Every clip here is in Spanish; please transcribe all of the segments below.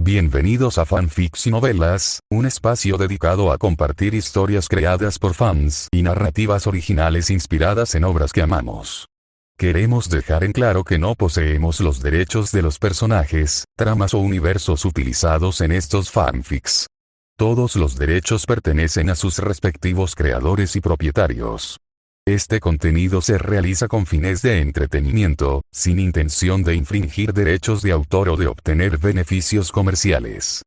Bienvenidos a Fanfics y Novelas, un espacio dedicado a compartir historias creadas por fans y narrativas originales inspiradas en obras que amamos. Queremos dejar en claro que no poseemos los derechos de los personajes, tramas o universos utilizados en estos fanfics. Todos los derechos pertenecen a sus respectivos creadores y propietarios. Este contenido se realiza con fines de entretenimiento, sin intención de infringir derechos de autor o de obtener beneficios comerciales.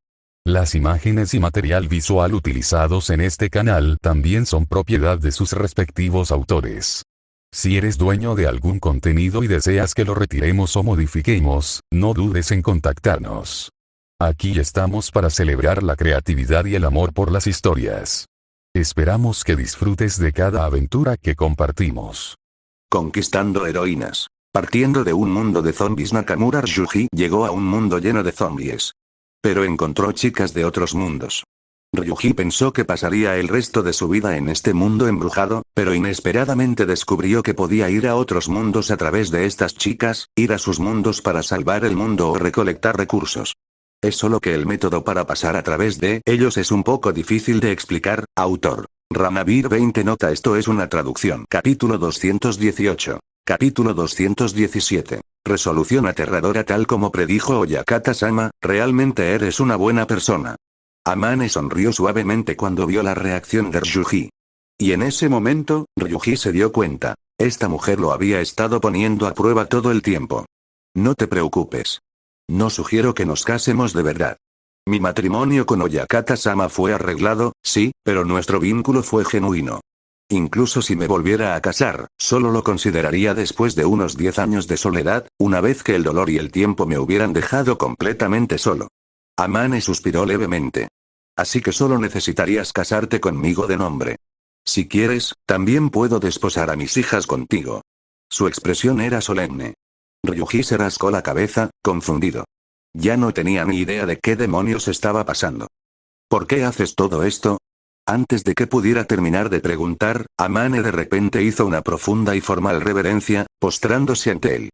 Las imágenes y material visual utilizados en este canal también son propiedad de sus respectivos autores. Si eres dueño de algún contenido y deseas que lo retiremos o modifiquemos, no dudes en contactarnos. Aquí estamos para celebrar la creatividad y el amor por las historias. Esperamos que disfrutes de cada aventura que compartimos. Conquistando heroínas. Partiendo de un mundo de zombies, Nakamura Ryuji llegó a un mundo lleno de zombies. Pero encontró chicas de otros mundos. Ryuji pensó que pasaría el resto de su vida en este mundo embrujado, pero inesperadamente descubrió que podía ir a otros mundos a través de estas chicas, ir a sus mundos para salvar el mundo o recolectar recursos. Es solo que el método para pasar a través de ellos es un poco difícil de explicar. Autor. Ranavir 20 nota. Esto es una traducción. Capítulo 218. Capítulo 217. Resolución aterradora. Tal como predijo Oyakata-sama, realmente eres una buena persona. Amane sonrió suavemente cuando vio la reacción de Ryuji. Y en ese momento, Ryuji se dio cuenta. Esta mujer lo había estado poniendo a prueba todo el tiempo. No te preocupes. No sugiero que nos casemos de verdad. Mi matrimonio con Oyakata-sama fue arreglado, sí, pero nuestro vínculo fue genuino. Incluso si me volviera a casar, solo lo consideraría después de unos 10 años de soledad, una vez que el dolor y el tiempo me hubieran dejado completamente solo. Amane suspiró levemente. Así que solo necesitarías casarte conmigo de nombre. Si quieres, también puedo desposar a mis hijas contigo. Su expresión era solemne. Ryuji se rascó la cabeza, confundido. Ya no tenía ni idea de qué demonios estaba pasando. ¿Por qué haces todo esto? Antes de que pudiera terminar de preguntar, Amane de repente hizo una profunda y formal reverencia, postrándose ante él.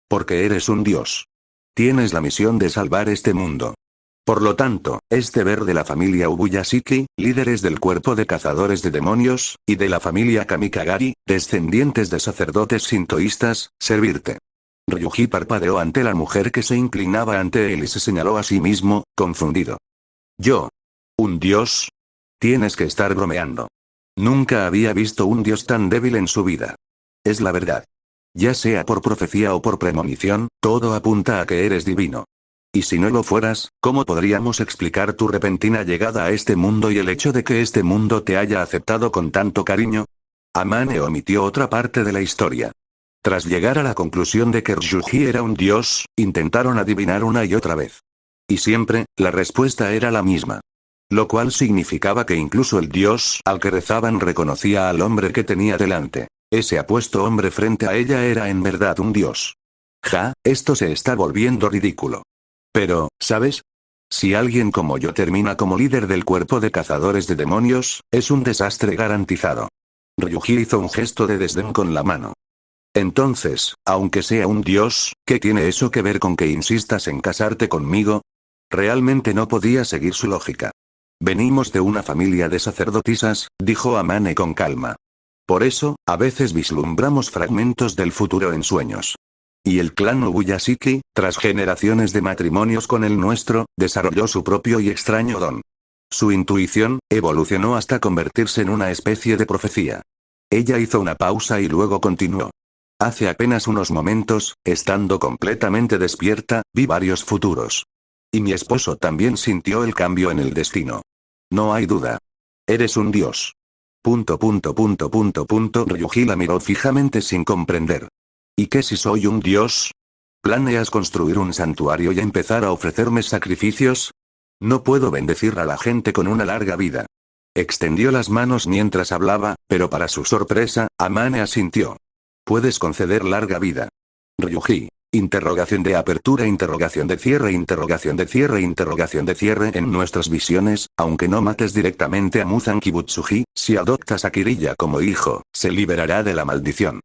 Porque eres un dios. Tienes la misión de salvar este mundo. Por lo tanto, es deber de la familia Ubuyashiki, líderes del cuerpo de cazadores de demonios, y de la familia Kamikagari, descendientes de sacerdotes sintoístas, servirte. Ryuji parpadeó ante la mujer que se inclinaba ante él y se señaló a sí mismo, confundido. ¿Yo? ¿Un dios? Tienes que estar bromeando. Nunca había visto un dios tan débil en su vida. Es la verdad. Ya sea por profecía o por premonición, todo apunta a que eres divino. Y si no lo fueras, ¿cómo podríamos explicar tu repentina llegada a este mundo y el hecho de que este mundo te haya aceptado con tanto cariño? Amane omitió otra parte de la historia. Tras llegar a la conclusión de que Ryuji era un dios, intentaron adivinar una y otra vez. Y siempre, la respuesta era la misma. Lo cual significaba que incluso el dios al que rezaban reconocía al hombre que tenía delante. Ese apuesto hombre frente a ella era en verdad un dios. Ja, esto se está volviendo ridículo. Pero, ¿sabes? Si alguien como yo termina como líder del cuerpo de cazadores de demonios, es un desastre garantizado. Ryuji hizo un gesto de desdén con la mano. Entonces, aunque sea un dios, ¿qué tiene eso que ver con que insistas en casarte conmigo? Realmente no podía seguir su lógica. Venimos de una familia de sacerdotisas, dijo Amane con calma. Por eso, a veces vislumbramos fragmentos del futuro en sueños. Y el clan Ubuyashiki, tras generaciones de matrimonios con el nuestro, desarrolló su propio y extraño don. Su intuición evolucionó hasta convertirse en una especie de profecía. Ella hizo una pausa y luego continuó. Hace apenas unos momentos, estando completamente despierta, vi varios futuros. Y mi esposo también sintió el cambio en el destino. No hay duda. Eres un dios. Ryuji la miró fijamente sin comprender. ¿Y qué si soy un dios? ¿Planeas construir un santuario y empezar a ofrecerme sacrificios? No puedo bendecir a la gente con una larga vida. Extendió las manos mientras hablaba, pero para su sorpresa, Amane asintió. Puedes conceder larga vida. Ryuji. Interrogación de apertura, interrogación de cierre, interrogación de cierre, interrogación de cierre. En nuestras visiones, aunque no mates directamente a Muzan Kibutsuji, si adoptas a Kiriya como hijo, se liberará de la maldición.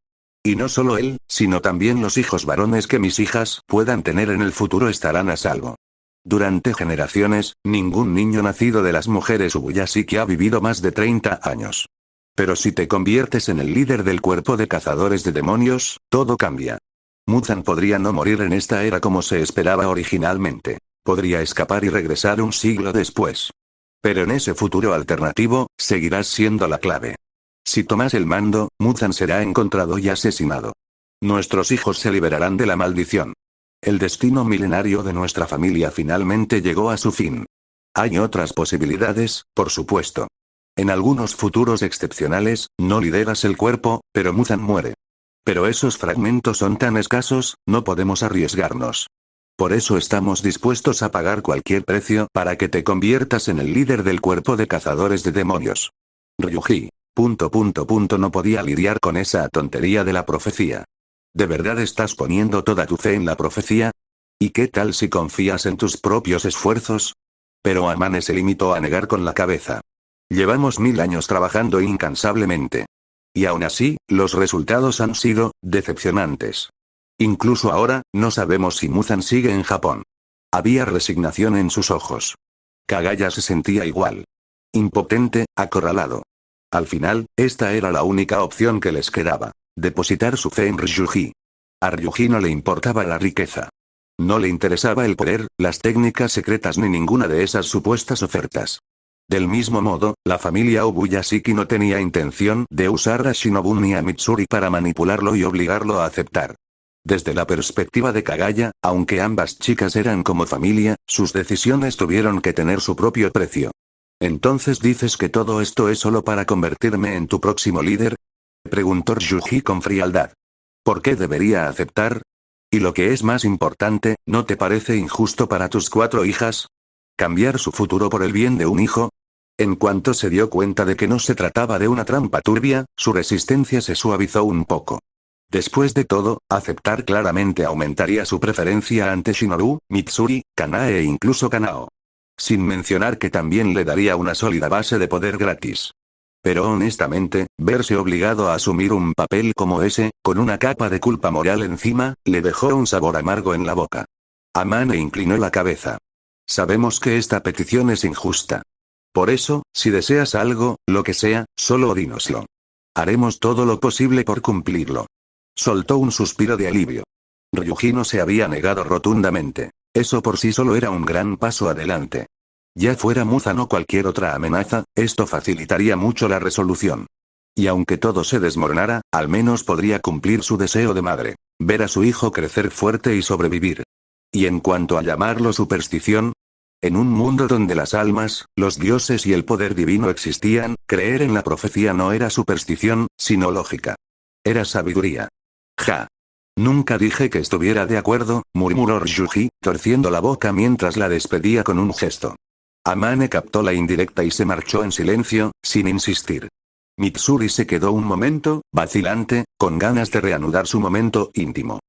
Y no solo él, sino también los hijos varones que mis hijas puedan tener en el futuro estarán a salvo. Durante generaciones, ningún niño nacido de las mujeres Ubuyashiki ha vivido más de 30 años. Pero si te conviertes en el líder del cuerpo de cazadores de demonios, todo cambia. Muzan podría no morir en esta era como se esperaba originalmente. Podría escapar y regresar un siglo después. Pero en ese futuro alternativo, seguirás siendo la clave. Si tomas el mando, Muzan será encontrado y asesinado. Nuestros hijos se liberarán de la maldición. El destino milenario de nuestra familia finalmente llegó a su fin. Hay otras posibilidades, por supuesto. En algunos futuros excepcionales, no lideras el cuerpo, pero Muzan muere. Pero esos fragmentos son tan escasos, no podemos arriesgarnos. Por eso estamos dispuestos a pagar cualquier precio para que te conviertas en el líder del cuerpo de cazadores de demonios. Ryuji. No podía lidiar con esa tontería de la profecía. ¿De verdad estás poniendo toda tu fe en la profecía? ¿Y qué tal si confías en tus propios esfuerzos? Pero Amane se limitó a negar con la cabeza. Llevamos 1000 años trabajando incansablemente. Y aún así, los resultados han sido decepcionantes. Incluso ahora, no sabemos si Muzan sigue en Japón. Había resignación en sus ojos. Kagaya se sentía igual. Impotente, acorralado. Al final, esta era la única opción que les quedaba. Depositar su fe en Ryuji. A Ryuji no le importaba la riqueza. No le interesaba el poder, las técnicas secretas ni ninguna de esas supuestas ofertas. Del mismo modo, la familia Ubuyashiki no tenía intención de usar a Shinobu ni a Mitsuri para manipularlo y obligarlo a aceptar. Desde la perspectiva de Kagaya, aunque ambas chicas eran como familia, sus decisiones tuvieron que tener su propio precio. ¿Entonces dices que todo esto es solo para convertirme en tu próximo líder? Preguntó Ryuji con frialdad. ¿Por qué debería aceptar? Y lo que es más importante, ¿no te parece injusto para tus 4 hijas? ¿Cambiar su futuro por el bien de un hijo? En cuanto se dio cuenta de que no se trataba de una trampa turbia, su resistencia se suavizó un poco. Después de todo, aceptar claramente aumentaría su preferencia ante Shinobu, Mitsuri, Kanae e incluso Kanao. Sin mencionar que también le daría una sólida base de poder gratis. Pero honestamente, verse obligado a asumir un papel como ese, con una capa de culpa moral encima, le dejó un sabor amargo en la boca. Amane inclinó la cabeza. Sabemos que esta petición es injusta. Por eso, si deseas algo, lo que sea, solo dínoslo. Haremos todo lo posible por cumplirlo. Soltó un suspiro de alivio. Ryuji no se había negado rotundamente. Eso por sí solo era un gran paso adelante. Ya fuera Muzan o cualquier otra amenaza, esto facilitaría mucho la resolución. Y aunque todo se desmoronara, al menos podría cumplir su deseo de madre. Ver a su hijo crecer fuerte y sobrevivir. Y en cuanto a llamarlo superstición, en un mundo donde las almas, los dioses y el poder divino existían, creer en la profecía no era superstición, sino lógica. Era sabiduría. Ja. Nunca dije que estuviera de acuerdo, murmuró Ryuji, torciendo la boca mientras la despedía con un gesto. Amane captó la indirecta y se marchó en silencio, sin insistir. Mitsuri se quedó un momento, vacilante, con ganas de reanudar su momento íntimo.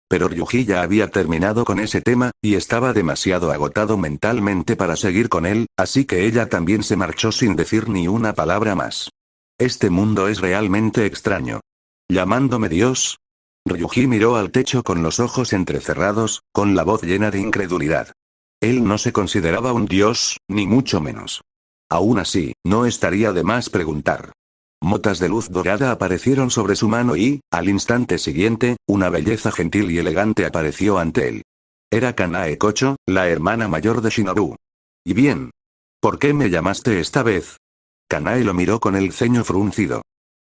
Pero Ryuji ya había terminado con ese tema, y estaba demasiado agotado mentalmente para seguir con él, así que ella también se marchó sin decir ni una palabra más. Este mundo es realmente extraño. ¿Llamándome Dios? Ryuji miró al techo con los ojos entrecerrados, con la voz llena de incredulidad. Él no se consideraba un dios, ni mucho menos. Aún así, no estaría de más preguntar. Motas de luz dorada aparecieron sobre su mano y, al instante siguiente, una belleza gentil y elegante apareció ante él. Era Kanae Kocho, la hermana mayor de Shinobu. ¿Y bien? ¿Por qué me llamaste esta vez? Kanae lo miró con el ceño fruncido.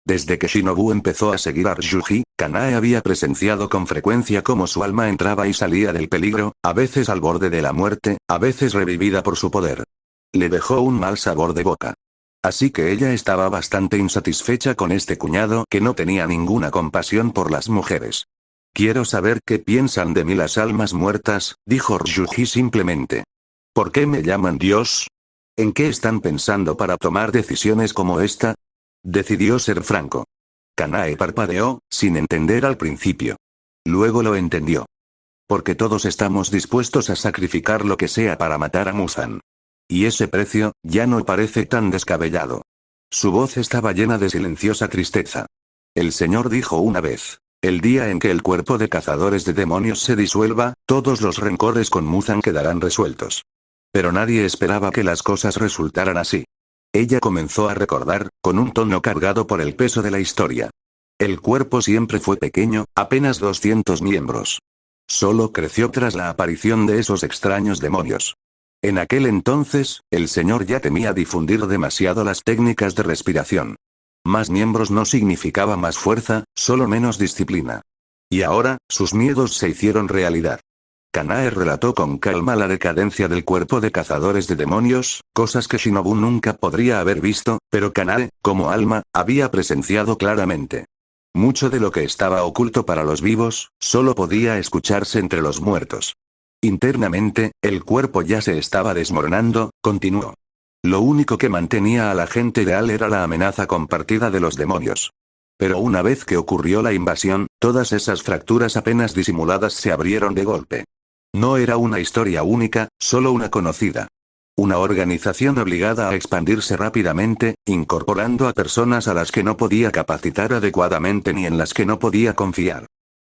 Desde que Shinobu empezó a seguir a Ryuji, Kanae había presenciado con frecuencia cómo su alma entraba y salía del peligro, a veces al borde de la muerte, a veces revivida por su poder. Le dejó un mal sabor de boca. Así que ella estaba bastante insatisfecha con este cuñado que no tenía ninguna compasión por las mujeres. Quiero saber qué piensan de mí las almas muertas, dijo Ryuji simplemente. ¿Por qué me llaman Dios? ¿En qué están pensando para tomar decisiones como esta? Decidió ser franco. Kanae parpadeó, sin entender al principio. Luego lo entendió. Porque todos estamos dispuestos a sacrificar lo que sea para matar a Muzan. Y ese precio, ya no parece tan descabellado. Su voz estaba llena de silenciosa tristeza. El señor dijo una vez. El día en que el cuerpo de cazadores de demonios se disuelva, todos los rencores con Muzan quedarán resueltos. Pero nadie esperaba que las cosas resultaran así. Ella comenzó a recordar, con un tono cargado por el peso de la historia. El cuerpo siempre fue pequeño, apenas 200 miembros. Solo creció tras la aparición de esos extraños demonios. En aquel entonces, el señor ya temía difundir demasiado las técnicas de respiración. Más miembros no significaba más fuerza, solo menos disciplina. Y ahora, sus miedos se hicieron realidad. Kanae relató con calma la decadencia del cuerpo de cazadores de demonios, cosas que Shinobu nunca podría haber visto, pero Kanae, como alma, había presenciado claramente. Mucho de lo que estaba oculto para los vivos, solo podía escucharse entre los muertos. Internamente, el cuerpo ya se estaba desmoronando, continuó. Lo único que mantenía a la gente real era la amenaza compartida de los demonios. Pero una vez que ocurrió la invasión, todas esas fracturas apenas disimuladas se abrieron de golpe. No era una historia única, solo una conocida. Una organización obligada a expandirse rápidamente, incorporando a personas a las que no podía capacitar adecuadamente ni en las que no podía confiar.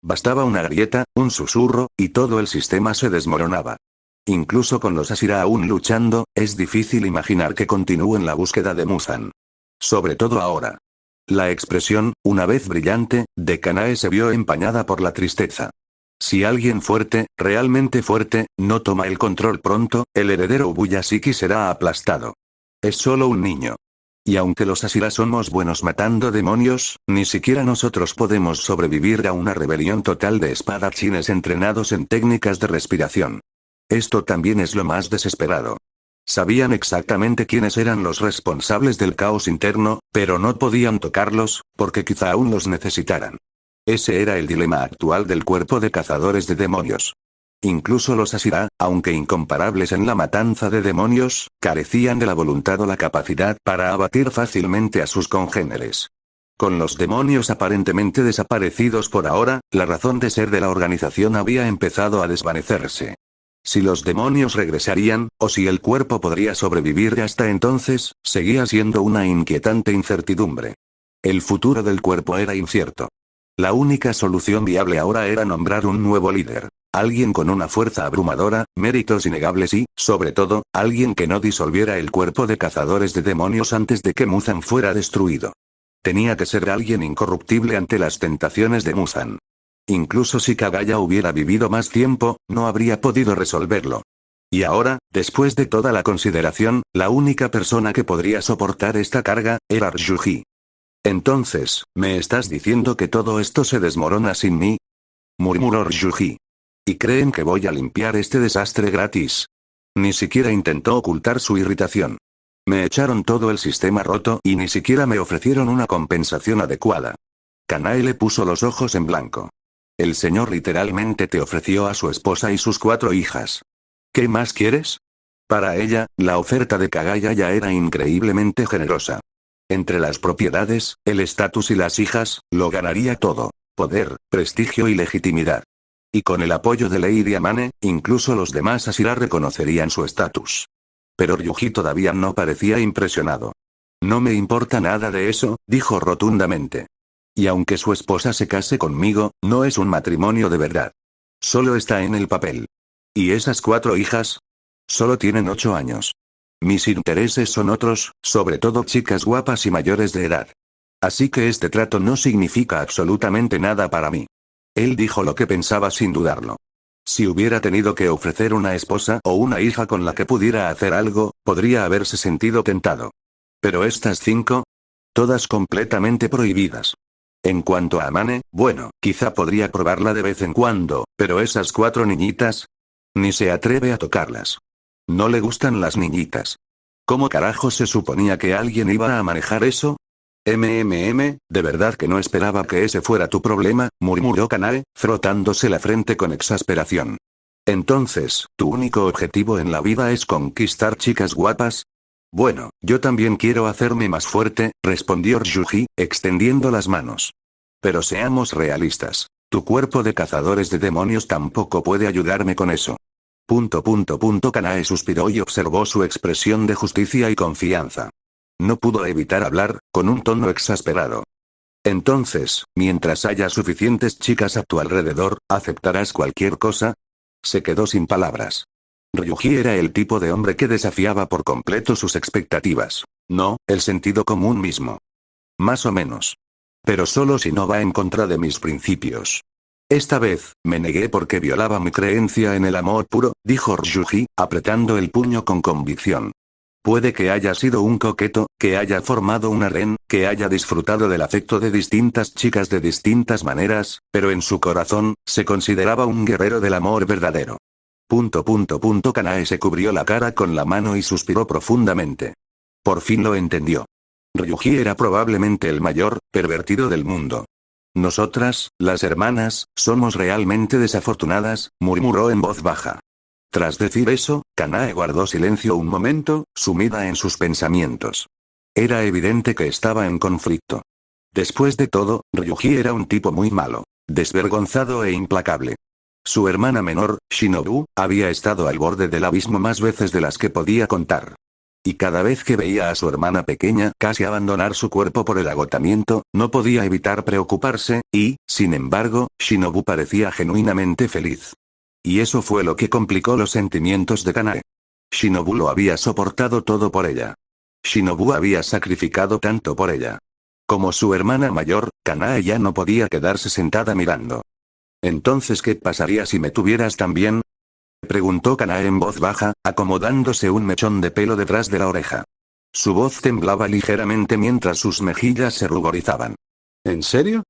Bastaba una grieta, un susurro, y todo el sistema se desmoronaba. Incluso con los Ashira aún luchando, es difícil imaginar que continúen la búsqueda de Muzan. Sobre todo ahora. La expresión, una vez brillante, de Kanae se vio empañada por la tristeza. Si alguien fuerte, realmente fuerte, no toma el control pronto, el heredero Ubuyashiki será aplastado. Es solo un niño. Y aunque los Ashira somos buenos matando demonios, ni siquiera nosotros podemos sobrevivir a una rebelión total de espadachines entrenados en técnicas de respiración. Esto también es lo más desesperado. Sabían exactamente quiénes eran los responsables del caos interno, pero no podían tocarlos, porque quizá aún los necesitaran. Ese era el dilema actual del cuerpo de cazadores de demonios. Incluso los Ashira, aunque incomparables en la matanza de demonios, carecían de la voluntad o la capacidad para abatir fácilmente a sus congéneres. Con los demonios aparentemente desaparecidos por ahora, la razón de ser de la organización había empezado a desvanecerse. Si los demonios regresarían, o si el cuerpo podría sobrevivir hasta entonces, seguía siendo una inquietante incertidumbre. El futuro del cuerpo era incierto. La única solución viable ahora era nombrar un nuevo líder. Alguien con una fuerza abrumadora, méritos innegables y, sobre todo, alguien que no disolviera el cuerpo de cazadores de demonios antes de que Muzan fuera destruido. Tenía que ser alguien incorruptible ante las tentaciones de Muzan. Incluso si Kagaya hubiera vivido más tiempo, no habría podido resolverlo. Y ahora, después de toda la consideración, la única persona que podría soportar esta carga, era Ryuji. Entonces, ¿me estás diciendo que todo esto se desmorona sin mí? Murmuró Ryuji. ¿Y creen que voy a limpiar este desastre gratis? Ni siquiera intentó ocultar su irritación. Me echaron todo el sistema roto y ni siquiera me ofrecieron una compensación adecuada. Kanae le puso los ojos en blanco. El señor literalmente te ofreció a su esposa y sus 4 hijas. ¿Qué más quieres? Para ella, la oferta de Kagaya ya era increíblemente generosa. Entre las propiedades, el estatus y las hijas, lo ganaría todo. Poder, prestigio y legitimidad. Y con el apoyo de Lady Amane, incluso los demás Ashira reconocerían su estatus. Pero Ryuji todavía no parecía impresionado. No me importa nada de eso, dijo rotundamente. Y aunque su esposa se case conmigo, no es un matrimonio de verdad. Solo está en el papel. ¿Y esas 4 hijas? Solo tienen 8 años. Mis intereses son otros, sobre todo chicas guapas y mayores de edad. Así que este trato no significa absolutamente nada para mí. Él dijo lo que pensaba sin dudarlo. Si hubiera tenido que ofrecer una esposa o una hija con la que pudiera hacer algo, podría haberse sentido tentado. Pero estas 5, todas completamente prohibidas. En cuanto a Amane, bueno, quizá podría probarla de vez en cuando, pero esas 4 niñitas, ni se atreve a tocarlas. No le gustan las niñitas. ¿Cómo carajo se suponía que alguien iba a manejar eso? De verdad que no esperaba que ese fuera tu problema, murmuró Kanae, frotándose la frente con exasperación. Entonces, ¿tu único objetivo en la vida es conquistar chicas guapas? Bueno, yo también quiero hacerme más fuerte, respondió Ryuji, extendiendo las manos. Pero seamos realistas. Tu cuerpo de cazadores de demonios tampoco puede ayudarme con eso. Kanae suspiró y observó su expresión de justicia y confianza. No pudo evitar hablar, con un tono exasperado. Entonces, mientras haya suficientes chicas a tu alrededor, ¿aceptarás cualquier cosa? Se quedó sin palabras. Ryuji era el tipo de hombre que desafiaba por completo sus expectativas. No, el sentido común mismo. Más o menos. Pero solo si no va en contra de mis principios. Esta vez, me negué porque violaba mi creencia en el amor puro, dijo Ryuji, apretando el puño con convicción. Puede que haya sido un coqueto, que haya formado un harén, que haya disfrutado del afecto de distintas chicas de distintas maneras, pero en su corazón, se consideraba un guerrero del amor verdadero. Kanae se cubrió la cara con la mano y suspiró profundamente. Por fin lo entendió. Ryuji era probablemente el mayor pervertido del mundo. Nosotras, las hermanas, somos realmente desafortunadas, murmuró en voz baja. Tras decir eso, Kanae guardó silencio un momento, sumida en sus pensamientos. Era evidente que estaba en conflicto. Después de todo, Ryuji era un tipo muy malo, desvergonzado e implacable. Su hermana menor, Shinobu, había estado al borde del abismo más veces de las que podía contar. Y cada vez que veía a su hermana pequeña casi abandonar su cuerpo por el agotamiento, no podía evitar preocuparse, y, sin embargo, Shinobu parecía genuinamente feliz. Y eso fue lo que complicó los sentimientos de Kanae. Shinobu lo había soportado todo por ella. Shinobu había sacrificado tanto por ella. Como su hermana mayor, Kanae ya no podía quedarse sentada mirando. «Entonces, ¿qué pasaría si me tuvieras también?», preguntó Kanae en voz baja, acomodándose un mechón de pelo detrás de la oreja. Su voz temblaba ligeramente mientras sus mejillas se ruborizaban. «¿En serio?».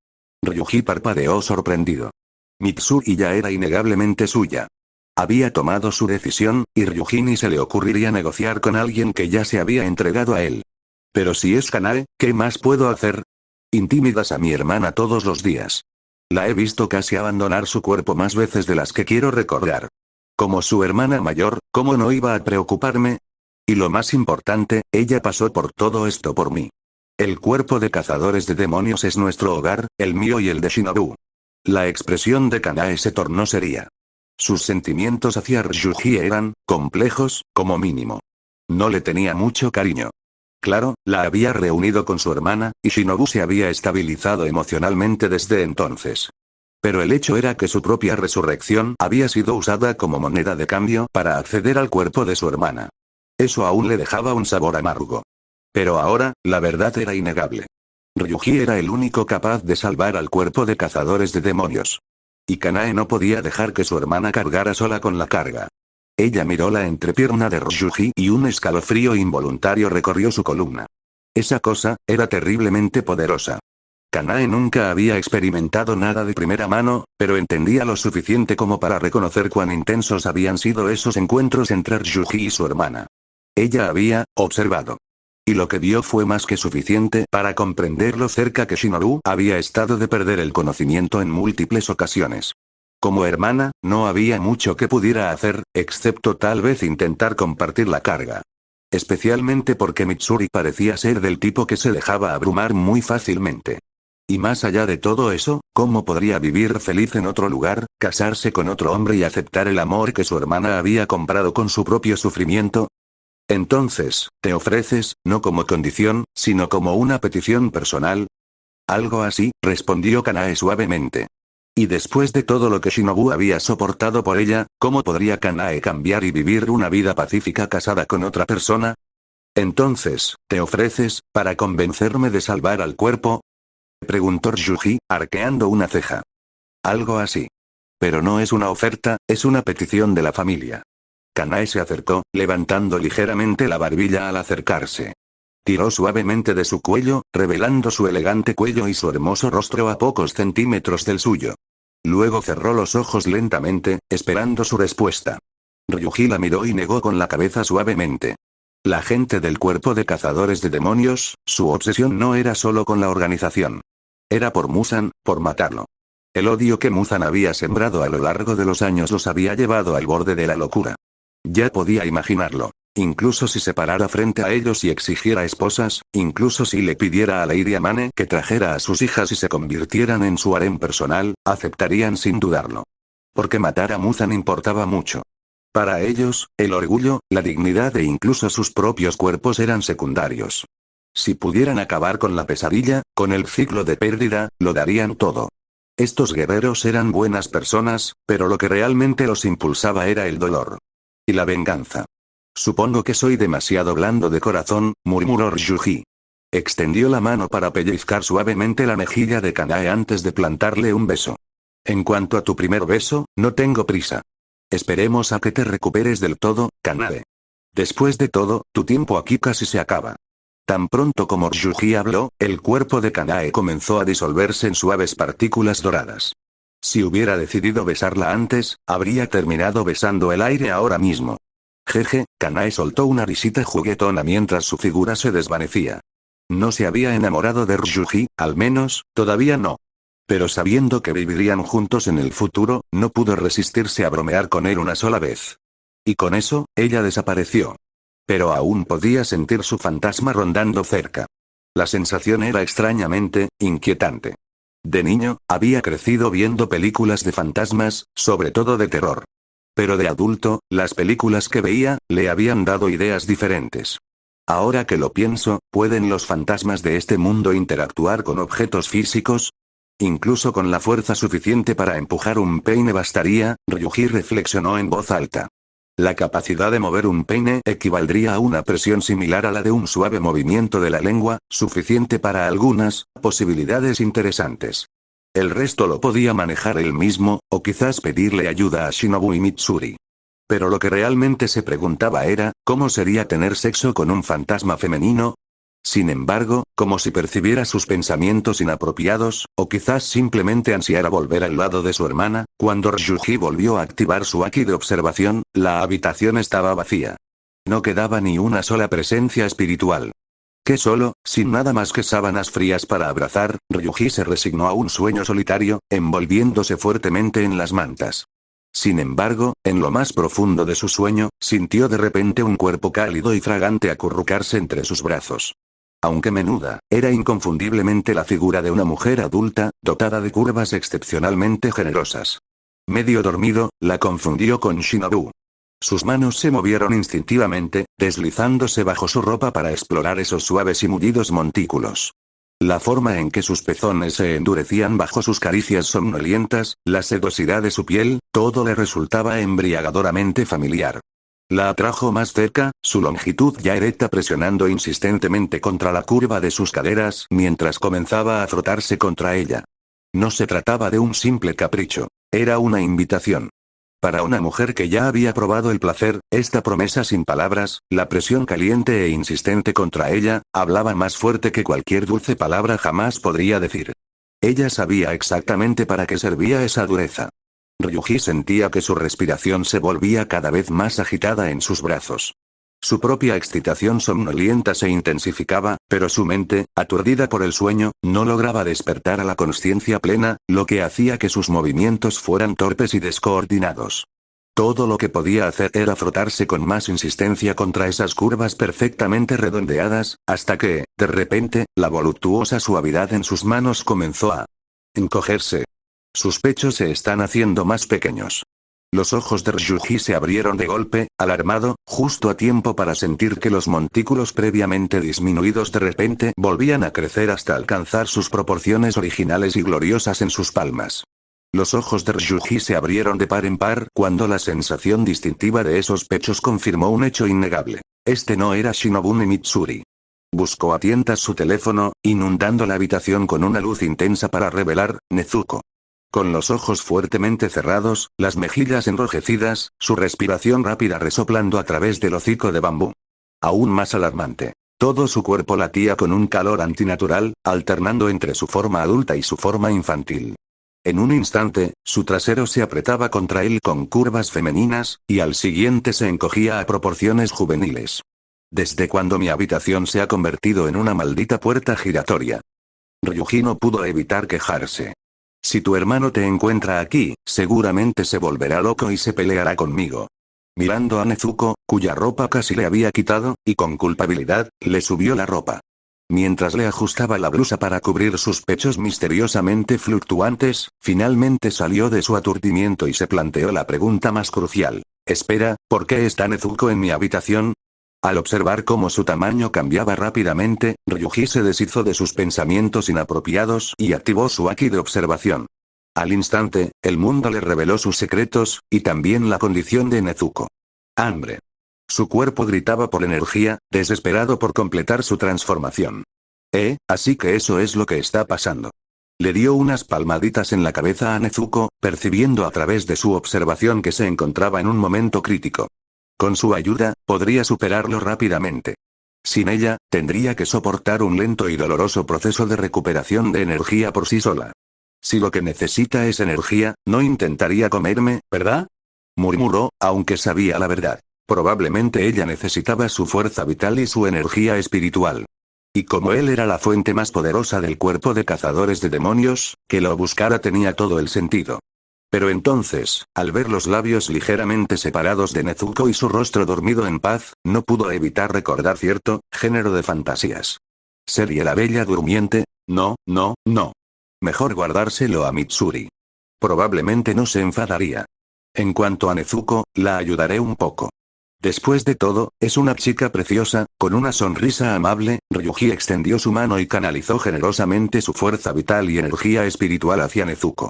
Ryuji parpadeó sorprendido. Mitsuri ya era innegablemente suya. Había tomado su decisión, y Ryuji ni se le ocurriría negociar con alguien que ya se había entregado a él. «Pero si es Kanae, ¿qué más puedo hacer? Intimidas a mi hermana todos los días. La he visto casi abandonar su cuerpo más veces de las que quiero recordar. Como su hermana mayor, ¿cómo no iba a preocuparme? Y lo más importante, ella pasó por todo esto por mí. El cuerpo de cazadores de demonios es nuestro hogar, el mío y el de Shinobu». La expresión de Kanae se tornó seria. Sus sentimientos hacia Ryuji eran complejos, como mínimo. No le tenía mucho cariño. Claro, la había reunido con su hermana, y Shinobu se había estabilizado emocionalmente desde entonces. Pero el hecho era que su propia resurrección había sido usada como moneda de cambio para acceder al cuerpo de su hermana. Eso aún le dejaba un sabor amargo. Pero ahora, la verdad era innegable. Ryuji era el único capaz de salvar al cuerpo de cazadores de demonios. Y Kanae no podía dejar que su hermana cargara sola con la carga. Ella miró la entrepierna de Ryuji y un escalofrío involuntario recorrió su columna. Esa cosa, era terriblemente poderosa. Kanae nunca había experimentado nada de primera mano, pero entendía lo suficiente como para reconocer cuán intensos habían sido esos encuentros entre Ryuji y su hermana. Ella había observado. Y lo que vio fue más que suficiente para comprender lo cerca que Shinobu había estado de perder el conocimiento en múltiples ocasiones. Como hermana, no había mucho que pudiera hacer, excepto tal vez intentar compartir la carga. Especialmente porque Mitsuri parecía ser del tipo que se dejaba abrumar muy fácilmente. Y más allá de todo eso, ¿cómo podría vivir feliz en otro lugar, casarse con otro hombre y aceptar el amor que su hermana había comprado con su propio sufrimiento? Entonces, ¿te ofreces, no como condición, sino como una petición personal? Algo así, respondió Kanae suavemente. Y después de todo lo que Shinobu había soportado por ella, ¿cómo podría Kanae cambiar y vivir una vida pacífica casada con otra persona? Entonces, ¿te ofreces, para convencerme de salvar al cuerpo?, preguntó Ryuji, arqueando una ceja. Algo así. Pero no es una oferta, es una petición de la familia. Kanae se acercó, levantando ligeramente la barbilla al acercarse. Tiró suavemente de su cuello, revelando su elegante cuello y su hermoso rostro a pocos centímetros del suyo. Luego cerró los ojos lentamente, esperando su respuesta. Ryuji la miró y negó con la cabeza suavemente. La gente del cuerpo de cazadores de demonios, su obsesión no era solo con la organización. Era por Muzan, por matarlo. El odio que Muzan había sembrado a lo largo de los años los había llevado al borde de la locura. Ya podía imaginarlo. Incluso si se parara frente a ellos y exigiera esposas, incluso si le pidiera a Lady Amane que trajera a sus hijas y se convirtieran en su harén personal, aceptarían sin dudarlo. Porque matar a Muzan importaba mucho. Para ellos, el orgullo, la dignidad e incluso sus propios cuerpos eran secundarios. Si pudieran acabar con la pesadilla, con el ciclo de pérdida, lo darían todo. Estos guerreros eran buenas personas, pero lo que realmente los impulsaba era el dolor. Y la venganza. Supongo que soy demasiado blando de corazón, murmuró Ryuji. Extendió la mano para pellizcar suavemente la mejilla de Kanae antes de plantarle un beso. En cuanto a tu primer beso, no tengo prisa. Esperemos a que te recuperes del todo, Kanae. Después de todo, tu tiempo aquí casi se acaba. Tan pronto como Ryuji habló, el cuerpo de Kanae comenzó a disolverse en suaves partículas doradas. Si hubiera decidido besarla antes, habría terminado besando el aire ahora mismo. Jeje, Kanae soltó una risita juguetona mientras su figura se desvanecía. No se había enamorado de Ryuji, al menos, todavía no. Pero sabiendo que vivirían juntos en el futuro, no pudo resistirse a bromear con él una sola vez. Y con eso, ella desapareció. Pero aún podía sentir su fantasma rondando cerca. La sensación era extrañamente inquietante. De niño, había crecido viendo películas de fantasmas, sobre todo de terror. Pero de adulto, las películas que veía, le habían dado ideas diferentes. Ahora que lo pienso, ¿pueden los fantasmas de este mundo interactuar con objetos físicos? Incluso con la fuerza suficiente para empujar un peine bastaría, Ryuji reflexionó en voz alta. La capacidad de mover un peine equivaldría a una presión similar a la de un suave movimiento de la lengua, suficiente para algunas posibilidades interesantes. El resto lo podía manejar él mismo, o quizás pedirle ayuda a Shinobu y Mitsuri. Pero lo que realmente se preguntaba era, ¿cómo sería tener sexo con un fantasma femenino? Sin embargo, como si percibiera sus pensamientos inapropiados, o quizás simplemente ansiara volver al lado de su hermana, cuando Ryuji volvió a activar su haki de observación, la habitación estaba vacía. No quedaba ni una sola presencia espiritual. Que solo, sin nada más que sábanas frías para abrazar, Ryuji se resignó a un sueño solitario, envolviéndose fuertemente en las mantas. Sin embargo, en lo más profundo de su sueño, sintió de repente un cuerpo cálido y fragante acurrucarse entre sus brazos. Aunque menuda, era inconfundiblemente la figura de una mujer adulta, dotada de curvas excepcionalmente generosas. Medio dormido, la confundió con Shinobu. Sus manos se movieron instintivamente, deslizándose bajo su ropa para explorar esos suaves y mullidos montículos. La forma en que sus pezones se endurecían bajo sus caricias somnolientas, la sedosidad de su piel, todo le resultaba embriagadoramente familiar. La atrajo más cerca, su longitud ya erecta presionando insistentemente contra la curva de sus caderas mientras comenzaba a frotarse contra ella. No se trataba de un simple capricho, era una invitación. Para una mujer que ya había probado el placer, esta promesa sin palabras, la presión caliente e insistente contra ella, hablaba más fuerte que cualquier dulce palabra jamás podría decir. Ella sabía exactamente para qué servía esa dureza. Ryuji sentía que su respiración se volvía cada vez más agitada en sus brazos. Su propia excitación somnolienta se intensificaba, pero su mente, aturdida por el sueño, no lograba despertar a la consciencia plena, lo que hacía que sus movimientos fueran torpes y descoordinados. Todo lo que podía hacer era frotarse con más insistencia contra esas curvas perfectamente redondeadas, hasta que, de repente, la voluptuosa suavidad en sus manos comenzó a encogerse. Sus pechos se están haciendo más pequeños. Los ojos de Ryuji se abrieron de golpe, alarmado, justo a tiempo para sentir que los montículos previamente disminuidos de repente volvían a crecer hasta alcanzar sus proporciones originales y gloriosas en sus palmas. Los ojos de Ryuji se abrieron de par en par cuando la sensación distintiva de esos pechos confirmó un hecho innegable. Este no era Shinobu ni Mitsuri. Buscó a tientas su teléfono, inundando la habitación con una luz intensa para revelar, Nezuko. Con los ojos fuertemente cerrados, las mejillas enrojecidas, su respiración rápida resoplando a través del hocico de bambú. Aún más alarmante. Todo su cuerpo latía con un calor antinatural, alternando entre su forma adulta y su forma infantil. En un instante, su trasero se apretaba contra él con curvas femeninas, y al siguiente se encogía a proporciones juveniles. ¿Desde cuando mi habitación se ha convertido en una maldita puerta giratoria? Ryuji no pudo evitar quejarse. Si tu hermano te encuentra aquí, seguramente se volverá loco y se peleará conmigo. Mirando a Nezuko, cuya ropa casi le había quitado, y con culpabilidad, le subió la ropa. Mientras le ajustaba la blusa para cubrir sus pechos misteriosamente fluctuantes, finalmente salió de su aturdimiento y se planteó la pregunta más crucial. Espera, ¿por qué está Nezuko en mi habitación? Al observar cómo su tamaño cambiaba rápidamente, Ryuji se deshizo de sus pensamientos inapropiados y activó su Haki de observación. Al instante, el mundo le reveló sus secretos, y también la condición de Nezuko. Hambre. Su cuerpo gritaba por energía, desesperado por completar su transformación. Así que eso es lo que está pasando. Le dio unas palmaditas en la cabeza a Nezuko, percibiendo a través de su observación que se encontraba en un momento crítico. Con su ayuda, podría superarlo rápidamente. Sin ella, tendría que soportar un lento y doloroso proceso de recuperación de energía por sí sola. Si lo que necesita es energía, no intentaría comerme, ¿verdad? Murmuró, aunque sabía la verdad. Probablemente ella necesitaba su fuerza vital y su energía espiritual. Y como él era la fuente más poderosa del cuerpo de cazadores de demonios, que lo buscara tenía todo el sentido. Pero entonces, al ver los labios ligeramente separados de Nezuko y su rostro dormido en paz, no pudo evitar recordar cierto género de fantasías. ¿Sería la bella durmiente? No. Mejor guardárselo a Mitsuri. Probablemente no se enfadaría. En cuanto a Nezuko, la ayudaré un poco. Después de todo, es una chica preciosa, con una sonrisa amable. Ryuji extendió su mano y canalizó generosamente su fuerza vital y energía espiritual hacia Nezuko.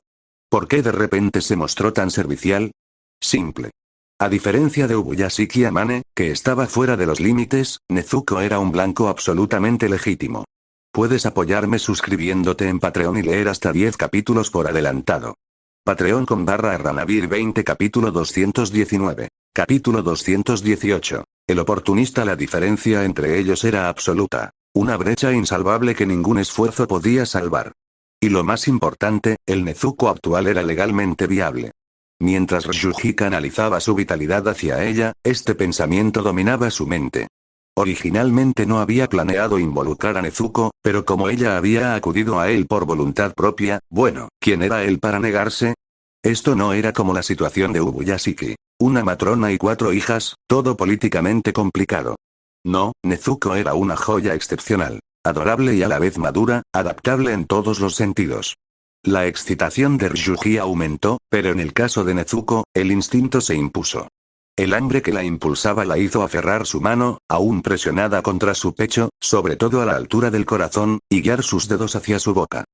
¿Por qué de repente se mostró tan servicial? Simple. A diferencia de Ubuyashiki Amane, que estaba fuera de los límites, Nezuko era un blanco absolutamente legítimo. Puedes apoyarme suscribiéndote en Patreon y leer hasta 10 capítulos por adelantado. Patreon.com/Ranavir 20 capítulo 219. Capítulo 218. El oportunista. La diferencia entre ellos era absoluta. Una brecha insalvable que ningún esfuerzo podía salvar. Y lo más importante, el Nezuko actual era legalmente viable. Mientras Ryuji canalizaba su vitalidad hacia ella, este pensamiento dominaba su mente. Originalmente no había planeado involucrar a Nezuko, pero como ella había acudido a él por voluntad propia, bueno, ¿quién era él para negarse? Esto no era como la situación de Ubuyashiki. Una matrona y 4 hijas, todo políticamente complicado. No, Nezuko era una joya excepcional. Adorable y a la vez madura, adaptable en todos los sentidos. La excitación de Ryuji aumentó, pero en el caso de Nezuko, el instinto se impuso. El hambre que la impulsaba la hizo aferrar su mano, aún presionada contra su pecho, sobre todo a la altura del corazón, y guiar sus dedos hacia su boca.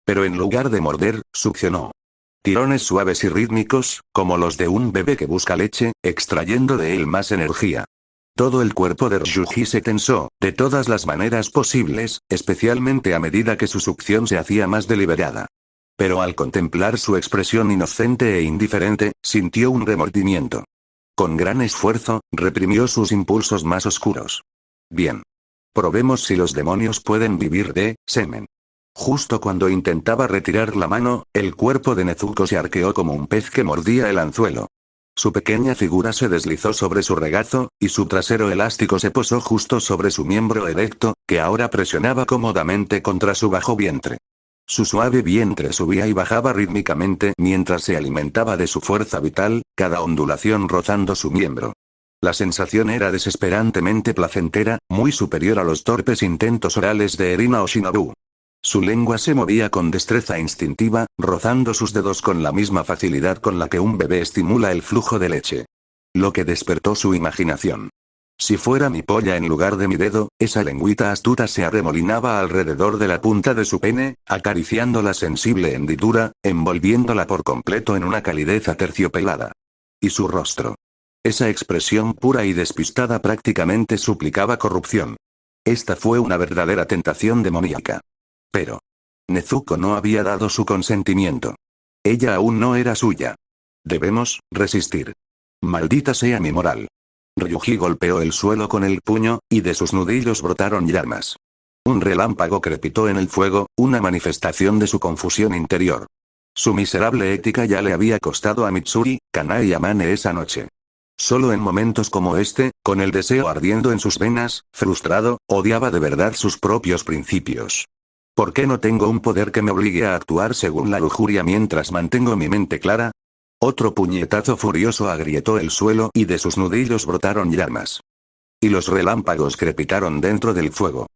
Pero en lugar de morder, succionó. Tirones suaves y rítmicos, como los de un bebé que busca leche, extrayendo de él más energía. Todo el cuerpo de Ryuji se tensó, de todas las maneras posibles, especialmente a medida que su succión se hacía más deliberada. Pero al contemplar su expresión inocente e indiferente, sintió un remordimiento. Con gran esfuerzo, reprimió sus impulsos más oscuros. Bien. Probemos si los demonios pueden vivir de semen. Justo cuando intentaba retirar la mano, el cuerpo de Nezuko se arqueó como un pez que mordía el anzuelo. Su pequeña figura se deslizó sobre su regazo, y su trasero elástico se posó justo sobre su miembro erecto, que ahora presionaba cómodamente contra su bajo vientre. Su suave vientre subía y bajaba rítmicamente mientras se alimentaba de su fuerza vital, cada ondulación rozando su miembro. La sensación era desesperantemente placentera, muy superior a los torpes intentos orales de Erina o Shinobu. Su lengua se movía con destreza instintiva, rozando sus dedos con la misma facilidad con la que un bebé estimula el flujo de leche. Lo que despertó su imaginación. Si fuera mi polla en lugar de mi dedo, esa lengüita astuta se arremolinaba alrededor de la punta de su pene, acariciando la sensible hendidura, envolviéndola por completo en una calidez aterciopelada. Y su rostro. Esa expresión pura y despistada prácticamente suplicaba corrupción. Esta fue una verdadera tentación demoníaca. Pero Nezuko no había dado su consentimiento. Ella aún no era suya. Debemos resistir. Maldita sea mi moral. Ryuji golpeó el suelo con el puño, y de sus nudillos brotaron llamas. Un relámpago crepitó en el fuego, una manifestación de su confusión interior. Su miserable ética ya le había costado a Mitsuri, Kana y Amane esa noche. Solo en momentos como este, con el deseo ardiendo en sus venas, frustrado, odiaba de verdad sus propios principios. ¿Por qué no tengo un poder que me obligue a actuar según la lujuria mientras mantengo mi mente clara? Otro puñetazo furioso agrietó el suelo y de sus nudillos brotaron llamas. Y los relámpagos crepitaron dentro del fuego.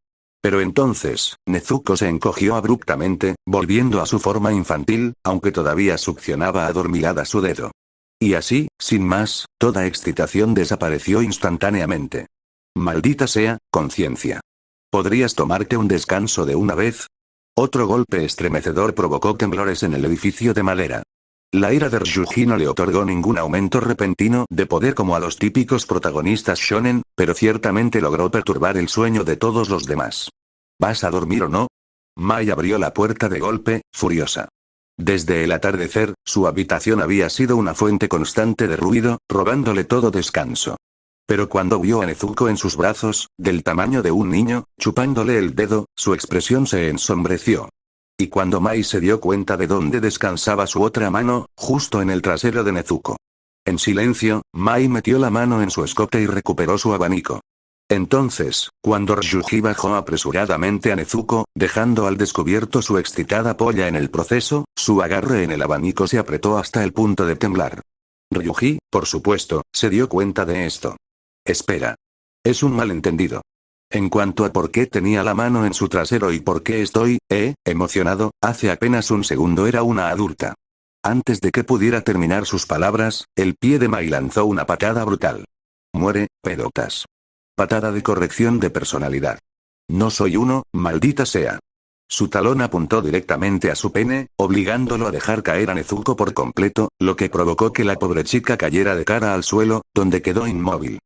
Pero entonces, Nezuko se encogió abruptamente, volviendo a su forma infantil, aunque todavía succionaba adormilada su dedo. Y así, sin más, toda excitación desapareció instantáneamente. Maldita sea, conciencia. ¿Podrías tomarte un descanso de una vez? Otro golpe estremecedor provocó temblores en el edificio de madera. La ira de Ryuji no le otorgó ningún aumento repentino de poder como a los típicos protagonistas shonen, pero ciertamente logró perturbar el sueño de todos los demás. ¿Vas a dormir o no? Mai abrió la puerta de golpe, furiosa. Desde el atardecer, su habitación había sido una fuente constante de ruido, robándole todo descanso. Pero cuando vio a Nezuko en sus brazos, del tamaño de un niño, chupándole el dedo, su expresión se ensombreció. Y cuando Mai se dio cuenta de dónde descansaba su otra mano, justo en el trasero de Nezuko. En silencio, Mai metió la mano en su escote y recuperó su abanico. Entonces, cuando Ryuji bajó apresuradamente a Nezuko, dejando al descubierto su excitada polla en el proceso, su agarre en el abanico se apretó hasta el punto de temblar. Ryuji, por supuesto, se dio cuenta de esto. Espera. Es un malentendido. En cuanto a por qué tenía la mano en su trasero y por qué estoy, emocionado, hace apenas un segundo era una adulta. Antes de que pudiera terminar sus palabras, el pie de Mai lanzó una patada brutal. Muere, pelotas. Patada de corrección de personalidad. No soy uno, maldita sea. Su talón apuntó directamente a su pene, obligándolo a dejar caer a Nezuko por completo, lo que provocó que la pobre chica cayera de cara al suelo, donde quedó inmóvil.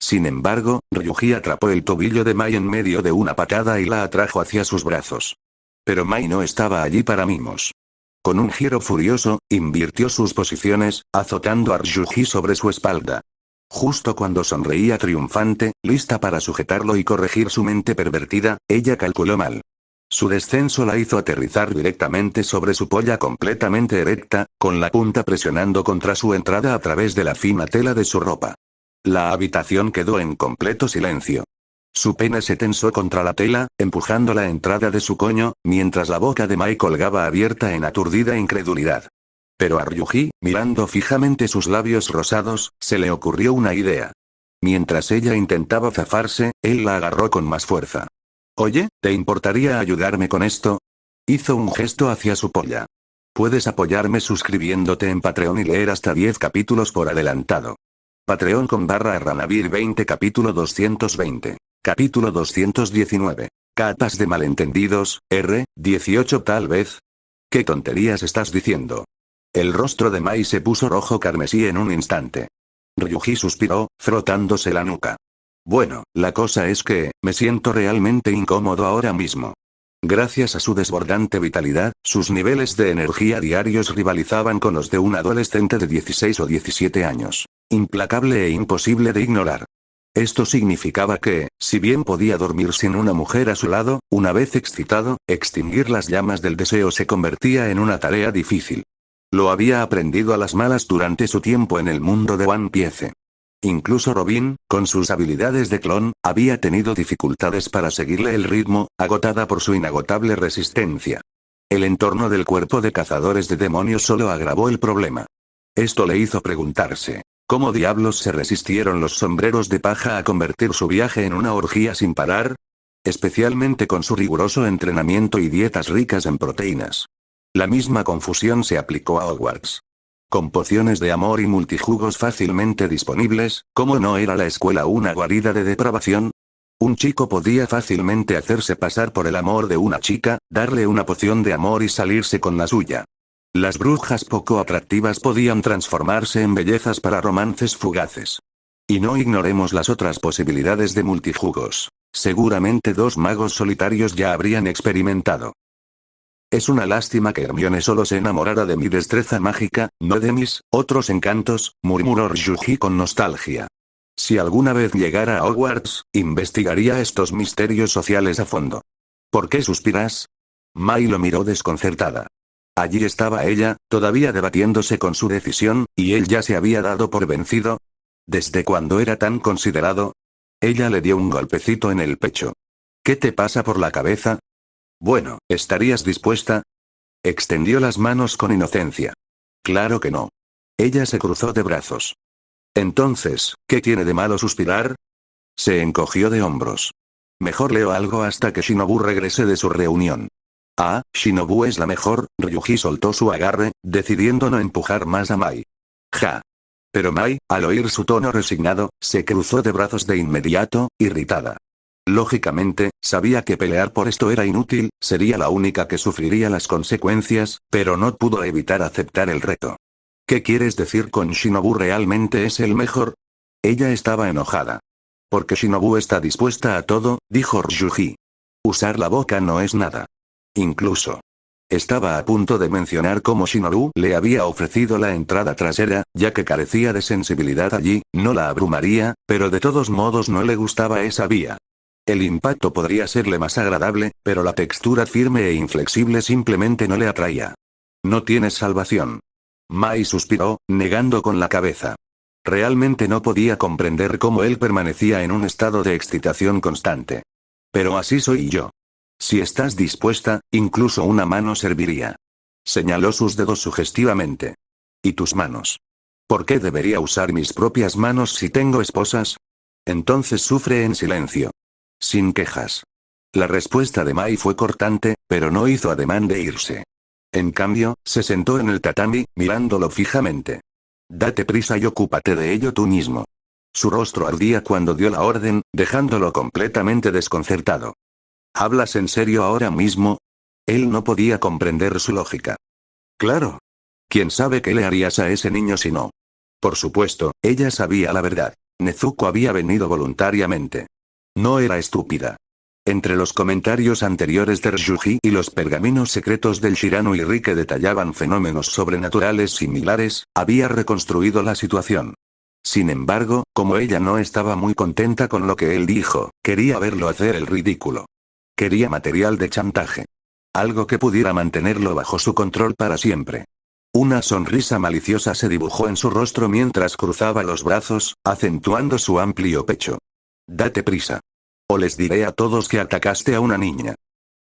Sin embargo, Ryuji atrapó el tobillo de Mai en medio de una patada y la atrajo hacia sus brazos. Pero Mai no estaba allí para mimos. Con un giro furioso, invirtió sus posiciones, azotando a Ryuji sobre su espalda. Justo cuando sonreía triunfante, lista para sujetarlo y corregir su mente pervertida, ella calculó mal. Su descenso la hizo aterrizar directamente sobre su polla completamente erecta, con la punta presionando contra su entrada a través de la fina tela de su ropa. La habitación quedó en completo silencio. Su pene se tensó contra la tela, empujando la entrada de su coño, mientras la boca de Mai colgaba abierta en aturdida incredulidad. Pero a Ryuji, mirando fijamente sus labios rosados, se le ocurrió una idea. Mientras ella intentaba zafarse, él la agarró con más fuerza. Oye, ¿te importaría ayudarme con esto? Hizo un gesto hacia su polla. Puedes apoyarme suscribiéndote en Patreon y leer hasta 10 capítulos por adelantado. Patreon.com/Ranavir 20 capítulo 220. Capítulo 219. Capas de malentendidos, 18 tal vez. ¿Qué tonterías estás diciendo? El rostro de Mai se puso rojo carmesí en un instante. Ryuji suspiró, frotándose la nuca. Bueno, la cosa es que, me siento realmente incómodo ahora mismo. Gracias a su desbordante vitalidad, sus niveles de energía diarios rivalizaban con los de un adolescente de 16 o 17 años. Implacable e imposible de ignorar. Esto significaba que, si bien podía dormir sin una mujer a su lado, una vez excitado, extinguir las llamas del deseo se convertía en una tarea difícil. Lo había aprendido a las malas durante su tiempo en el mundo de One Piece. Incluso Robin, con sus habilidades de clon, había tenido dificultades para seguirle el ritmo, agotada por su inagotable resistencia. El entorno del cuerpo de cazadores de demonios solo agravó el problema. Esto le hizo preguntarse, ¿cómo diablos se resistieron los sombreros de paja a convertir su viaje en una orgía sin parar? Especialmente con su riguroso entrenamiento y dietas ricas en proteínas. La misma confusión se aplicó a Hogwarts. Con pociones de amor y multijugos fácilmente disponibles, ¿cómo no era la escuela una guarida de depravación? Un chico podía fácilmente hacerse pasar por el amor de una chica, darle una poción de amor y salirse con la suya. Las brujas poco atractivas podían transformarse en bellezas para romances fugaces. Y no ignoremos las otras posibilidades de multijugos. Seguramente 2 magos solitarios ya habrían experimentado. Es una lástima que Hermione solo se enamorara de mi destreza mágica, no de mis otros encantos, murmuró Ryuji con nostalgia. Si alguna vez llegara a Hogwarts, investigaría estos misterios sociales a fondo. ¿Por qué suspiras? Mai lo miró desconcertada. Allí estaba ella, todavía debatiéndose con su decisión, y él ya se había dado por vencido. ¿Desde cuándo era tan considerado? Ella le dio un golpecito en el pecho. ¿Qué te pasa por la cabeza? Bueno, ¿estarías dispuesta? Extendió las manos con inocencia. Claro que no. Ella se cruzó de brazos. Entonces, ¿qué tiene de malo suspirar? Se encogió de hombros. Mejor leo algo hasta que Shinobu regrese de su reunión. Ah, Shinobu es la mejor. Ryuji soltó su agarre, decidiendo no empujar más a Mai. Ja. Pero Mai, al oír su tono resignado, se cruzó de brazos de inmediato, irritada. Lógicamente, sabía que pelear por esto era inútil, sería la única que sufriría las consecuencias, pero no pudo evitar aceptar el reto. ¿Qué quieres decir con Shinobu realmente es el mejor? Ella estaba enojada. Porque Shinobu está dispuesta a todo, dijo Ryuji. Usar la boca no es nada. Incluso. Estaba a punto de mencionar cómo Shinobu le había ofrecido la entrada trasera, ya que carecía de sensibilidad allí, no la abrumaría, pero de todos modos no le gustaba esa vía. El impacto podría serle más agradable, pero la textura firme e inflexible simplemente no le atraía. No tienes salvación. Mai suspiró, negando con la cabeza. Realmente no podía comprender cómo él permanecía en un estado de excitación constante. Pero así soy yo. Si estás dispuesta, incluso una mano serviría. Señaló sus dedos sugestivamente. ¿Y tus manos? ¿Por qué debería usar mis propias manos si tengo esposas? Entonces sufre en silencio. Sin quejas. La respuesta de Mai fue cortante, pero no hizo ademán de irse. En cambio, se sentó en el tatami, mirándolo fijamente. Date prisa y ocúpate de ello tú mismo. Su rostro ardía cuando dio la orden, dejándolo completamente desconcertado. ¿Hablas en serio ahora mismo? Él no podía comprender su lógica. Claro. ¿Quién sabe qué le harías a ese niño si no? Por supuesto, ella sabía la verdad. Nezuko había venido voluntariamente. No era estúpida. Entre los comentarios anteriores de Ryuji y los pergaminos secretos del Shiranui que detallaban fenómenos sobrenaturales similares, había reconstruido la situación. Sin embargo, como ella no estaba muy contenta con lo que él dijo, quería verlo hacer el ridículo. Quería material de chantaje. Algo que pudiera mantenerlo bajo su control para siempre. Una sonrisa maliciosa se dibujó en su rostro mientras cruzaba los brazos, acentuando su amplio pecho. Date prisa. O les diré a todos que atacaste a una niña.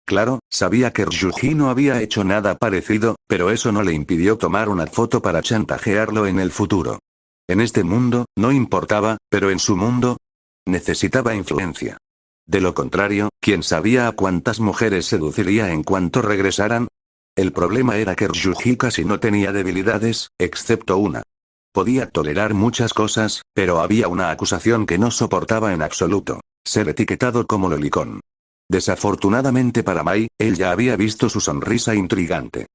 Claro, sabía que Ryuji no había hecho nada parecido, pero eso no le impidió tomar una foto para chantajearlo en el futuro. En este mundo, no importaba, pero en su mundo, necesitaba influencia. De lo contrario, ¿quién sabía a cuántas mujeres seduciría en cuanto regresaran? El problema era que Ryuji casi no tenía debilidades, excepto una. Podía tolerar muchas cosas, pero había una acusación que no soportaba en absoluto. Ser etiquetado como lolicón. Desafortunadamente para Mai, él ya había visto su sonrisa intrigante.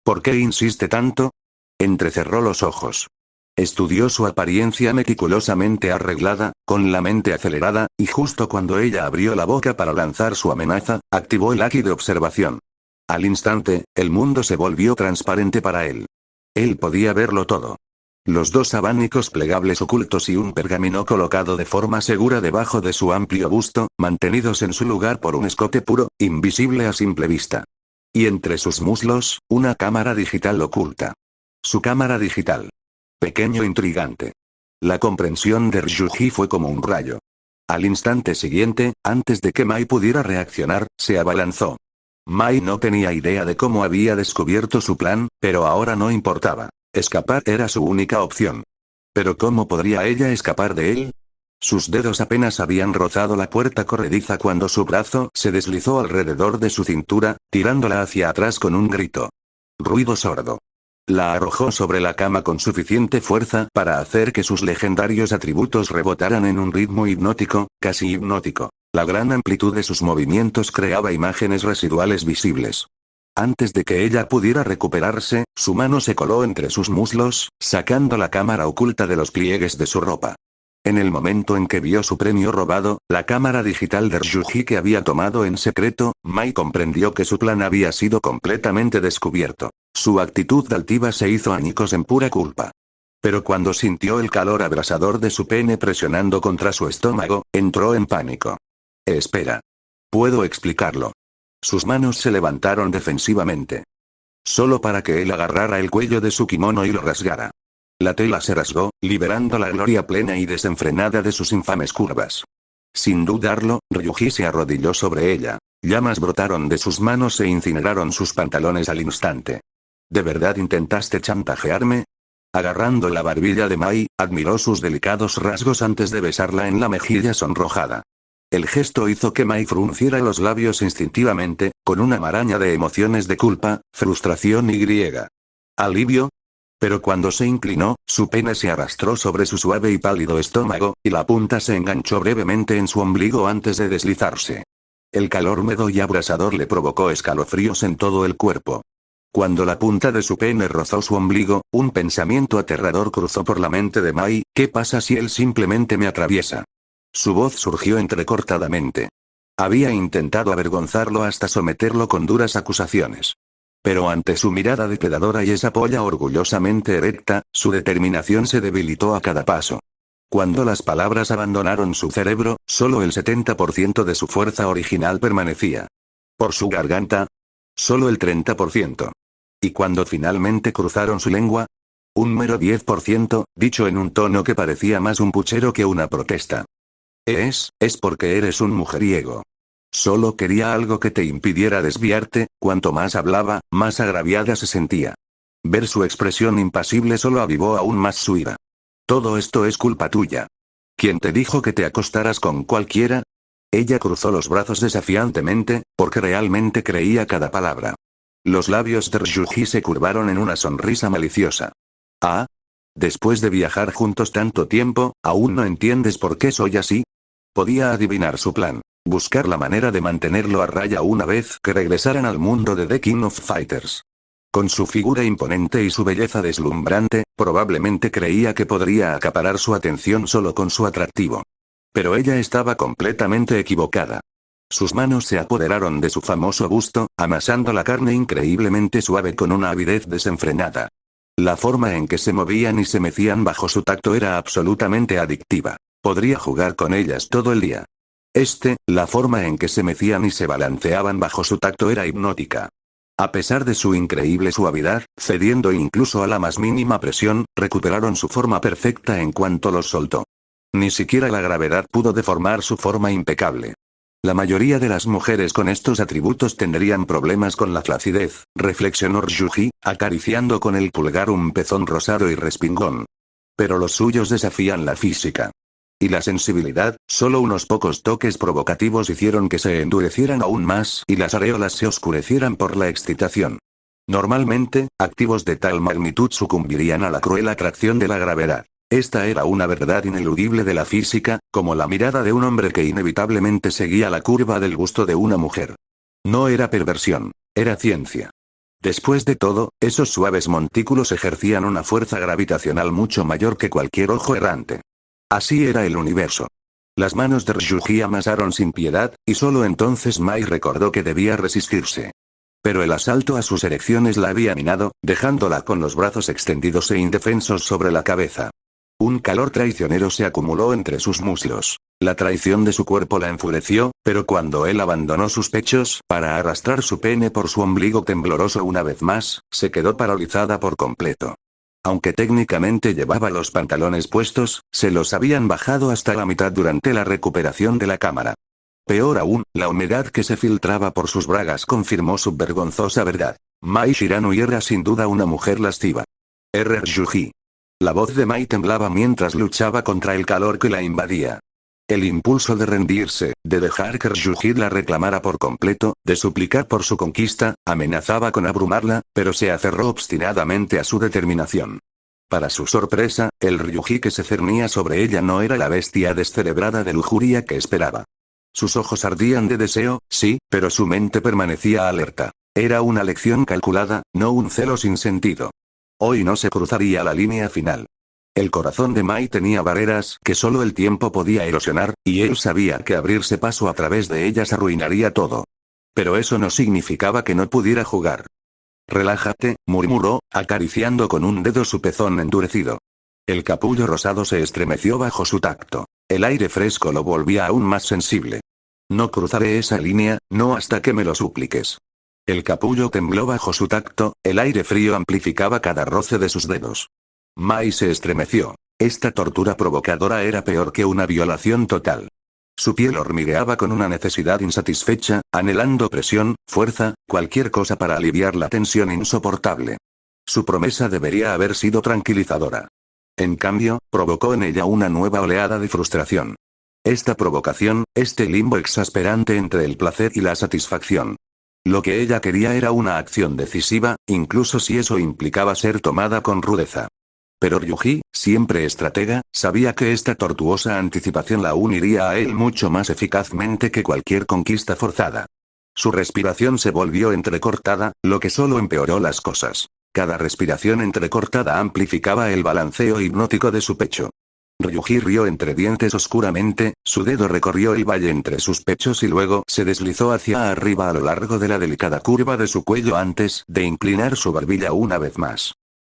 ¿Por qué insiste tanto? Entrecerró los ojos. Estudió su apariencia meticulosamente arreglada, con la mente acelerada, y justo cuando ella abrió la boca para lanzar su amenaza, activó el haki de observación. Al instante, el mundo se volvió transparente para él. Él podía verlo todo. Los dos abanicos plegables ocultos y un pergamino colocado de forma segura debajo de su amplio busto, mantenidos en su lugar por un escote puro, invisible a simple vista. Y entre sus muslos, una cámara digital oculta. Su cámara digital. Pequeño intrigante. La comprensión de Ryuji fue como un rayo. Al instante siguiente, antes de que Mai pudiera reaccionar, se abalanzó. Mai no tenía idea de cómo había descubierto su plan, pero ahora no importaba. Escapar era su única opción. Pero ¿cómo podría ella escapar de él? Sus dedos apenas habían rozado la puerta corrediza cuando su brazo se deslizó alrededor de su cintura, tirándola hacia atrás con un grito. Ruido sordo. La arrojó sobre la cama con suficiente fuerza para hacer que sus legendarios atributos rebotaran en un ritmo hipnótico, casi hipnótico. La gran amplitud de sus movimientos creaba imágenes residuales visibles. Antes de que ella pudiera recuperarse, su mano se coló entre sus muslos, sacando la cámara oculta de los pliegues de su ropa. En el momento en que vio su premio robado, la cámara digital de Ryuji que había tomado en secreto, Mai comprendió que su plan había sido completamente descubierto. Su actitud altiva se hizo añicos en pura culpa. Pero cuando sintió el calor abrasador de su pene presionando contra su estómago, entró en pánico. Espera. Puedo explicarlo. Sus manos se levantaron defensivamente. Solo para que él agarrara el cuello de su kimono y lo rasgara. La tela se rasgó, liberando la gloria plena y desenfrenada de sus infames curvas. Sin dudarlo, Ryuji se arrodilló sobre ella. Llamas brotaron de sus manos e incineraron sus pantalones al instante. ¿De verdad intentaste chantajearme? Agarrando la barbilla de Mai, admiró sus delicados rasgos antes de besarla en la mejilla sonrojada. El gesto hizo que Mai frunciera los labios instintivamente, con una maraña de emociones de culpa, frustración y griega. ¿Alivio? Pero cuando se inclinó, su pene se arrastró sobre su suave y pálido estómago, y la punta se enganchó brevemente en su ombligo antes de deslizarse. El calor húmedo y abrasador le provocó escalofríos en todo el cuerpo. Cuando la punta de su pene rozó su ombligo, un pensamiento aterrador cruzó por la mente de Mai: ¿qué pasa si él simplemente me atraviesa? Su voz surgió entrecortadamente. Había intentado avergonzarlo hasta someterlo con duras acusaciones. Pero ante su mirada depredadora y esa polla orgullosamente erecta, su determinación se debilitó a cada paso. Cuando las palabras abandonaron su cerebro, solo el 70% de su fuerza original permanecía. Por su garganta, solo el 30%. Y cuando finalmente cruzaron su lengua, un mero 10%, dicho en un tono que parecía más un puchero que una protesta. Es porque eres un mujeriego. Solo quería algo que te impidiera desviarte. Cuanto más hablaba, más agraviada se sentía. Ver su expresión impasible solo avivó aún más su ira. Todo esto es culpa tuya. ¿Quién te dijo que te acostaras con cualquiera? Ella cruzó los brazos desafiantemente, porque realmente creía cada palabra. Los labios de Ryuji se curvaron en una sonrisa maliciosa. ¿Ah? Después de viajar juntos tanto tiempo, ¿aún no entiendes por qué soy así? Podía adivinar su plan. Buscar la manera de mantenerlo a raya una vez que regresaran al mundo de The King of Fighters. Con su figura imponente y su belleza deslumbrante, probablemente creía que podría acaparar su atención solo con su atractivo. Pero ella estaba completamente equivocada. Sus manos se apoderaron de su famoso busto, amasando la carne increíblemente suave con una avidez desenfrenada. La forma en que se movían y se mecían bajo su tacto era absolutamente adictiva. Podría jugar con ellas todo el día. La forma en que se mecían y se balanceaban bajo su tacto era hipnótica. A pesar de su increíble suavidad, cediendo incluso a la más mínima presión, recuperaron su forma perfecta en cuanto los soltó. Ni siquiera la gravedad pudo deformar su forma impecable. La mayoría de las mujeres con estos atributos tendrían problemas con la flacidez, reflexionó Ryuji, acariciando con el pulgar un pezón rosado y respingón. Pero los suyos desafían la física. Y la sensibilidad, solo unos pocos toques provocativos hicieron que se endurecieran aún más y las areolas se oscurecieran por la excitación. Normalmente, activos de tal magnitud sucumbirían a la cruel atracción de la gravedad. Esta era una verdad ineludible de la física, como la mirada de un hombre que inevitablemente seguía la curva del gusto de una mujer. No era perversión, era ciencia. Después de todo, esos suaves montículos ejercían una fuerza gravitacional mucho mayor que cualquier ojo errante. Así era el universo. Las manos de Ryuji amasaron sin piedad, y solo entonces Mai recordó que debía resistirse. Pero el asalto a sus erecciones la había minado, dejándola con los brazos extendidos e indefensos sobre la cabeza. Un calor traicionero se acumuló entre sus muslos. La traición de su cuerpo la enfureció, pero cuando él abandonó sus pechos para arrastrar su pene por su ombligo tembloroso una vez más, se quedó paralizada por completo. Aunque técnicamente llevaba los pantalones puestos, se los habían bajado hasta la mitad durante la recuperación de la cámara. Peor aún, la humedad que se filtraba por sus bragas confirmó su vergonzosa verdad. Mai Shiranui era sin duda una mujer lasciva. Ryuji. La voz de Mai temblaba mientras luchaba contra el calor que la invadía. El impulso de rendirse, de dejar que Ryuji la reclamara por completo, de suplicar por su conquista, amenazaba con abrumarla, pero se aferró obstinadamente a su determinación. Para su sorpresa, el Ryuji que se cernía sobre ella no era la bestia descerebrada de lujuria que esperaba. Sus ojos ardían de deseo, sí, pero su mente permanecía alerta. Era una lección calculada, no un celo sin sentido. Hoy no se cruzaría la línea final. El corazón de Mai tenía barreras que solo el tiempo podía erosionar, y él sabía que abrirse paso a través de ellas arruinaría todo. Pero eso no significaba que no pudiera jugar. Relájate, murmuró, acariciando con un dedo su pezón endurecido. El capullo rosado se estremeció bajo su tacto. El aire fresco lo volvía aún más sensible. No cruzaré esa línea, no hasta que me lo supliques. El capullo tembló bajo su tacto, el aire frío amplificaba cada roce de sus dedos. Mai se estremeció. Esta tortura provocadora era peor que una violación total. Su piel hormigueaba con una necesidad insatisfecha, anhelando presión, fuerza, cualquier cosa para aliviar la tensión insoportable. Su promesa debería haber sido tranquilizadora. En cambio, provocó en ella una nueva oleada de frustración. Esta provocación, este limbo exasperante entre el placer y la satisfacción. Lo que ella quería era una acción decisiva, incluso si eso implicaba ser tomada con rudeza. Pero Ryuji, siempre estratega, sabía que esta tortuosa anticipación la uniría a él mucho más eficazmente que cualquier conquista forzada. Su respiración se volvió entrecortada, lo que solo empeoró las cosas. Cada respiración entrecortada amplificaba el balanceo hipnótico de su pecho. Ryuji rió entre dientes oscuramente, su dedo recorrió el valle entre sus pechos y luego se deslizó hacia arriba a lo largo de la delicada curva de su cuello antes de inclinar su barbilla una vez más.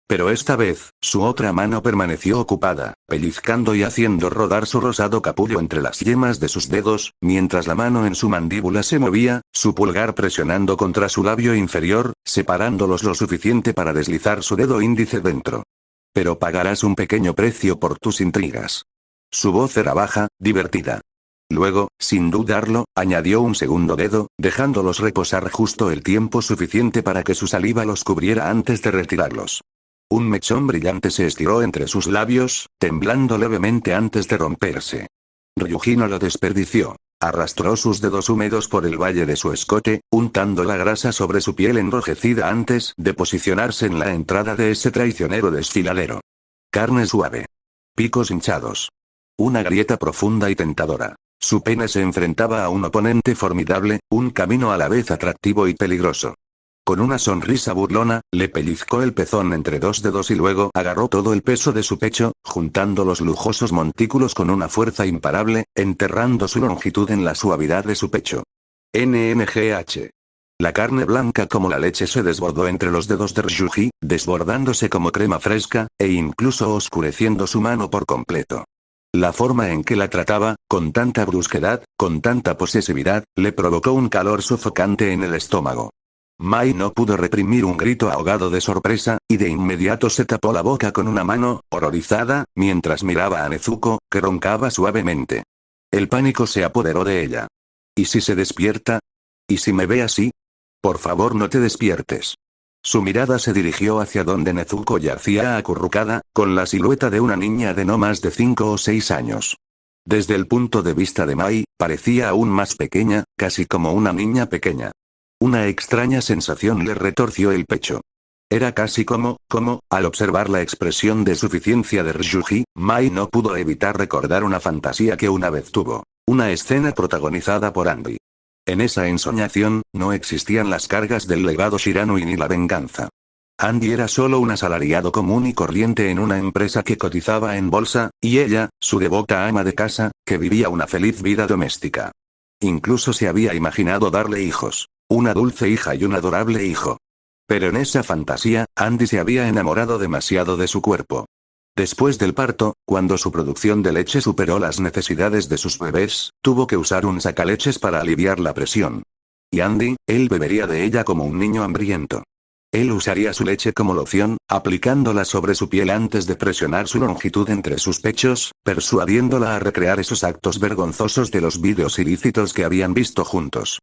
Pero esta vez, su otra mano permaneció ocupada, pellizcando y haciendo rodar su rosado capullo entre las yemas de sus dedos, mientras la mano en su mandíbula se movía, su pulgar presionando contra su labio inferior, separándolos lo suficiente para deslizar su dedo índice dentro. Pero pagarás un pequeño precio por tus intrigas. Su voz era baja, divertida. Luego, sin dudarlo, añadió un segundo dedo, dejándolos reposar justo el tiempo suficiente para que su saliva los cubriera antes de retirarlos. Un mechón brillante se estiró entre sus labios, temblando levemente antes de romperse. Ryuji no lo desperdició. Arrastró sus dedos húmedos por el valle de su escote, untando la grasa sobre su piel enrojecida antes de posicionarse en la entrada de ese traicionero desfiladero. Carne suave. Picos hinchados. Una grieta profunda y tentadora. Su pene se enfrentaba a un oponente formidable, un camino a la vez atractivo y peligroso. Con una sonrisa burlona, le pellizcó el pezón entre dos dedos y luego agarró todo el peso de su pecho, juntando los lujosos montículos con una fuerza imparable, enterrando su longitud en la suavidad de su pecho. NNGH. La carne blanca como la leche se desbordó entre los dedos de Ryuji, desbordándose como crema fresca, e incluso oscureciendo su mano por completo. La forma en que la trataba, con tanta brusquedad, con tanta posesividad, le provocó un calor sofocante en el estómago. Mai no pudo reprimir un grito ahogado de sorpresa, y de inmediato se tapó la boca con una mano, horrorizada, mientras miraba a Nezuko, que roncaba suavemente. El pánico se apoderó de ella. ¿Y si se despierta? ¿Y si me ve así? Por favor, no te despiertes. Su mirada se dirigió hacia donde Nezuko yacía acurrucada, con la silueta de una niña de no más de 5 o 6 años. Desde el punto de vista de Mai, parecía aún más pequeña, casi como una niña pequeña. Una extraña sensación le retorció el pecho. Era casi como, al observar la expresión de suficiencia de Ryuji, Mai no pudo evitar recordar una fantasía que una vez tuvo. Una escena protagonizada por Andy. En esa ensoñación, no existían las cargas del legado Shiranui ni la venganza. Andy era solo un asalariado común y corriente en una empresa que cotizaba en bolsa, y ella, su devota ama de casa, que vivía una feliz vida doméstica. Incluso se había imaginado darle hijos. Una dulce hija y un adorable hijo. Pero en esa fantasía, Andy se había enamorado demasiado de su cuerpo. Después del parto, cuando su producción de leche superó las necesidades de sus bebés, tuvo que usar un sacaleches para aliviar la presión. Y Andy, él bebería de ella como un niño hambriento. Él usaría su leche como loción, aplicándola sobre su piel antes de presionar su longitud entre sus pechos, persuadiéndola a recrear esos actos vergonzosos de los vídeos ilícitos que habían visto juntos.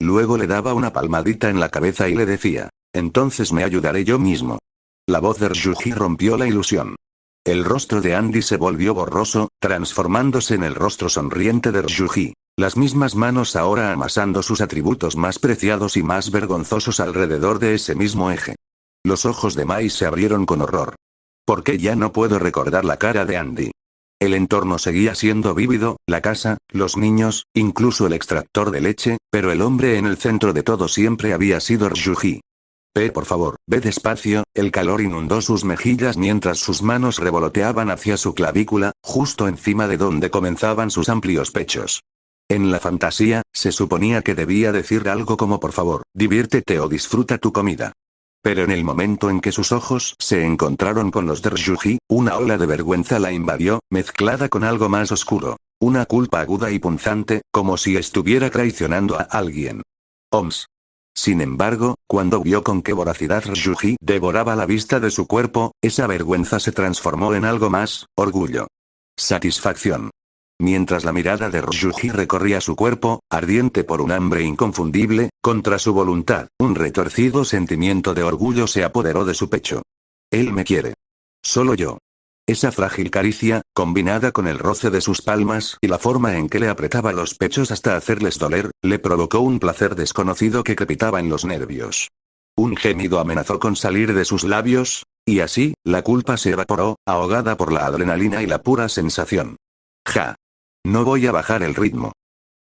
Luego le daba una palmadita en la cabeza y le decía, entonces me ayudaré yo mismo. La voz de Ryuji rompió la ilusión. El rostro de Andy se volvió borroso, transformándose en el rostro sonriente de Ryuji. Las mismas manos ahora amasando sus atributos más preciados y más vergonzosos alrededor de ese mismo eje. Los ojos de Mai se abrieron con horror. ¿Por qué ya no puedo recordar la cara de Andy? El entorno seguía siendo vívido, la casa, los niños, incluso el extractor de leche, pero el hombre en el centro de todo siempre había sido Ryuji. Por favor, ve despacio. El calor inundó sus mejillas mientras sus manos revoloteaban hacia su clavícula, justo encima de donde comenzaban sus amplios pechos. En la fantasía, se suponía que debía decir algo como por favor, diviértete o disfruta tu comida. Pero en el momento en que sus ojos se encontraron con los de Ryuji, una ola de vergüenza la invadió, mezclada con algo más oscuro. Una culpa aguda y punzante, como si estuviera traicionando a alguien. Oms. Sin embargo, cuando vio con qué voracidad Ryuji devoraba la vista de su cuerpo, esa vergüenza se transformó en algo más, orgullo. Satisfacción. Mientras la mirada de Ryuji recorría su cuerpo, ardiente por un hambre inconfundible, contra su voluntad, un retorcido sentimiento de orgullo se apoderó de su pecho. Él me quiere. Solo yo. Esa frágil caricia, combinada con el roce de sus palmas y la forma en que le apretaba los pechos hasta hacerles doler, le provocó un placer desconocido que crepitaba en los nervios. Un gemido amenazó con salir de sus labios, y así, la culpa se evaporó, ahogada por la adrenalina y la pura sensación. Ja. No voy a bajar el ritmo.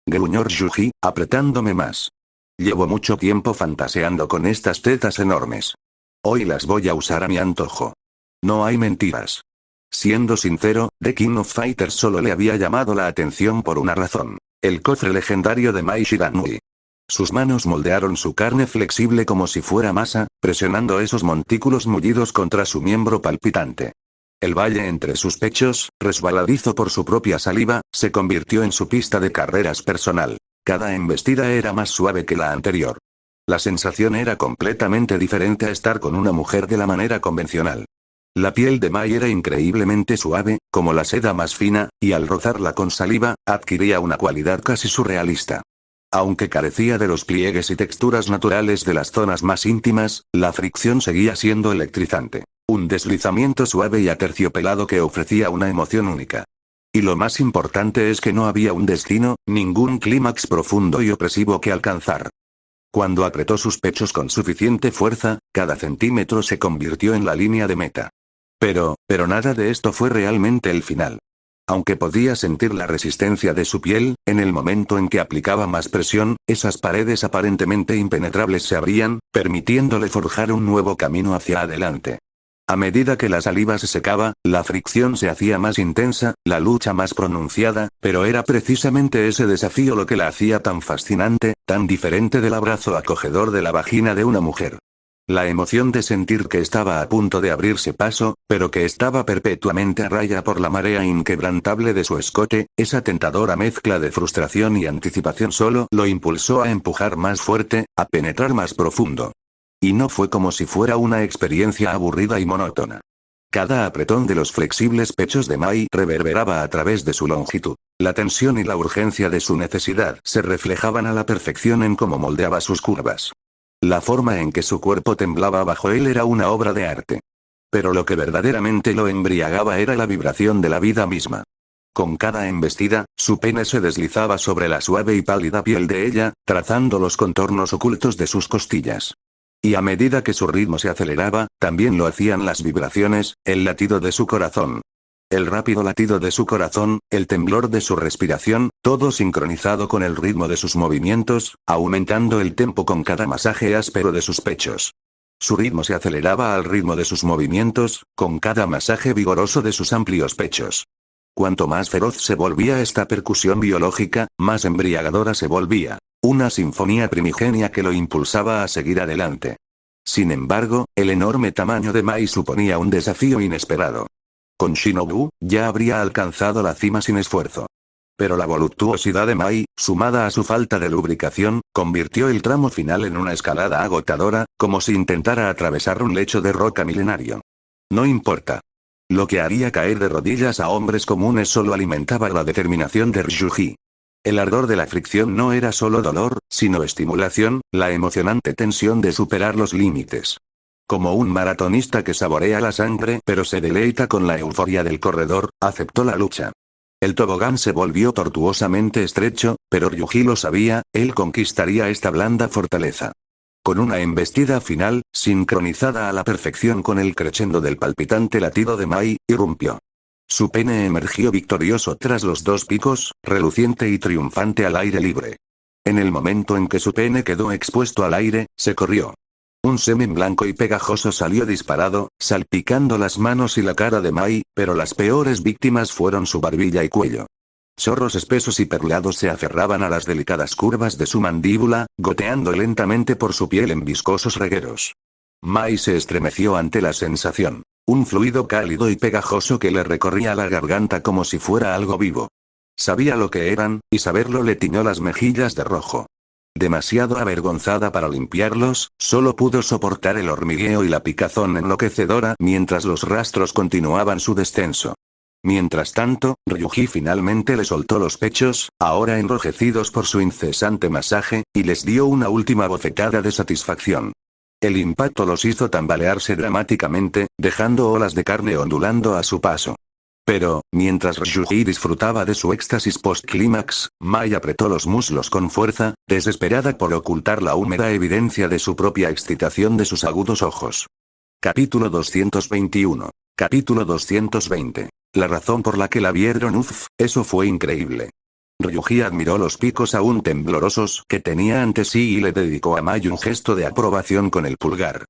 Gruñó Ryuji, apretándome más. Llevo mucho tiempo fantaseando con estas tetas enormes. Hoy las voy a usar a mi antojo. No hay mentiras. Siendo sincero, The King of Fighters solo le había llamado la atención por una razón: el cofre legendario de Mai Shiranui. Sus manos moldearon su carne flexible como si fuera masa, presionando esos montículos mullidos contra su miembro palpitante. El valle entre sus pechos, resbaladizo por su propia saliva, se convirtió en su pista de carreras personal. Cada embestida era más suave que la anterior. La sensación era completamente diferente a estar con una mujer de la manera convencional. La piel de Mai era increíblemente suave, como la seda más fina, y al rozarla con saliva, adquiría una cualidad casi surrealista. Aunque carecía de los pliegues y texturas naturales de las zonas más íntimas, la fricción seguía siendo electrizante. Un deslizamiento suave y aterciopelado que ofrecía una emoción única. Y lo más importante es que no había un destino, ningún clímax profundo y opresivo que alcanzar. Cuando apretó sus pechos con suficiente fuerza, cada centímetro se convirtió en la línea de meta. Pero nada de esto fue realmente el final. Aunque podía sentir la resistencia de su piel, en el momento en que aplicaba más presión, esas paredes aparentemente impenetrables se abrían, permitiéndole forjar un nuevo camino hacia adelante. A medida que la saliva se secaba, la fricción se hacía más intensa, la lucha más pronunciada, pero era precisamente ese desafío lo que la hacía tan fascinante, tan diferente del abrazo acogedor de la vagina de una mujer. La emoción de sentir que estaba a punto de abrirse paso, pero que estaba perpetuamente a raya por la marea inquebrantable de su escote, esa tentadora mezcla de frustración y anticipación solo lo impulsó a empujar más fuerte, a penetrar más profundo. Y no fue como si fuera una experiencia aburrida y monótona. Cada apretón de los flexibles pechos de Mai reverberaba a través de su longitud. La tensión y la urgencia de su necesidad se reflejaban a la perfección en cómo moldeaba sus curvas. La forma en que su cuerpo temblaba bajo él era una obra de arte. Pero lo que verdaderamente lo embriagaba era la vibración de la vida misma. Con cada embestida, su pene se deslizaba sobre la suave y pálida piel de ella, trazando los contornos ocultos de sus costillas. Y a medida que su ritmo se aceleraba, también lo hacían las vibraciones, el latido de su corazón. El rápido latido de su corazón, el temblor de su respiración, todo sincronizado con el ritmo de sus movimientos, aumentando el tempo con cada masaje áspero de sus pechos. Su ritmo se aceleraba al ritmo de sus movimientos, con cada masaje vigoroso de sus amplios pechos. Cuanto más feroz se volvía esta percusión biológica, más embriagadora se volvía. Una sinfonía primigenia que lo impulsaba a seguir adelante. Sin embargo, el enorme tamaño de Mai suponía un desafío inesperado. Con Shinobu, ya habría alcanzado la cima sin esfuerzo. Pero la voluptuosidad de Mai, sumada a su falta de lubricación, convirtió el tramo final en una escalada agotadora, como si intentara atravesar un lecho de roca milenario. No importa. Lo que haría caer de rodillas a hombres comunes solo alimentaba la determinación de Ryuji. El ardor de la fricción no era solo dolor, sino estimulación, la emocionante tensión de superar los límites. Como un maratonista que saborea la sangre pero se deleita con la euforia del corredor, aceptó la lucha. El tobogán se volvió tortuosamente estrecho, pero Ryuji lo sabía, él conquistaría esta blanda fortaleza. Con una embestida final, sincronizada a la perfección con el crescendo del palpitante latido de Mai, irrumpió. Su pene emergió victorioso tras los dos picos, reluciente y triunfante al aire libre. En el momento en que su pene quedó expuesto al aire, se corrió. Un semen blanco y pegajoso salió disparado, salpicando las manos y la cara de Mai, pero las peores víctimas fueron su barbilla y cuello. Chorros espesos y perlados se aferraban a las delicadas curvas de su mandíbula, goteando lentamente por su piel en viscosos regueros. Mai se estremeció ante la sensación. Un fluido cálido y pegajoso que le recorría la garganta como si fuera algo vivo. Sabía lo que eran, y saberlo le tiñó las mejillas de rojo. Demasiado avergonzada para limpiarlos, solo pudo soportar el hormigueo y la picazón enloquecedora mientras los rastros continuaban su descenso. Mientras tanto, Ryuji finalmente le soltó los pechos, ahora enrojecidos por su incesante masaje, y les dio una última bofetada de satisfacción. El impacto los hizo tambalearse dramáticamente, dejando olas de carne ondulando a su paso. Pero, mientras Ryuji disfrutaba de su éxtasis post-clímax, Mai apretó los muslos con fuerza, desesperada por ocultar la húmeda evidencia de su propia excitación de sus agudos ojos. Capítulo 221. Capítulo 220. La razón por la que la vieron, eso fue increíble. Ryuji admiró los picos aún temblorosos que tenía ante sí y le dedicó a Mai un gesto de aprobación con el pulgar.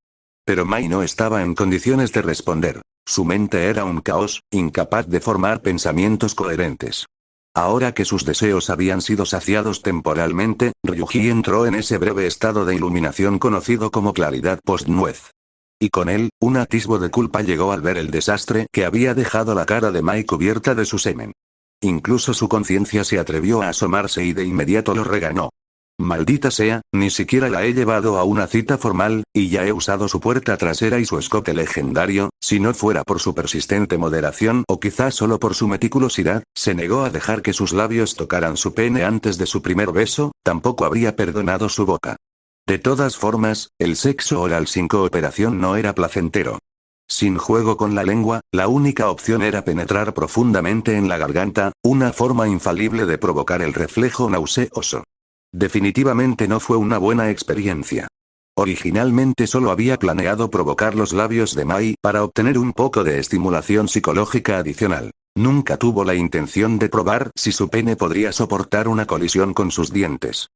Pero Mai no estaba en condiciones de responder. Su mente era un caos, incapaz de formar pensamientos coherentes. Ahora que sus deseos habían sido saciados temporalmente, Ryuji entró en ese breve estado de iluminación conocido como claridad post-nuez. Y con él, un atisbo de culpa llegó al ver el desastre que había dejado la cara de Mai cubierta de su semen. Incluso su conciencia se atrevió a asomarse y de inmediato lo regañó. Maldita sea, ni siquiera la he llevado a una cita formal, y ya he usado su puerta trasera y su escote legendario. Si no fuera por su persistente moderación o quizás solo por su meticulosidad, se negó a dejar que sus labios tocaran su pene antes de su primer beso, tampoco habría perdonado su boca. De todas formas, el sexo oral sin cooperación no era placentero. Sin juego con la lengua, la única opción era penetrar profundamente en la garganta, una forma infalible de provocar el reflejo nauseoso. Definitivamente no fue una buena experiencia. Originalmente solo había planeado provocar los labios de Mai para obtener un poco de estimulación psicológica adicional. Nunca tuvo la intención de probar si su pene podría soportar una colisión con sus dientes.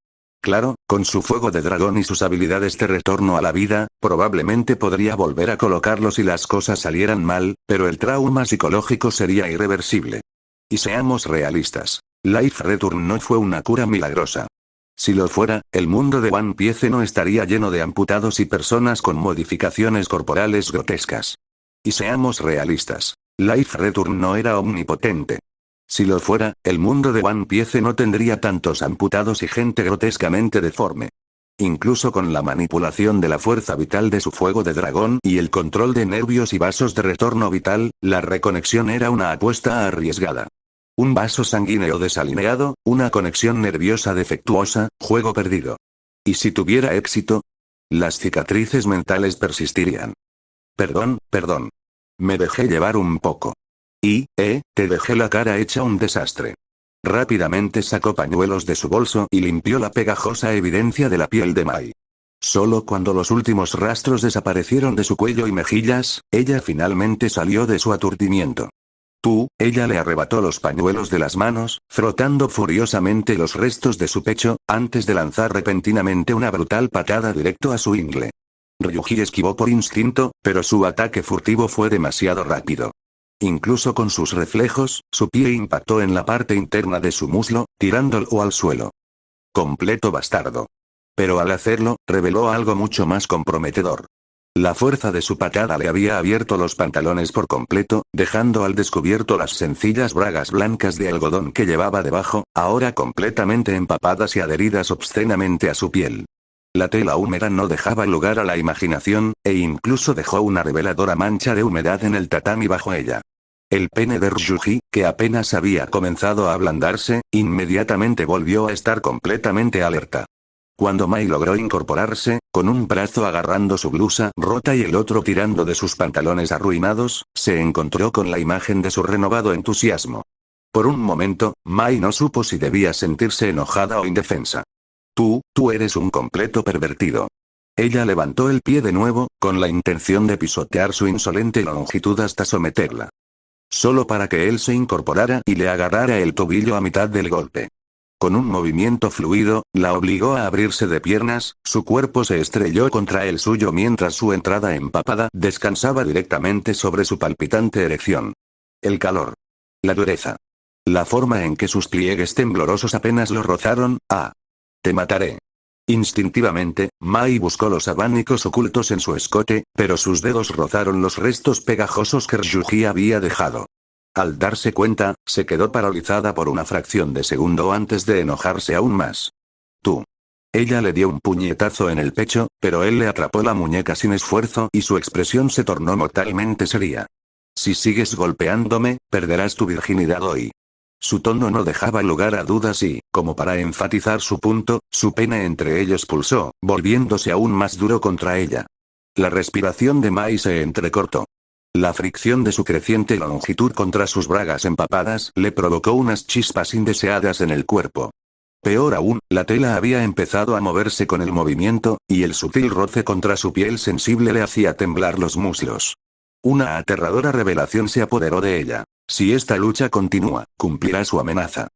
Claro, con su fuego de dragón y sus habilidades de retorno a la vida, probablemente podría volver a colocarlo si las cosas salieran mal, pero el trauma psicológico sería irreversible. Y seamos realistas. Life Return no fue una cura milagrosa. Si lo fuera, el mundo de One Piece no estaría lleno de amputados y personas con modificaciones corporales grotescas. Y seamos realistas. Life Return no era omnipotente. Si lo fuera, el mundo de One Piece no tendría tantos amputados y gente grotescamente deforme. Incluso con la manipulación de la fuerza vital de su fuego de dragón y el control de nervios y vasos de retorno vital, la reconexión era una apuesta arriesgada. Un vaso sanguíneo desalineado, una conexión nerviosa defectuosa, juego perdido. ¿Y si tuviera éxito? Las cicatrices mentales persistirían. Perdón. Me dejé llevar un poco. Te dejé la cara hecha un desastre. Rápidamente sacó pañuelos de su bolso y limpió la pegajosa evidencia de la piel de Mai. Solo cuando los últimos rastros desaparecieron de su cuello y mejillas, ella finalmente salió de su aturdimiento. Ella le arrebató los pañuelos de las manos, frotando furiosamente los restos de su pecho, antes de lanzar repentinamente una brutal patada directo a su ingle. Ryuji esquivó por instinto, pero su ataque furtivo fue demasiado rápido. Incluso con sus reflejos, su pie impactó en la parte interna de su muslo, tirándolo al suelo. Completo bastardo. Pero al hacerlo, reveló algo mucho más comprometedor. La fuerza de su patada le había abierto los pantalones por completo, dejando al descubierto las sencillas bragas blancas de algodón que llevaba debajo, ahora completamente empapadas y adheridas obscenamente a su piel. La tela húmeda no dejaba lugar a la imaginación, e incluso dejó una reveladora mancha de humedad en el tatami bajo ella. El pene de Ryuji, que apenas había comenzado a ablandarse, inmediatamente volvió a estar completamente alerta. Cuando Mai logró incorporarse, con un brazo agarrando su blusa rota y el otro tirando de sus pantalones arruinados, se encontró con la imagen de su renovado entusiasmo. Por un momento, Mai no supo si debía sentirse enojada o indefensa. Tú eres un completo pervertido. Ella levantó el pie de nuevo, con la intención de pisotear su insolente longitud hasta someterla. Solo para que él se incorporara y le agarrara el tobillo a mitad del golpe. Con un movimiento fluido, la obligó a abrirse de piernas, su cuerpo se estrelló contra el suyo mientras su entrada empapada descansaba directamente sobre su palpitante erección. El calor. La dureza. La forma en que sus pliegues temblorosos apenas lo rozaron. Te mataré. Instintivamente, Mai buscó los abanicos ocultos en su escote, pero sus dedos rozaron los restos pegajosos que Ryuji había dejado. Al darse cuenta, se quedó paralizada por una fracción de segundo antes de enojarse aún más. Ella le dio un puñetazo en el pecho, pero él le atrapó la muñeca sin esfuerzo y su expresión se tornó mortalmente seria. Si sigues golpeándome, perderás tu virginidad hoy. Su tono no dejaba lugar a dudas y, como para enfatizar su punto, su pene entre ellos pulsó, volviéndose aún más duro contra ella. La respiración de Mai se entrecortó. La fricción de su creciente longitud contra sus bragas empapadas le provocó unas chispas indeseadas en el cuerpo. Peor aún, la tela había empezado a moverse con el movimiento, y el sutil roce contra su piel sensible le hacía temblar los muslos. Una aterradora revelación se apoderó de ella. Si esta lucha continúa, cumplirá su amenaza.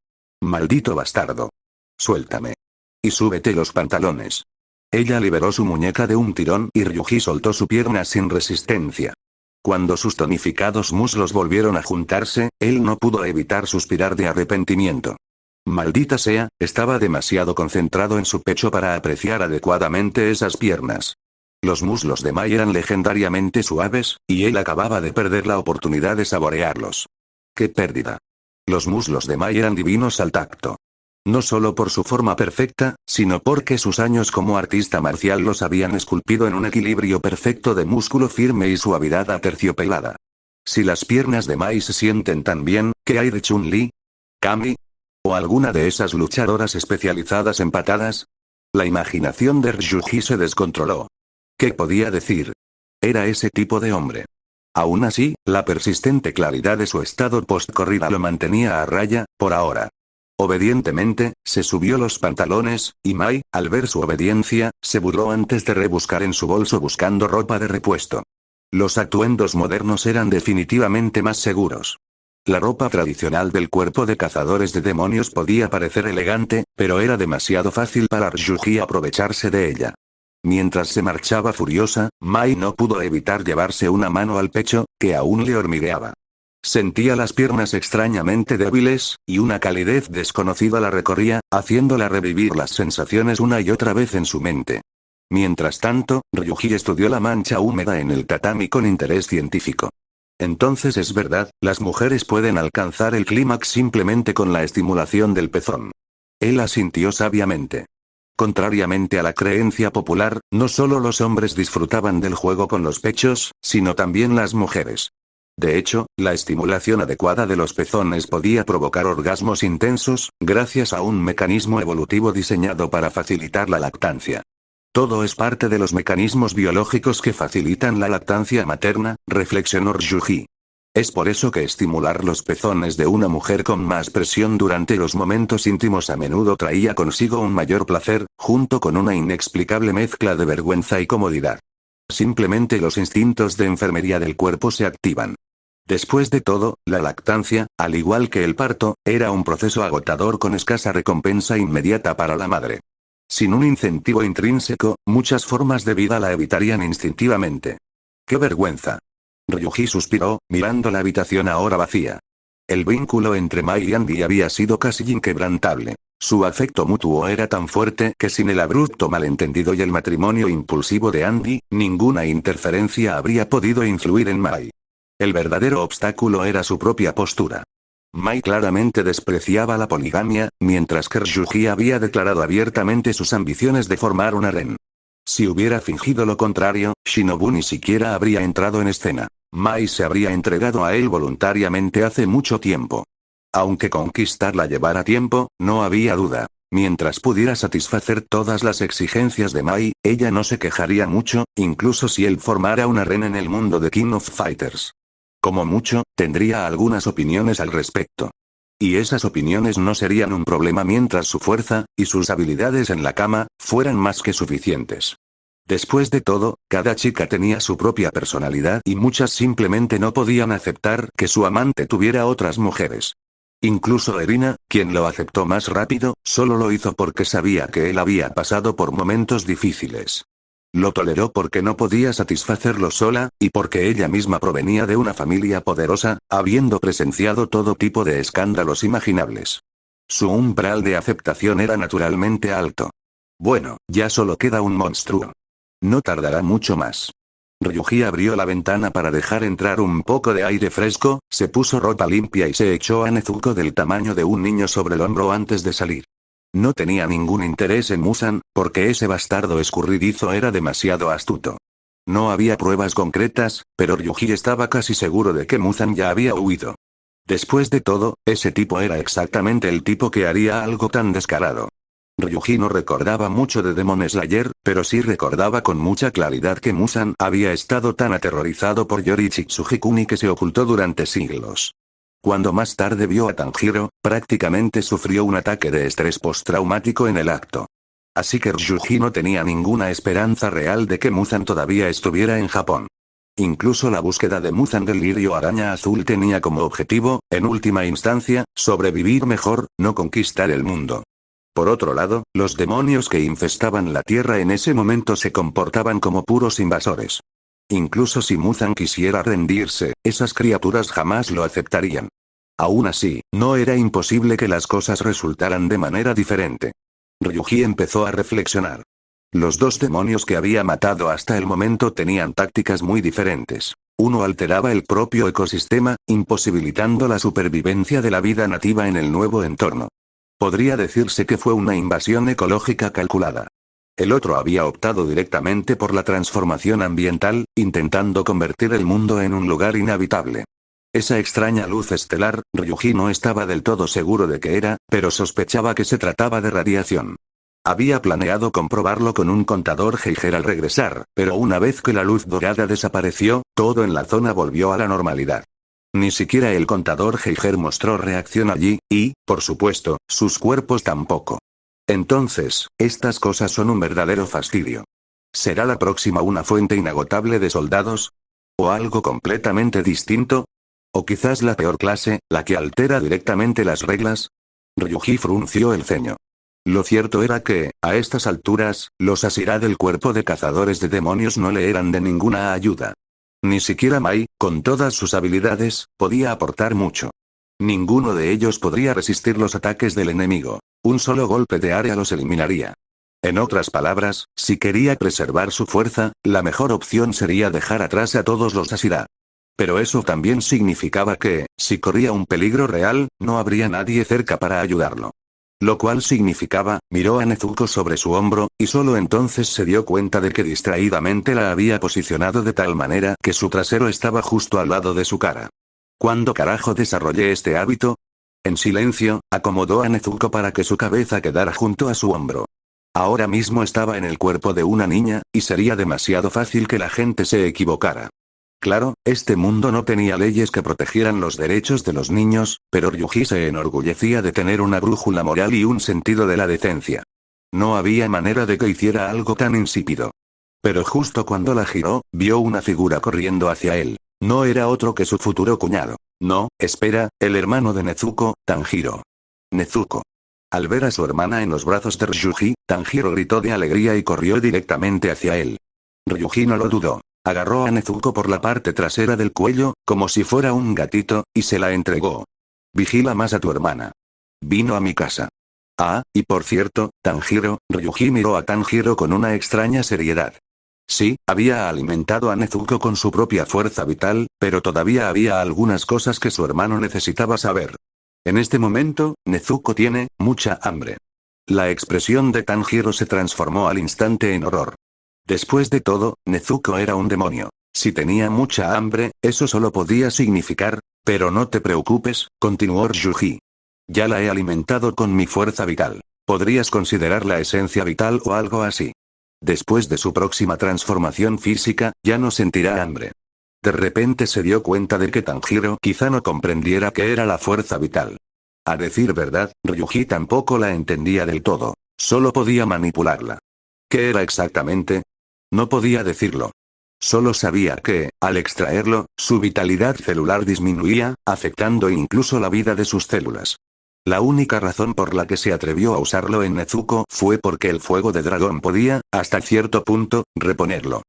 Maldito bastardo. Suéltame. Y súbete los pantalones. Ella liberó su muñeca de un tirón y Ryuji soltó su pierna sin resistencia. Cuando sus tonificados muslos volvieron a juntarse, él no pudo evitar suspirar de arrepentimiento. Maldita sea, estaba demasiado concentrado en su pecho para apreciar adecuadamente esas piernas. Los muslos de Mai eran legendariamente suaves, y él acababa de perder la oportunidad de saborearlos. ¡Qué pérdida! Los muslos de Mai eran divinos al tacto. No solo por su forma perfecta, sino porque sus años como artista marcial los habían esculpido en un equilibrio perfecto de músculo firme y suavidad aterciopelada. Si las piernas de Mai se sienten tan bien, ¿qué hay de Chun-Li? ¿Kami? ¿O alguna de esas luchadoras especializadas en patadas? La imaginación de Ryuji se descontroló. ¿Qué podía decir? Era ese tipo de hombre. Aún así, la persistente claridad de su estado post-corrida lo mantenía a raya, por ahora. Obedientemente, se subió los pantalones, y Mai, al ver su obediencia, se burló antes de rebuscar en su bolso buscando ropa de repuesto. Los atuendos modernos eran definitivamente más seguros. La ropa tradicional del cuerpo de cazadores de demonios podía parecer elegante, pero era demasiado fácil para Ryuji aprovecharse de ella. Mientras se marchaba furiosa, Mai no pudo evitar llevarse una mano al pecho, que aún le hormigueaba. Sentía las piernas extrañamente débiles, y una calidez desconocida la recorría, haciéndola revivir las sensaciones una y otra vez en su mente. Mientras tanto, Ryuji estudió la mancha húmeda en el tatami con interés científico. Entonces es verdad, las mujeres pueden alcanzar el clímax simplemente con la estimulación del pezón. Él asintió sabiamente. Contrariamente a la creencia popular, no solo los hombres disfrutaban del juego con los pechos, sino también las mujeres. De hecho, la estimulación adecuada de los pezones podía provocar orgasmos intensos, gracias a un mecanismo evolutivo diseñado para facilitar la lactancia. Todo es parte de los mecanismos biológicos que facilitan la lactancia materna, reflexionó Ryuji. Es por eso que estimular los pezones de una mujer con más presión durante los momentos íntimos a menudo traía consigo un mayor placer, junto con una inexplicable mezcla de vergüenza y comodidad. Simplemente los instintos de enfermería del cuerpo se activan. Después de todo, la lactancia, al igual que el parto, era un proceso agotador con escasa recompensa inmediata para la madre. Sin un incentivo intrínseco, muchas formas de vida la evitarían instintivamente. ¡Qué vergüenza! Ryuji suspiró, mirando la habitación ahora vacía. El vínculo entre Mai y Andy había sido casi inquebrantable. Su afecto mutuo era tan fuerte que sin el abrupto malentendido y el matrimonio impulsivo de Andy, ninguna interferencia habría podido influir en Mai. El verdadero obstáculo era su propia postura. Mai claramente despreciaba la poligamia, mientras que Ryuji había declarado abiertamente sus ambiciones de formar un harén. Si hubiera fingido lo contrario, Shinobu ni siquiera habría entrado en escena. Mai se habría entregado a él voluntariamente hace mucho tiempo. Aunque conquistarla llevara tiempo, no había duda. Mientras pudiera satisfacer todas las exigencias de Mai, ella no se quejaría mucho, incluso si él formara un harén en el mundo de King of Fighters. Como mucho, tendría algunas opiniones al respecto. Y esas opiniones no serían un problema mientras su fuerza, y sus habilidades en la cama, fueran más que suficientes. Después de todo, cada chica tenía su propia personalidad y muchas simplemente no podían aceptar que su amante tuviera otras mujeres. Incluso Erina, quien lo aceptó más rápido, solo lo hizo porque sabía que él había pasado por momentos difíciles. Lo toleró porque no podía satisfacerlo sola, y porque ella misma provenía de una familia poderosa, habiendo presenciado todo tipo de escándalos imaginables. Su umbral de aceptación era naturalmente alto. Bueno, ya solo queda un monstruo. No tardará mucho más. Ryuji abrió la ventana para dejar entrar un poco de aire fresco, se puso ropa limpia y se echó a Nezuko del tamaño de un niño sobre el hombro antes de salir. No tenía ningún interés en Muzan, porque ese bastardo escurridizo era demasiado astuto. No había pruebas concretas, pero Ryuji estaba casi seguro de que Muzan ya había huido. Después de todo, ese tipo era exactamente el tipo que haría algo tan descarado. Ryuji no recordaba mucho de Demon Slayer, pero sí recordaba con mucha claridad que Muzan había estado tan aterrorizado por Yorichi Tsugikuni que se ocultó durante siglos. Cuando más tarde vio a Tanjiro, prácticamente sufrió un ataque de estrés postraumático en el acto. Así que Ryuji no tenía ninguna esperanza real de que Muzan todavía estuviera en Japón. Incluso la búsqueda de Muzan del lirio araña azul tenía como objetivo, en última instancia, sobrevivir mejor, no conquistar el mundo. Por otro lado, los demonios que infestaban la Tierra en ese momento se comportaban como puros invasores. Incluso si Muzan quisiera rendirse, esas criaturas jamás lo aceptarían. Aún así, no era imposible que las cosas resultaran de manera diferente. Ryuji empezó a reflexionar. Los dos demonios que había matado hasta el momento tenían tácticas muy diferentes. Uno alteraba el propio ecosistema, imposibilitando la supervivencia de la vida nativa en el nuevo entorno. Podría decirse que fue una invasión ecológica calculada. El otro había optado directamente por la transformación ambiental, intentando convertir el mundo en un lugar inhabitable. Esa extraña luz estelar, Ryuji no estaba del todo seguro de qué era, pero sospechaba que se trataba de radiación. Había planeado comprobarlo con un contador Geiger al regresar, pero una vez que la luz dorada desapareció, todo en la zona volvió a la normalidad. Ni siquiera el contador Geiger mostró reacción allí, y, por supuesto, sus cuerpos tampoco. Entonces, estas cosas son un verdadero fastidio. ¿Será la próxima una fuente inagotable de soldados? ¿O algo completamente distinto? ¿O quizás la peor clase, la que altera directamente las reglas? Ryuji frunció el ceño. Lo cierto era que, a estas alturas, los Asira del cuerpo de cazadores de demonios no le eran de ninguna ayuda. Ni siquiera Mai, con todas sus habilidades, podía aportar mucho. Ninguno de ellos podría resistir los ataques del enemigo. Un solo golpe de área los eliminaría. En otras palabras, si quería preservar su fuerza, la mejor opción sería dejar atrás a todos los Asira. Pero eso también significaba que, si corría un peligro real, no habría nadie cerca para ayudarlo. Lo cual significaba, miró a Nezuko sobre su hombro, y solo entonces se dio cuenta de que distraídamente la había posicionado de tal manera que su trasero estaba justo al lado de su cara. ¿Cuándo carajo desarrollé este hábito? En silencio, acomodó a Nezuko para que su cabeza quedara junto a su hombro. Ahora mismo estaba en el cuerpo de una niña, y sería demasiado fácil que la gente se equivocara. Claro, este mundo no tenía leyes que protegieran los derechos de los niños, pero Ryuji se enorgullecía de tener una brújula moral y un sentido de la decencia. No había manera de que hiciera algo tan insípido. Pero justo cuando la giró, vio una figura corriendo hacia él. No era otro que su futuro cuñado. No, espera, el hermano de Nezuko, Tanjiro. Nezuko. Al ver a su hermana en los brazos de Ryuji, Tanjiro gritó de alegría y corrió directamente hacia él. Ryuji no lo dudó. Agarró a Nezuko por la parte trasera del cuello, como si fuera un gatito, y se la entregó. Vigila más a tu hermana. Vino a mi casa. Ah, y por cierto, Tanjiro, Ryuji miró a Tanjiro con una extraña seriedad. Sí, había alimentado a Nezuko con su propia fuerza vital, pero todavía había algunas cosas que su hermano necesitaba saber. En este momento, Nezuko tiene mucha hambre. La expresión de Tanjiro se transformó al instante en horror. Después de todo, Nezuko era un demonio. Si tenía mucha hambre, eso solo podía significar, pero no te preocupes, continuó Ryuji. Ya la he alimentado con mi fuerza vital. Podrías considerar la esencia vital o algo así. Después de su próxima transformación física, ya no sentirá hambre. De repente se dio cuenta de que Tanjiro quizá no comprendiera qué era la fuerza vital. A decir verdad, Ryuji tampoco la entendía del todo. Solo podía manipularla. ¿Qué era exactamente? No podía decirlo. Solo sabía que, al extraerlo, su vitalidad celular disminuía, afectando incluso la vida de sus células. La única razón por la que se atrevió a usarlo en Nezuko fue porque el fuego de dragón podía, hasta cierto punto, reponerlo.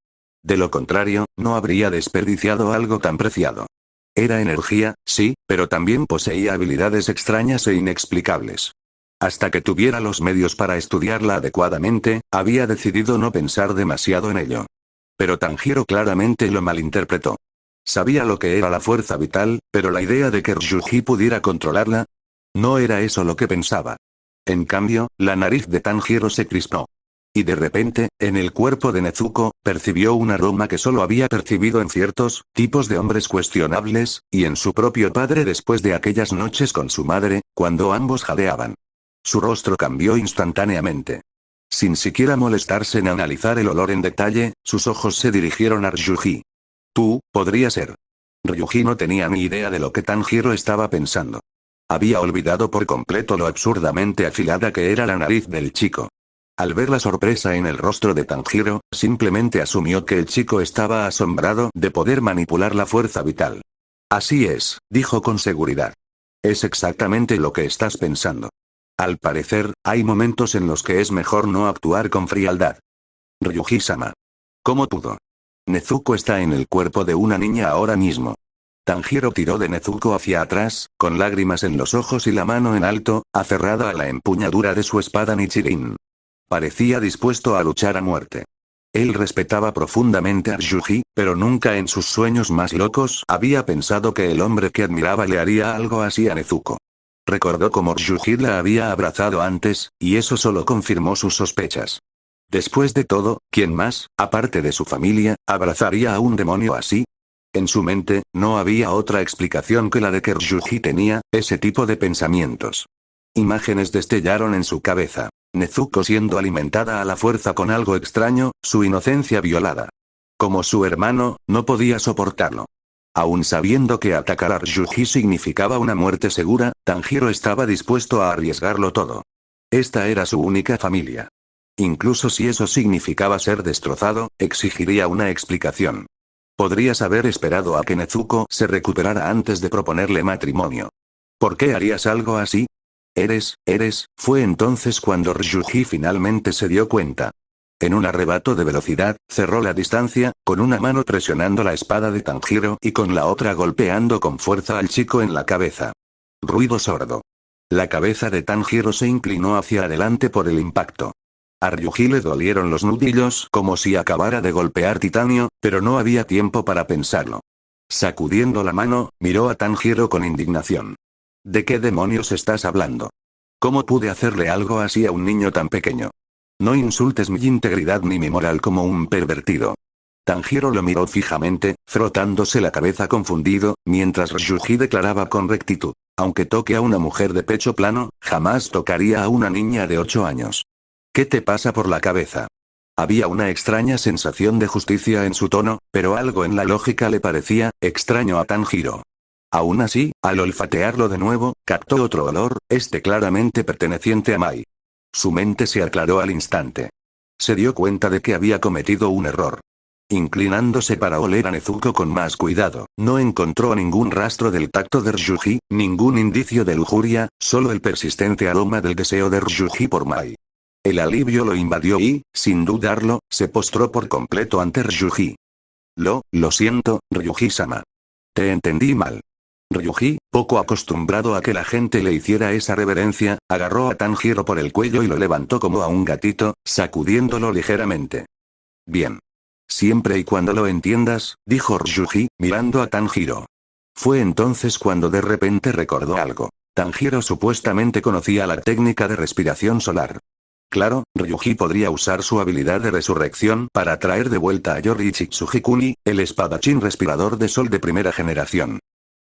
De lo contrario, no habría desperdiciado algo tan preciado. Era energía, sí, pero también poseía habilidades extrañas e inexplicables. Hasta que tuviera los medios para estudiarla adecuadamente, había decidido no pensar demasiado en ello. Pero Tanjiro claramente lo malinterpretó. Sabía lo que era la fuerza vital, pero la idea de que Ryuji pudiera controlarla, no era eso lo que pensaba. En cambio, la nariz de Tanjiro se crispó. Y de repente, en el cuerpo de Nezuko, percibió un aroma que solo había percibido en ciertos tipos de hombres cuestionables, y en su propio padre después de aquellas noches con su madre, cuando ambos jadeaban. Su rostro cambió instantáneamente. Sin siquiera molestarse en analizar el olor en detalle, sus ojos se dirigieron a Ryuji. Tú, podría ser. Ryuji no tenía ni idea de lo que Tanjiro estaba pensando. Había olvidado por completo lo absurdamente afilada que era la nariz del chico. Al ver la sorpresa en el rostro de Tanjiro, simplemente asumió que el chico estaba asombrado de poder manipular la fuerza vital. Así es, dijo con seguridad. Es exactamente lo que estás pensando. Al parecer, hay momentos en los que es mejor no actuar con frialdad. Ryuji-sama. ¿Cómo pudo? Nezuko está en el cuerpo de una niña ahora mismo. Tanjiro tiró de Nezuko hacia atrás, con lágrimas en los ojos y la mano en alto, aferrada a la empuñadura de su espada Nichirin. Parecía dispuesto a luchar a muerte. Él respetaba profundamente a Ryuji, pero nunca en sus sueños más locos había pensado que el hombre que admiraba le haría algo así a Nezuko. Recordó cómo Ryuji la había abrazado antes, y eso solo confirmó sus sospechas. Después de todo, ¿quién más, aparte de su familia, abrazaría a un demonio así? En su mente, no había otra explicación que la de que Ryuji tenía ese tipo de pensamientos. Imágenes destellaron en su cabeza. Nezuko siendo alimentada a la fuerza con algo extraño, su inocencia violada. Como su hermano, no podía soportarlo. Aún sabiendo que atacar a Ryuji significaba una muerte segura, Tanjiro estaba dispuesto a arriesgarlo todo. Esta era su única familia. Incluso si eso significaba ser destrozado, exigiría una explicación. Podrías haber esperado a que Nezuko se recuperara antes de proponerle matrimonio. ¿Por qué harías algo así? Fue entonces cuando Ryuji finalmente se dio cuenta. En un arrebato de velocidad, cerró la distancia, con una mano presionando la espada de Tanjiro y con la otra golpeando con fuerza al chico en la cabeza. Ruido sordo. La cabeza de Tanjiro se inclinó hacia adelante por el impacto. A Ryuji le dolieron los nudillos como si acabara de golpear titanio, pero no había tiempo para pensarlo. Sacudiendo la mano, miró a Tanjiro con indignación. ¿De qué demonios estás hablando? ¿Cómo pude hacerle algo así a un niño tan pequeño? No insultes mi integridad ni mi moral como un pervertido. Tanjiro lo miró fijamente, frotándose la cabeza confundido, mientras Ryuji declaraba con rectitud. Aunque toque a una mujer de pecho plano, jamás tocaría a una niña de 8 años. ¿Qué te pasa por la cabeza? Había una extraña sensación de justicia en su tono, pero algo en la lógica le parecía extraño a Tanjiro. Aún así, al olfatearlo de nuevo, captó otro olor, claramente perteneciente a Mai. Su mente se aclaró al instante. Se dio cuenta de que había cometido un error. Inclinándose para oler a Nezuko con más cuidado, no encontró ningún rastro del tacto de Ryuji, ningún indicio de lujuria, solo el persistente aroma del deseo de Ryuji por Mai. El alivio lo invadió y, sin dudarlo, se postró por completo ante Ryuji. Lo siento, Ryuji-sama. Te entendí mal. Ryuji, poco acostumbrado a que la gente le hiciera esa reverencia, agarró a Tanjiro por el cuello y lo levantó como a un gatito, sacudiéndolo ligeramente. Bien. Siempre y cuando lo entiendas, dijo Ryuji, mirando a Tanjiro. Fue entonces cuando de repente recordó algo. Tanjiro supuestamente conocía la técnica de respiración solar. Claro, Ryuji podría usar su habilidad de resurrección para traer de vuelta a Yoriichi Tsujikuni, el espadachín respirador de sol de primera generación.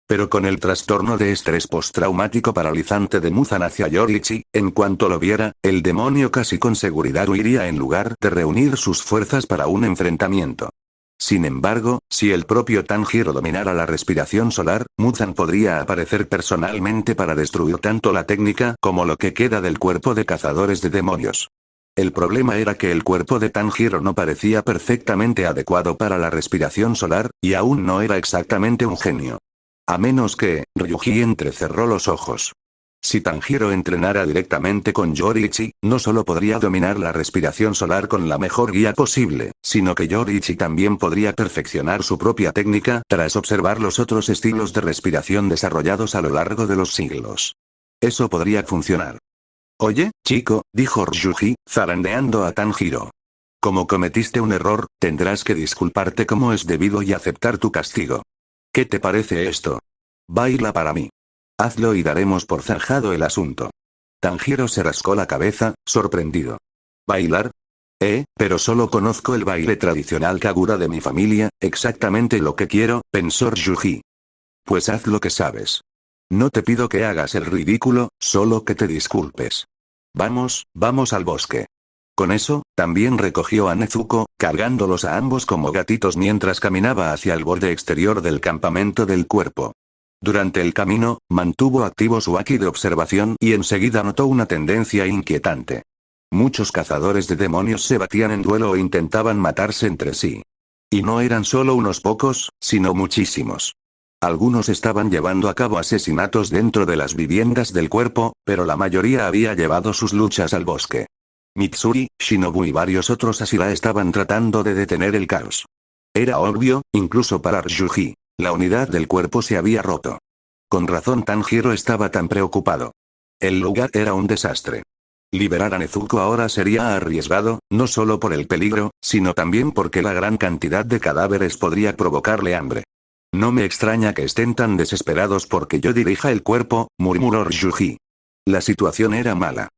Pero con el trastorno de estrés postraumático paralizante de Muzan hacia Yoriichi, en cuanto lo viera, el demonio casi con seguridad huiría en lugar de reunir sus fuerzas para un enfrentamiento. Sin embargo, si el propio Tanjiro dominara la respiración solar, Muzan podría aparecer personalmente para destruir tanto la técnica como lo que queda del cuerpo de cazadores de demonios. El problema era que el cuerpo de Tanjiro no parecía perfectamente adecuado para la respiración solar, y aún no era exactamente un genio. A menos que, Ryuji entrecerró los ojos. Si Tanjiro entrenara directamente con Yoriichi, no solo podría dominar la respiración solar con la mejor guía posible, sino que Yoriichi también podría perfeccionar su propia técnica tras observar los otros estilos de respiración desarrollados a lo largo de los siglos. Eso podría funcionar. Oye, chico, dijo Ryuji, zarandeando a Tanjiro. Como cometiste un error, tendrás que disculparte como es debido y aceptar tu castigo. ¿Qué te parece esto? Baila para mí. Hazlo y daremos por zanjado el asunto. Tanjiro se rascó la cabeza, sorprendido. ¿Bailar? Pero solo conozco el baile tradicional Kagura de mi familia, exactamente lo que quiero, pensó Ryuji. Pues haz lo que sabes. No te pido que hagas el ridículo, solo que te disculpes. Vamos, vamos al bosque. Con eso, también recogió a Nezuko, cargándolos a ambos como gatitos mientras caminaba hacia el borde exterior del campamento del cuerpo. Durante el camino, mantuvo activo su haki de observación y enseguida notó una tendencia inquietante. Muchos cazadores de demonios se batían en duelo o intentaban matarse entre sí. Y no eran solo unos pocos, sino muchísimos. Algunos estaban llevando a cabo asesinatos dentro de las viviendas del cuerpo, pero la mayoría había llevado sus luchas al bosque. Mitsuri, Shinobu y varios otros Ashira estaban tratando de detener el caos. Era obvio, incluso para Ryuji. La unidad del cuerpo se había roto. Con razón Tanjiro estaba tan preocupado. El lugar era un desastre. Liberar a Nezuko ahora sería arriesgado, no solo por el peligro, sino también porque la gran cantidad de cadáveres podría provocarle hambre. No me extraña que estén tan desesperados porque yo dirija el cuerpo, murmuró Ryuji. La situación era mala.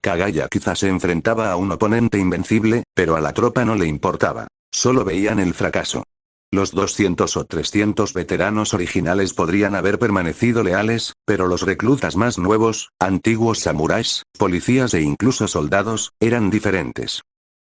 Kagaya quizás se enfrentaba a un oponente invencible, pero a la tropa no le importaba. Solo veían el fracaso. Los 200 o 300 veteranos originales podrían haber permanecido leales, pero los reclutas más nuevos, antiguos samuráis, policías e incluso soldados, eran diferentes.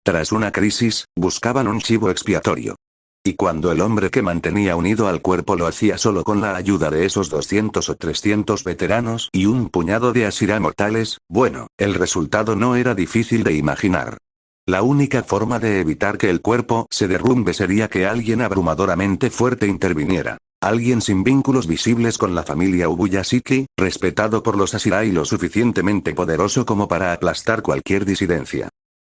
Tras una crisis, buscaban un chivo expiatorio. Y cuando el hombre que mantenía unido al cuerpo lo hacía solo con la ayuda de esos 200 o 300 veteranos y un puñado de Ashira mortales, bueno, el resultado no era difícil de imaginar. La única forma de evitar que el cuerpo se derrumbe sería que alguien abrumadoramente fuerte interviniera. Alguien sin vínculos visibles con la familia Ubuyashiki, respetado por los Ashira y lo suficientemente poderoso como para aplastar cualquier disidencia.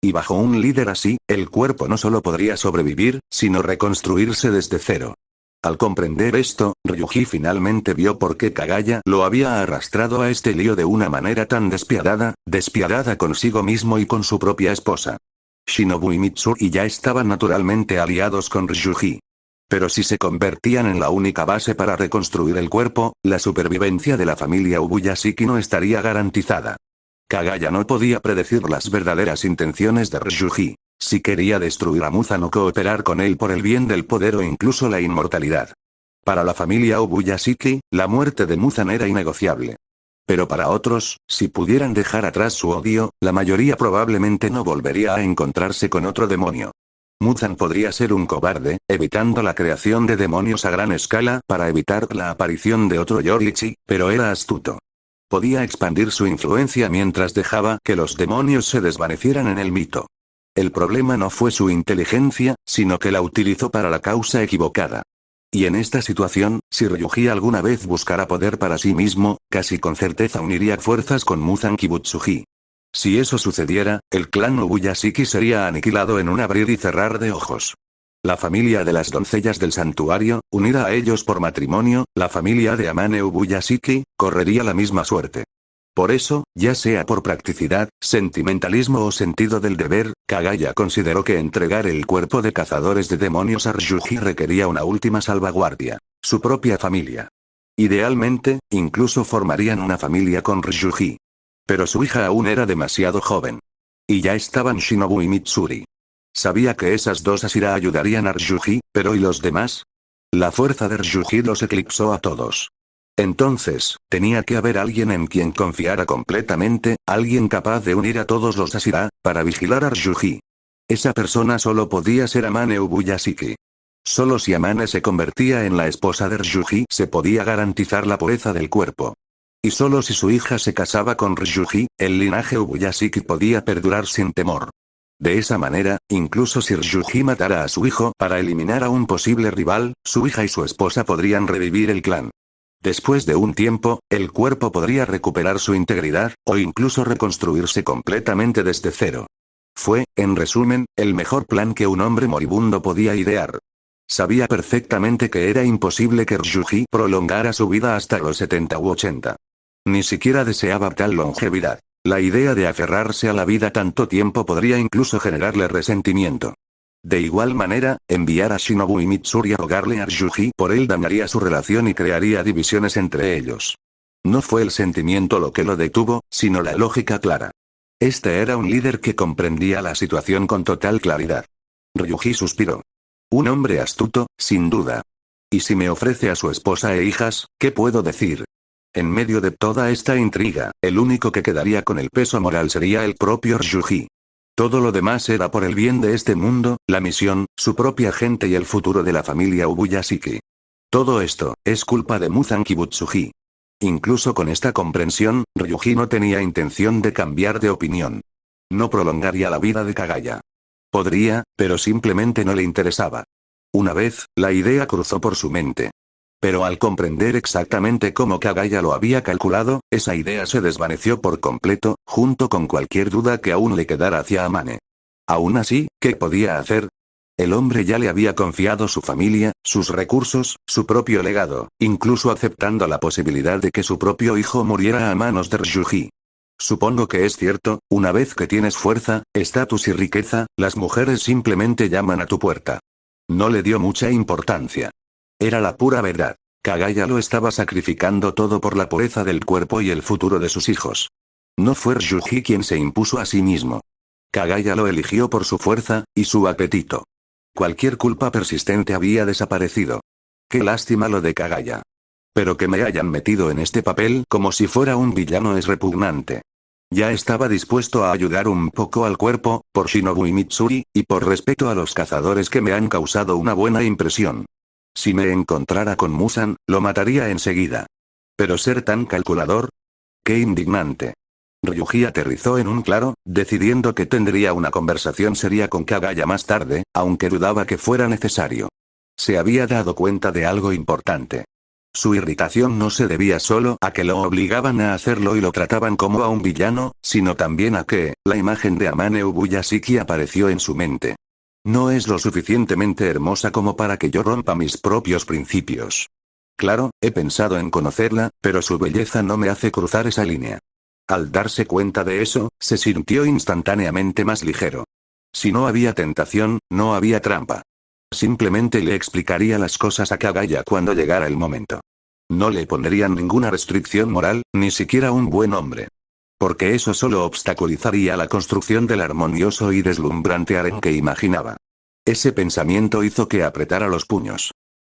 Y bajo un líder así, el cuerpo no solo podría sobrevivir, sino reconstruirse desde cero. Al comprender esto, Ryuji finalmente vio por qué Kagaya lo había arrastrado a este lío de una manera tan despiadada consigo mismo y con su propia esposa. Shinobu y Mitsuri ya estaban naturalmente aliados con Ryuji. Pero si se convertían en la única base para reconstruir el cuerpo, la supervivencia de la familia Ubuyashiki no estaría garantizada. Kagaya no podía predecir las verdaderas intenciones de Ryuji. Si quería destruir a Muzan o cooperar con él por el bien del poder o incluso la inmortalidad. Para la familia Ubuyashiki, la muerte de Muzan era innegociable. Pero para otros, si pudieran dejar atrás su odio, la mayoría probablemente no volvería a encontrarse con otro demonio. Muzan podría ser un cobarde, evitando la creación de demonios a gran escala para evitar la aparición de otro Yorichi, pero era astuto. Podía expandir su influencia mientras dejaba que los demonios se desvanecieran en el mito. El problema no fue su inteligencia, sino que la utilizó para la causa equivocada. Y en esta situación, si Ryuji alguna vez buscara poder para sí mismo, casi con certeza uniría fuerzas con Muzan Kibutsuji. Si eso sucediera, el clan Ubuyashiki sería aniquilado en un abrir y cerrar de ojos. La familia de las doncellas del santuario, unida a ellos por matrimonio, la familia de Amane Ubuyashiki, correría la misma suerte. Por eso, ya sea por practicidad, sentimentalismo o sentido del deber, Kagaya consideró que entregar el cuerpo de cazadores de demonios a Ryuji requería una última salvaguardia: su propia familia. Idealmente, incluso formarían una familia con Ryuji. Pero su hija aún era demasiado joven. Y ya estaban Shinobu y Mitsuri. Sabía que esas dos Ashira ayudarían a Ryuji, pero ¿y los demás? La fuerza de Ryuji los eclipsó a todos. Entonces, tenía que haber alguien en quien confiara completamente, alguien capaz de unir a todos los Ashira, para vigilar a Ryuji. Esa persona solo podía ser Amane Ubuyashiki. Solo si Amane se convertía en la esposa de Ryuji se podía garantizar la pureza del cuerpo. Y solo si su hija se casaba con Ryuji, el linaje Ubuyashiki podía perdurar sin temor. De esa manera, incluso si Ryuji matara a su hijo para eliminar a un posible rival, su hija y su esposa podrían revivir el clan. Después de un tiempo, el cuerpo podría recuperar su integridad, o incluso reconstruirse completamente desde cero. Fue, en resumen, el mejor plan que un hombre moribundo podía idear. Sabía perfectamente que era imposible que Ryuji prolongara su vida hasta los 70 u 80. Ni siquiera deseaba tal longevidad. La idea de aferrarse a la vida tanto tiempo podría incluso generarle resentimiento. De igual manera, enviar a Shinobu y Mitsuri a rogarle a Ryuji por él dañaría su relación y crearía divisiones entre ellos. No fue el sentimiento lo que lo detuvo, sino la lógica clara. Este era un líder que comprendía la situación con total claridad. Ryuji suspiró. Un hombre astuto, sin duda. Y si me ofrece a su esposa e hijas, ¿qué puedo decir? En medio de toda esta intriga, el único que quedaría con el peso moral sería el propio Ryuji. Todo lo demás era por el bien de este mundo, la misión, su propia gente y el futuro de la familia Ubuyashiki. Todo esto, es culpa de Muzan Kibutsuji. Incluso con esta comprensión, Ryuji no tenía intención de cambiar de opinión. No prolongaría la vida de Kagaya. Podría, pero simplemente no le interesaba. Una vez, la idea cruzó por su mente. Pero al comprender exactamente cómo Kagaya lo había calculado, esa idea se desvaneció por completo, junto con cualquier duda que aún le quedara hacia Amane. Aún así, ¿qué podía hacer? El hombre ya le había confiado su familia, sus recursos, su propio legado, incluso aceptando la posibilidad de que su propio hijo muriera a manos de Ryuji. Supongo que es cierto, una vez que tienes fuerza, estatus y riqueza, las mujeres simplemente llaman a tu puerta. No le dio mucha importancia. Era la pura verdad. Kagaya lo estaba sacrificando todo por la pureza del cuerpo y el futuro de sus hijos. No fue Ryuji quien se impuso a sí mismo. Kagaya lo eligió por su fuerza, y su apetito. Cualquier culpa persistente había desaparecido. Qué lástima lo de Kagaya. Pero que me hayan metido en este papel como si fuera un villano es repugnante. Ya estaba dispuesto a ayudar un poco al cuerpo, por Shinobu y Mitsuri, y por respeto a los cazadores que me han causado una buena impresión. Si me encontrara con Muzan, lo mataría enseguida. Pero ser tan calculador. ¡Qué indignante! Ryuji aterrizó en un claro, decidiendo que tendría una conversación seria con Kagaya más tarde, aunque dudaba que fuera necesario. Se había dado cuenta de algo importante. Su irritación no se debía solo a que lo obligaban a hacerlo y lo trataban como a un villano, sino también a que, la imagen de Amane Ubuyashiki apareció en su mente. No es lo suficientemente hermosa como para que yo rompa mis propios principios. Claro, he pensado en conocerla, pero su belleza no me hace cruzar esa línea. Al darse cuenta de eso, se sintió instantáneamente más ligero. Si no había tentación, no había trampa. Simplemente le explicaría las cosas a Kagaya cuando llegara el momento. No le pondrían ninguna restricción moral, ni siquiera un buen hombre. Porque eso solo obstaculizaría la construcción del armonioso y deslumbrante harén que imaginaba. Ese pensamiento hizo que apretara los puños.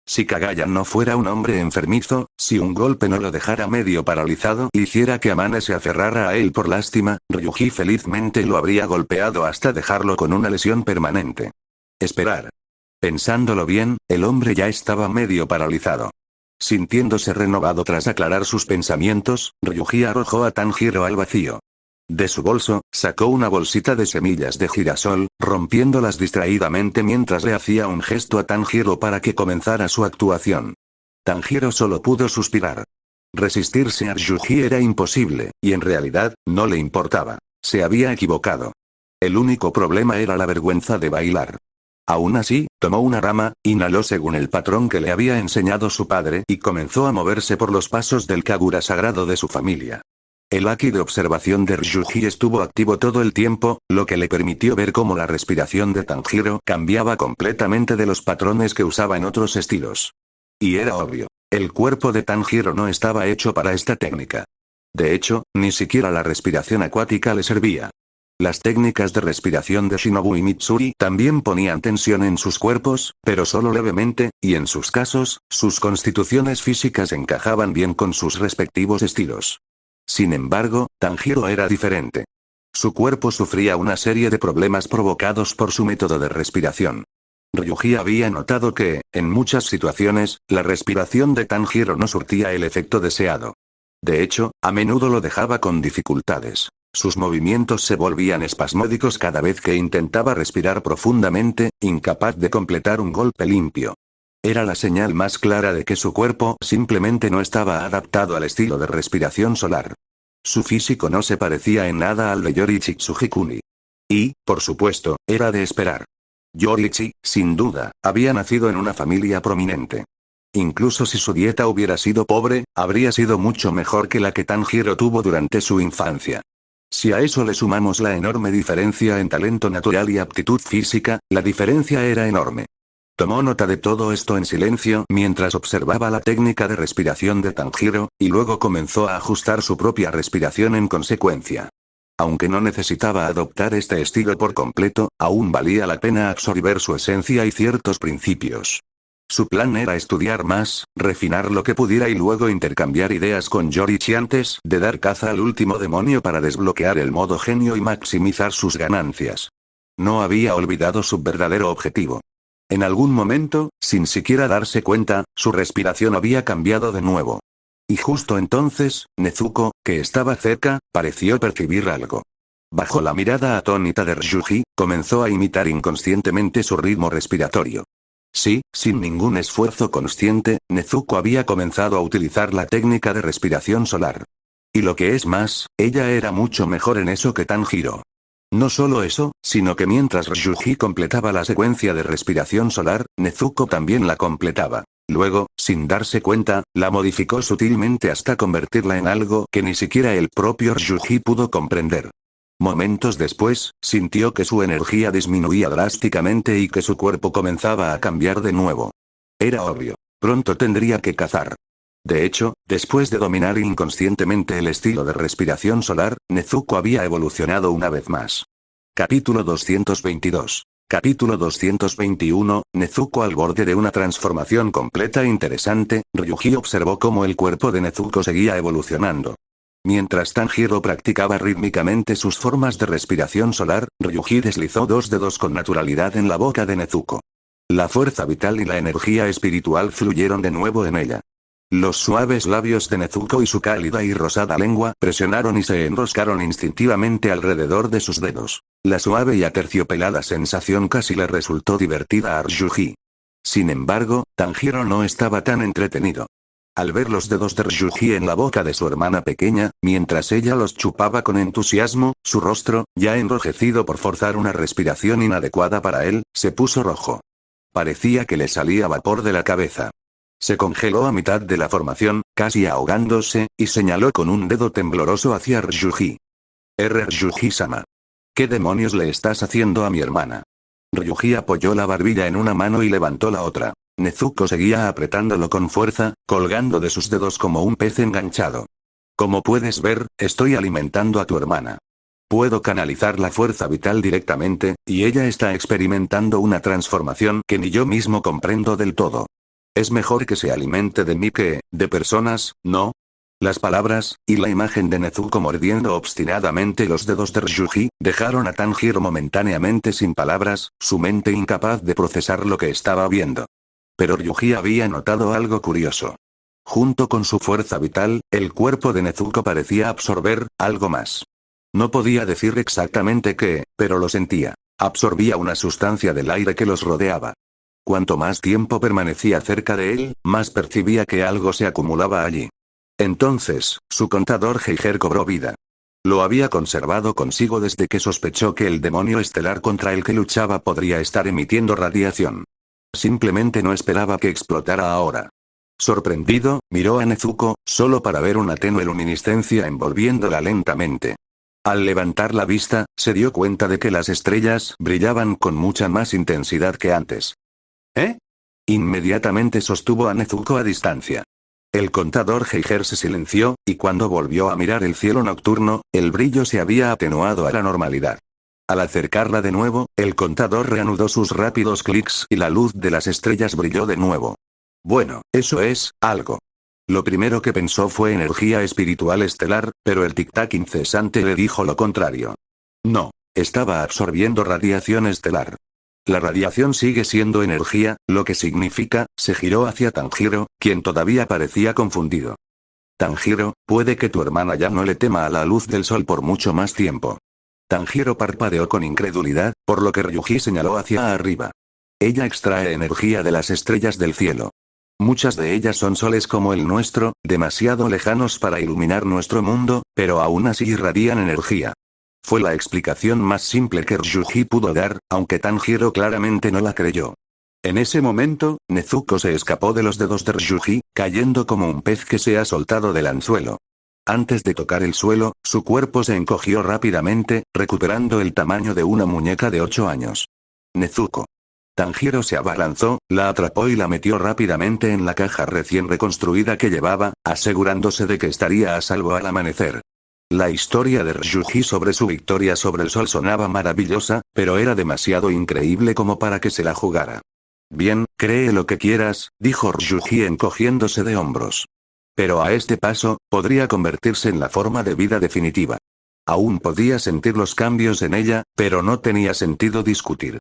Si Kagaya no fuera un hombre enfermizo, si un golpe no lo dejara medio paralizado y hiciera que Amane se aferrara a él por lástima, Ryuji felizmente lo habría golpeado hasta dejarlo con una lesión permanente. Esperar. Pensándolo bien, el hombre ya estaba medio paralizado. Sintiéndose renovado tras aclarar sus pensamientos, Ryuji arrojó a Tanjiro al vacío. De su bolso, sacó una bolsita de semillas de girasol, rompiéndolas distraídamente mientras le hacía un gesto a Tanjiro para que comenzara su actuación. Tanjiro solo pudo suspirar. Resistirse a Ryuji era imposible, y en realidad, no le importaba. Se había equivocado. El único problema era la vergüenza de bailar. Aún así, tomó una rama, inhaló según el patrón que le había enseñado su padre y comenzó a moverse por los pasos del kagura sagrado de su familia. El haki de observación de Ryuji estuvo activo todo el tiempo, lo que le permitió ver cómo la respiración de Tanjiro cambiaba completamente de los patrones que usaba en otros estilos. Y era obvio, el cuerpo de Tanjiro no estaba hecho para esta técnica. De hecho, ni siquiera la respiración acuática le servía. Las técnicas de respiración de Shinobu y Mitsuri también ponían tensión en sus cuerpos, pero solo levemente, y en sus casos, sus constituciones físicas encajaban bien con sus respectivos estilos. Sin embargo, Tanjiro era diferente. Su cuerpo sufría una serie de problemas provocados por su método de respiración. Ryuji había notado que, en muchas situaciones, la respiración de Tanjiro no surtía el efecto deseado. De hecho, a menudo lo dejaba con dificultades. Sus movimientos se volvían espasmódicos cada vez que intentaba respirar profundamente, incapaz de completar un golpe limpio. Era la señal más clara de que su cuerpo simplemente no estaba adaptado al estilo de respiración solar. Su físico no se parecía en nada al de Yorichi Tsujikuni. Y, por supuesto, era de esperar. Yorichi, sin duda, había nacido en una familia prominente. Incluso si su dieta hubiera sido pobre, habría sido mucho mejor que la que Tanjiro tuvo durante su infancia. Si a eso le sumamos la enorme diferencia en talento natural y aptitud física, la diferencia era enorme. Tomó nota de todo esto en silencio mientras observaba la técnica de respiración de Tanjiro, y luego comenzó a ajustar su propia respiración en consecuencia. Aunque no necesitaba adoptar este estilo por completo, aún valía la pena absorber su esencia y ciertos principios. Su plan era estudiar más, refinar lo que pudiera y luego intercambiar ideas con Yorichi antes de dar caza al último demonio para desbloquear el modo genio y maximizar sus ganancias. No había olvidado su verdadero objetivo. En algún momento, sin siquiera darse cuenta, su respiración había cambiado de nuevo. Y justo entonces, Nezuko, que estaba cerca, pareció percibir algo. Bajo la mirada atónita de Ryuji, comenzó a imitar inconscientemente su ritmo respiratorio. Sí, sin ningún esfuerzo consciente, Nezuko había comenzado a utilizar la técnica de respiración solar. Y lo que es más, ella era mucho mejor en eso que Tanjiro. No solo eso, sino que mientras Ryuji completaba la secuencia de respiración solar, Nezuko también la completaba. Luego, sin darse cuenta, la modificó sutilmente hasta convertirla en algo que ni siquiera el propio Ryuji pudo comprender. Momentos después, sintió que su energía disminuía drásticamente y que su cuerpo comenzaba a cambiar de nuevo. Era obvio. Pronto tendría que cazar. De hecho, después de dominar inconscientemente el estilo de respiración solar, Nezuko había evolucionado una vez más. Capítulo 222. Capítulo 221, Nezuko al borde de una transformación completa e interesante, Ryuji observó cómo el cuerpo de Nezuko seguía evolucionando. Mientras Tanjiro practicaba rítmicamente sus formas de respiración solar, Ryuji deslizó dos dedos con naturalidad en la boca de Nezuko. La fuerza vital y la energía espiritual fluyeron de nuevo en ella. Los suaves labios de Nezuko y su cálida y rosada lengua presionaron y se enroscaron instintivamente alrededor de sus dedos. La suave y aterciopelada sensación casi le resultó divertida a Ryuji. Sin embargo, Tanjiro no estaba tan entretenido. Al ver los dedos de Ryuji en la boca de su hermana pequeña, mientras ella los chupaba con entusiasmo, su rostro, ya enrojecido por forzar una respiración inadecuada para él, se puso rojo. Parecía que le salía vapor de la cabeza. Se congeló a mitad de la formación, casi ahogándose, y señaló con un dedo tembloroso hacia Ryuji. Ryuji-sama. ¿Qué demonios le estás haciendo a mi hermana? Ryuji apoyó la barbilla en una mano y levantó la otra. Nezuko seguía apretándolo con fuerza, colgando de sus dedos como un pez enganchado. Como puedes ver, estoy alimentando a tu hermana. Puedo canalizar la fuerza vital directamente, y ella está experimentando una transformación que ni yo mismo comprendo del todo. Es mejor que se alimente de mí que, de personas, ¿no? Las palabras, y la imagen de Nezuko mordiendo obstinadamente los dedos de Ryuji, dejaron a Tanjiro momentáneamente sin palabras, su mente incapaz de procesar lo que estaba viendo. Pero Ryuji había notado algo curioso. Junto con su fuerza vital, el cuerpo de Nezuko parecía absorber algo más. No podía decir exactamente qué, pero lo sentía. Absorbía una sustancia del aire que los rodeaba. Cuanto más tiempo permanecía cerca de él, más percibía que algo se acumulaba allí. Entonces, su contador Geiger cobró vida. Lo había conservado consigo desde que sospechó que el demonio estelar contra el que luchaba podría estar emitiendo radiación. Simplemente no esperaba que explotara ahora. Sorprendido, miró a Nezuko, solo para ver una tenue luminiscencia envolviéndola lentamente. Al levantar la vista, se dio cuenta de que las estrellas brillaban con mucha más intensidad que antes. ¿Eh? Inmediatamente sostuvo a Nezuko a distancia. El contador Geiger se silenció, y cuando volvió a mirar el cielo nocturno, el brillo se había atenuado a la normalidad. Al acercarla de nuevo, el contador reanudó sus rápidos clics y la luz de las estrellas brilló de nuevo. Bueno, eso es algo. Lo primero que pensó fue energía espiritual estelar, pero el tic-tac incesante le dijo lo contrario. No, estaba absorbiendo radiación estelar. La radiación sigue siendo energía, lo que significa, se giró hacia Tanjiro, quien todavía parecía confundido. Tanjiro, puede que tu hermana ya no le tema a la luz del sol por mucho más tiempo. Tanjiro parpadeó con incredulidad, por lo que Ryuji señaló hacia arriba. Ella extrae energía de las estrellas del cielo. Muchas de ellas son soles como el nuestro, demasiado lejanos para iluminar nuestro mundo, pero aún así irradian energía. Fue la explicación más simple que Ryuji pudo dar, aunque Tanjiro claramente no la creyó. En ese momento, Nezuko se escapó de los dedos de Ryuji, cayendo como un pez que se ha soltado del anzuelo. Antes de tocar el suelo, su cuerpo se encogió rápidamente, recuperando el tamaño de una muñeca de 8 años. Nezuko. Tanjiro se abalanzó, la atrapó y la metió rápidamente en la caja recién reconstruida que llevaba, asegurándose de que estaría a salvo al amanecer. La historia de Ryuji sobre su victoria sobre el sol sonaba maravillosa, pero era demasiado increíble como para que se la jugara. Bien, cree lo que quieras, dijo Ryuji encogiéndose de hombros. Pero a este paso, podría convertirse en la forma de vida definitiva. Aún podía sentir los cambios en ella, pero no tenía sentido discutir.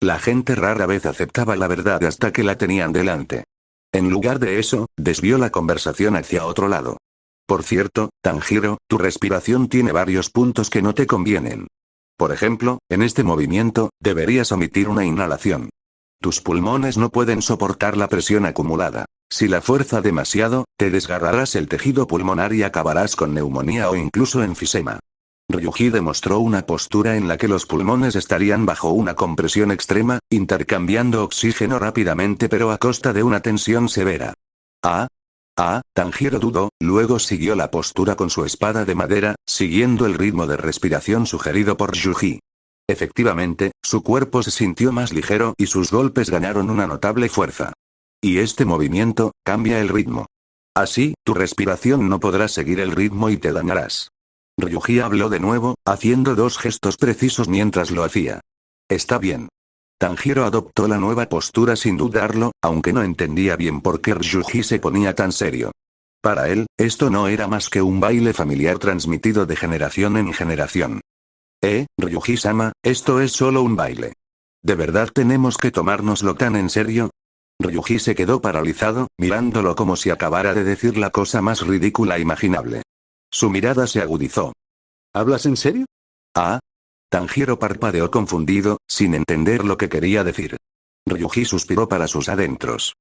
La gente rara vez aceptaba la verdad hasta que la tenían delante. En lugar de eso, desvió la conversación hacia otro lado. Por cierto, Tanjiro, tu respiración tiene varios puntos que no te convienen. Por ejemplo, en este movimiento, deberías omitir una inhalación. Tus pulmones no pueden soportar la presión acumulada. Si la fuerza demasiado, te desgarrarás el tejido pulmonar y acabarás con neumonía o incluso enfisema. Ryuji demostró una postura en la que los pulmones estarían bajo una compresión extrema, intercambiando oxígeno rápidamente pero a costa de una tensión severa. Tanjiro dudó, luego siguió la postura con su espada de madera, siguiendo el ritmo de respiración sugerido por Ryuji. Efectivamente, su cuerpo se sintió más ligero y sus golpes ganaron una notable fuerza. Y este movimiento, cambia el ritmo. Así, tu respiración no podrá seguir el ritmo y te dañarás. Ryuji habló de nuevo, haciendo dos gestos precisos mientras lo hacía. Está bien. Tanjiro adoptó la nueva postura sin dudarlo, aunque no entendía bien por qué Ryuji se ponía tan serio. Para él, esto no era más que un baile familiar transmitido de generación en generación. Ryuji-sama, esto es solo un baile. ¿De verdad tenemos que tomárnoslo tan en serio? Ryuji se quedó paralizado, mirándolo como si acabara de decir la cosa más ridícula imaginable. Su mirada se agudizó. ¿Hablas en serio? Tanjiro parpadeó confundido, sin entender lo que quería decir. Ryuji suspiró para sus adentros.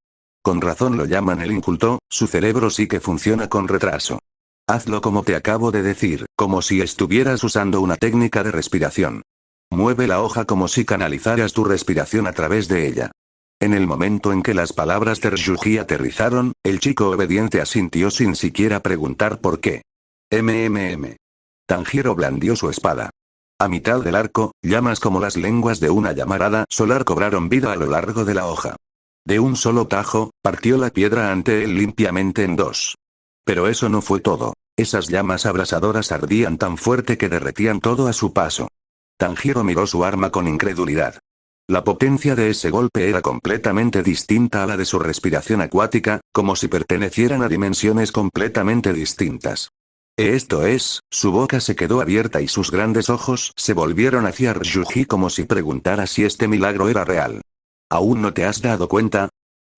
Con razón lo llaman el inculto, su cerebro sí que funciona con retraso. Hazlo como te acabo de decir, como si estuvieras usando una técnica de respiración. Mueve la hoja como si canalizaras tu respiración a través de ella. En el momento en que las palabras de Ryuji aterrizaron, el chico obediente asintió sin siquiera preguntar por qué. Tanjiro blandió su espada. A mitad del arco, llamas como las lenguas de una llamarada solar cobraron vida a lo largo de la hoja. De un solo tajo, partió la piedra ante él limpiamente en dos. Pero eso no fue todo. Esas llamas abrasadoras ardían tan fuerte que derretían todo a su paso. Tanjiro miró su arma con incredulidad. La potencia de ese golpe era completamente distinta a la de su respiración acuática, como si pertenecieran a dimensiones completamente distintas. Esto es, su boca se quedó abierta y sus grandes ojos se volvieron hacia Ryuji como si preguntara si este milagro era real. ¿Aún no te has dado cuenta?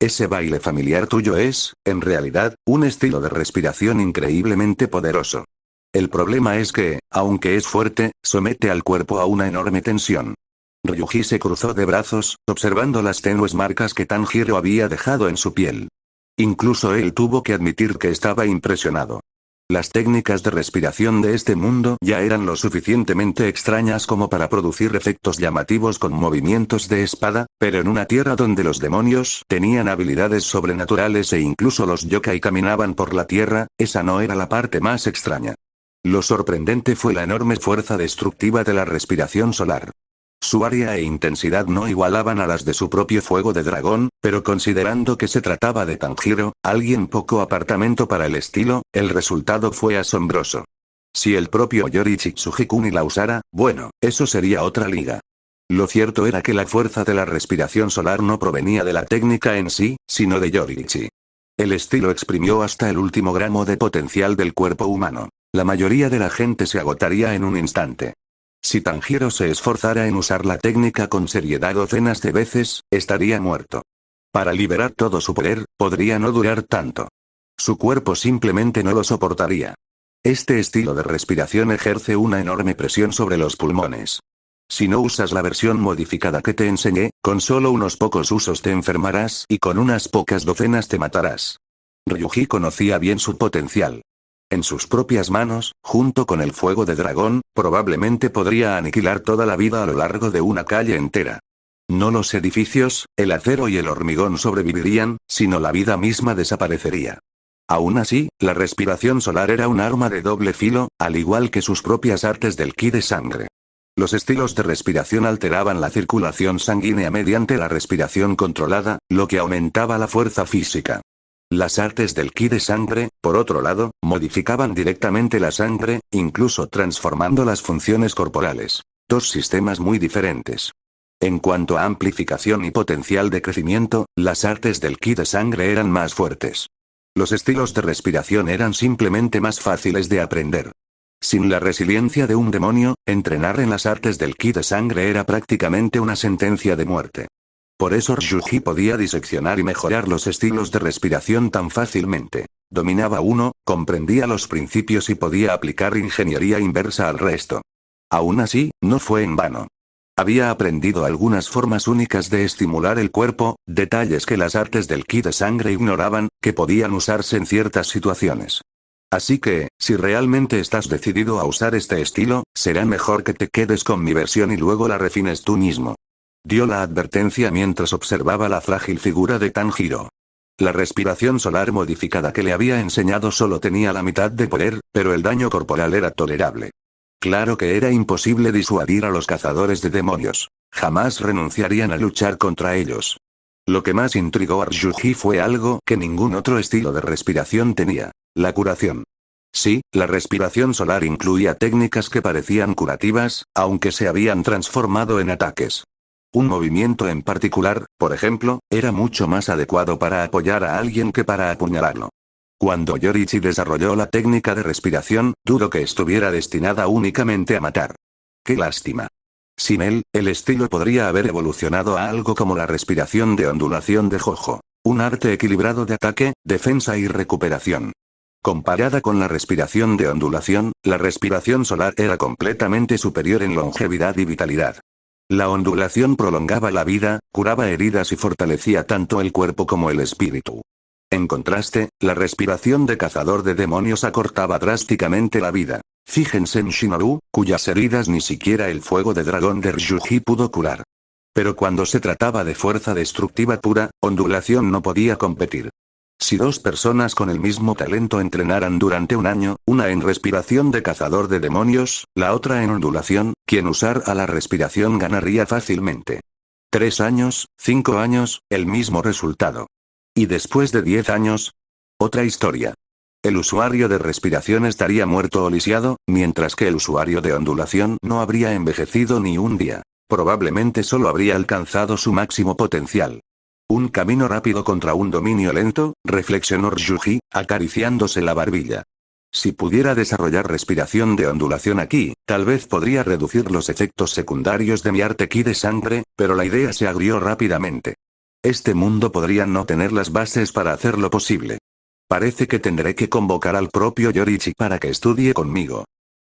Ese baile familiar tuyo es, en realidad, un estilo de respiración increíblemente poderoso. El problema es que, aunque es fuerte, somete al cuerpo a una enorme tensión. Ryuji se cruzó de brazos, observando las tenues marcas que Tanjiro había dejado en su piel. Incluso él tuvo que admitir que estaba impresionado. Las técnicas de respiración de este mundo ya eran lo suficientemente extrañas como para producir efectos llamativos con movimientos de espada, pero en una tierra donde los demonios tenían habilidades sobrenaturales e incluso los yokai caminaban por la tierra, esa no era la parte más extraña. Lo sorprendente fue la enorme fuerza destructiva de la respiración solar. Su área e intensidad no igualaban a las de su propio fuego de dragón, pero considerando que se trataba de Tanjiro, alguien poco apartamento para el estilo, el resultado fue asombroso. Si el propio Yorichi Tsujikuni la usara, bueno, eso sería otra liga. Lo cierto era que la fuerza de la respiración solar no provenía de la técnica en sí, sino de Yorichi. El estilo exprimió hasta el último gramo de potencial del cuerpo humano. La mayoría de la gente se agotaría en un instante. Si Tanjiro se esforzara en usar la técnica con seriedad docenas de veces, estaría muerto. Para liberar todo su poder, podría no durar tanto. Su cuerpo simplemente no lo soportaría. Este estilo de respiración ejerce una enorme presión sobre los pulmones. Si no usas la versión modificada que te enseñé, con solo unos pocos usos te enfermarás y con unas pocas docenas te matarás. Ryuji conocía bien su potencial. En sus propias manos, junto con el fuego de dragón, probablemente podría aniquilar toda la vida a lo largo de una calle entera. No los edificios, el acero y el hormigón sobrevivirían, sino la vida misma desaparecería. Aún así, la respiración solar era un arma de doble filo, al igual que sus propias artes del ki de sangre. Los estilos de respiración alteraban la circulación sanguínea mediante la respiración controlada, lo que aumentaba la fuerza física. Las artes del ki de sangre, por otro lado, modificaban directamente la sangre, incluso transformando las funciones corporales. Dos sistemas muy diferentes. En cuanto a amplificación y potencial de crecimiento, las artes del ki de sangre eran más fuertes. Los estilos de respiración eran simplemente más fáciles de aprender. Sin la resiliencia de un demonio, entrenar en las artes del ki de sangre era prácticamente una sentencia de muerte. Por eso Ryuji podía diseccionar y mejorar los estilos de respiración tan fácilmente. Dominaba uno, comprendía los principios y podía aplicar ingeniería inversa al resto. Aún así, no fue en vano. Había aprendido algunas formas únicas de estimular el cuerpo, detalles que las artes del ki de sangre ignoraban, que podían usarse en ciertas situaciones. Así que, si realmente estás decidido a usar este estilo, será mejor que te quedes con mi versión y luego la refines tú mismo. Dio la advertencia mientras observaba la frágil figura de Tanjiro. La respiración solar modificada que le había enseñado solo tenía la mitad de poder, pero el daño corporal era tolerable. Claro que era imposible disuadir a los cazadores de demonios. Jamás renunciarían a luchar contra ellos. Lo que más intrigó a Ryuji fue algo que ningún otro estilo de respiración tenía: la curación. Sí, la respiración solar incluía técnicas que parecían curativas, aunque se habían transformado en ataques. Un movimiento en particular, por ejemplo, era mucho más adecuado para apoyar a alguien que para apuñalarlo. Cuando Yorichi desarrolló la técnica de respiración, dudo que estuviera destinada únicamente a matar. ¡Qué lástima! Sin él, el estilo podría haber evolucionado a algo como la respiración de ondulación de Jojo. Un arte equilibrado de ataque, defensa y recuperación. Comparada con la respiración de ondulación, la respiración solar era completamente superior en longevidad y vitalidad. La ondulación prolongaba la vida, curaba heridas y fortalecía tanto el cuerpo como el espíritu. En contraste, la respiración de cazador de demonios acortaba drásticamente la vida. Fíjense en Shinobu, cuyas heridas ni siquiera el fuego de dragón de Ryuji pudo curar. Pero cuando se trataba de fuerza destructiva pura, ondulación no podía competir. Si dos personas con el mismo talento entrenaran durante un año, una en respiración de cazador de demonios, la otra en ondulación, quien usara la respiración ganaría fácilmente. 3 años, 5 años, el mismo resultado. Y después de 10 años, otra historia. El usuario de respiración estaría muerto o lisiado, mientras que el usuario de ondulación no habría envejecido ni un día. Probablemente solo habría alcanzado su máximo potencial. Un camino rápido contra un dominio lento, reflexionó Ryuji, acariciándose la barbilla. Si pudiera desarrollar respiración de ondulación aquí, tal vez podría reducir los efectos secundarios de mi arte ki de sangre, pero la idea se agrió rápidamente. Este mundo podría no tener las bases para hacerlo posible. Parece que tendré que convocar al propio Yorichi para que estudie conmigo.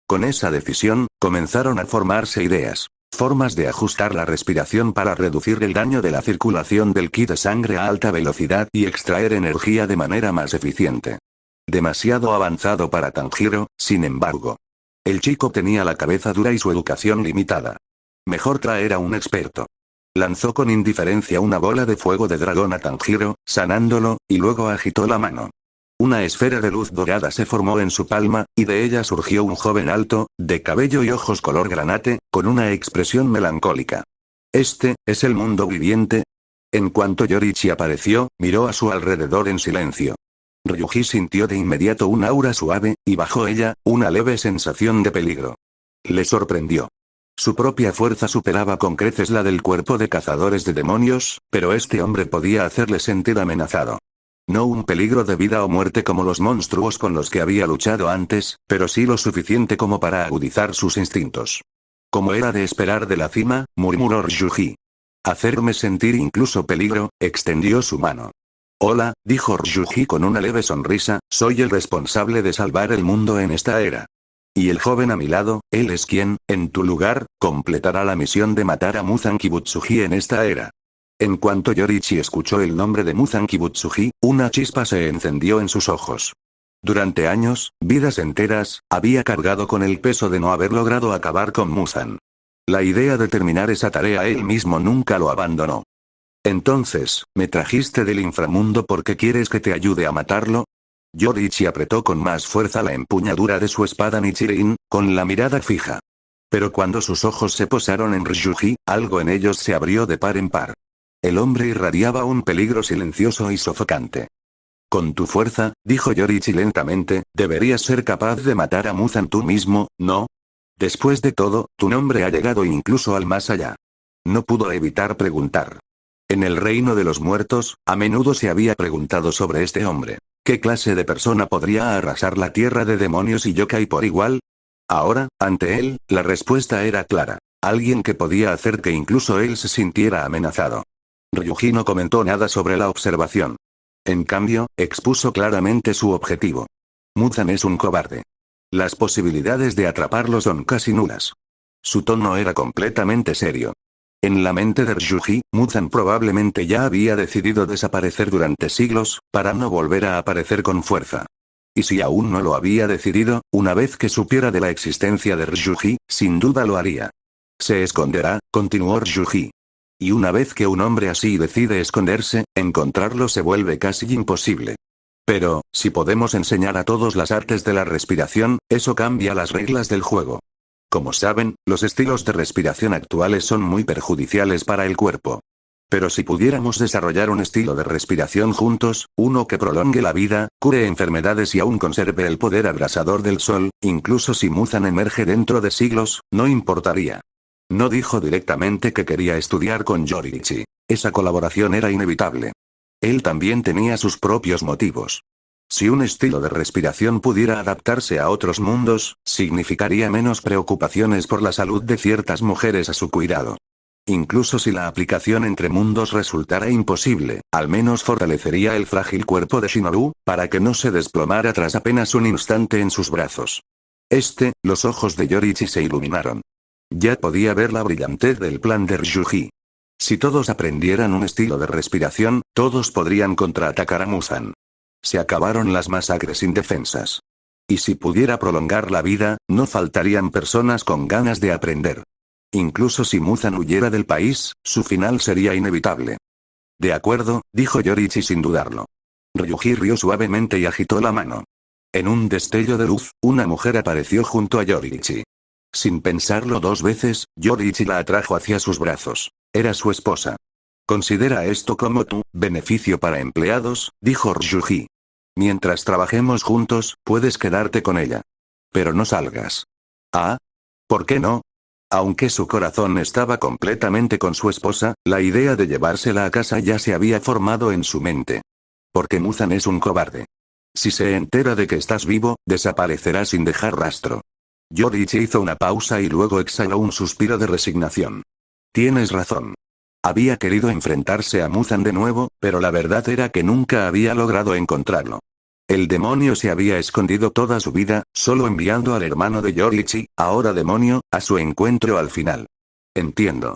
Con esa decisión, comenzaron a formarse ideas. Formas de ajustar la respiración para reducir el daño de la circulación del ki de sangre a alta velocidad y extraer energía de manera más eficiente. Demasiado avanzado para Tanjiro, sin embargo. El chico tenía la cabeza dura y su educación limitada. Mejor traer a un experto. Lanzó con indiferencia una bola de fuego de dragón a Tanjiro, sanándolo, y luego agitó la mano. Una esfera de luz dorada se formó en su palma, y de ella surgió un joven alto, de cabello y ojos color granate, con una expresión melancólica. ¿Este es el mundo viviente? En cuanto Yorichi apareció, miró a su alrededor en silencio. Ryuji sintió de inmediato un aura suave, y bajo ella, una leve sensación de peligro. Le sorprendió. Su propia fuerza superaba con creces la del cuerpo de cazadores de demonios, pero este hombre podía hacerle sentir amenazado. No un peligro de vida o muerte como los monstruos con los que había luchado antes, pero sí lo suficiente como para agudizar sus instintos. Como era de esperar de la cima, murmuró Ryuji. Hacerme sentir incluso peligro, extendió su mano. Hola, dijo Ryuji con una leve sonrisa, soy el responsable de salvar el mundo en esta era. Y el joven a mi lado, él es quien, en tu lugar, completará la misión de matar a Muzan Kibutsuji en esta era. En cuanto Yorichi escuchó el nombre de Muzan Kibutsuji, una chispa se encendió en sus ojos. Durante años, vidas enteras, había cargado con el peso de no haber logrado acabar con Muzan. La idea de terminar esa tarea él mismo nunca lo abandonó. Entonces, ¿me trajiste del inframundo porque quieres que te ayude a matarlo? Yorichi apretó con más fuerza la empuñadura de su espada Nichirin, con la mirada fija. Pero cuando sus ojos se posaron en Ryuji, algo en ellos se abrió de par en par. El hombre irradiaba un peligro silencioso y sofocante. Con tu fuerza, dijo Yorichi lentamente, deberías ser capaz de matar a Muzan tú mismo, ¿no? Después de todo, tu nombre ha llegado incluso al más allá. No pudo evitar preguntar. En el reino de los muertos, a menudo se había preguntado sobre este hombre. ¿Qué clase de persona podría arrasar la tierra de demonios y yokai por igual? Ahora, ante él, la respuesta era clara. Alguien que podía hacer que incluso él se sintiera amenazado. Ryuji no comentó nada sobre la observación. En cambio, expuso claramente su objetivo. Muzan es un cobarde. Las posibilidades de atraparlo son casi nulas. Su tono era completamente serio. En la mente de Ryuji, Muzan probablemente ya había decidido desaparecer durante siglos, para no volver a aparecer con fuerza. Y si aún no lo había decidido, una vez que supiera de la existencia de Ryuji, sin duda lo haría. Se esconderá, continuó Ryuji. Y una vez que un hombre así decide esconderse, encontrarlo se vuelve casi imposible. Pero, si podemos enseñar a todos las artes de la respiración, eso cambia las reglas del juego. Como saben, los estilos de respiración actuales son muy perjudiciales para el cuerpo. Pero si pudiéramos desarrollar un estilo de respiración juntos, uno que prolongue la vida, cure enfermedades y aún conserve el poder abrasador del sol, incluso si Muzan emerge dentro de siglos, no importaría. No dijo directamente que quería estudiar con Yoriichi. Esa colaboración era inevitable. Él también tenía sus propios motivos. Si un estilo de respiración pudiera adaptarse a otros mundos, significaría menos preocupaciones por la salud de ciertas mujeres a su cuidado. Incluso si la aplicación entre mundos resultara imposible, al menos fortalecería el frágil cuerpo de Shinobu, para que no se desplomara tras apenas un instante en sus brazos. Los ojos de Yoriichi se iluminaron. Ya podía ver la brillantez del plan de Ryuji. Si todos aprendieran un estilo de respiración, todos podrían contraatacar a Muzan. Se acabaron las masacres indefensas. Y si pudiera prolongar la vida, no faltarían personas con ganas de aprender. Incluso si Muzan huyera del país, su final sería inevitable. De acuerdo, dijo Yoriichi sin dudarlo. Ryuji rió suavemente y agitó la mano. En un destello de luz, una mujer apareció junto a Yoriichi. Sin pensarlo dos veces, Yoriichi la atrajo hacia sus brazos. Era su esposa. Considera esto como tu beneficio para empleados, dijo Ryuji. Mientras trabajemos juntos, puedes quedarte con ella. Pero no salgas. ¿Ah? ¿Por qué no? Aunque su corazón estaba completamente con su esposa, la idea de llevársela a casa ya se había formado en su mente. Porque Muzan es un cobarde. Si se entera de que estás vivo, desaparecerá sin dejar rastro. Yoriichi hizo una pausa y luego exhaló un suspiro de resignación. Tienes razón. Había querido enfrentarse a Muzan de nuevo, pero la verdad era que nunca había logrado encontrarlo. El demonio se había escondido toda su vida, solo enviando al hermano de Yoriichi, ahora demonio, a su encuentro al final. Entiendo.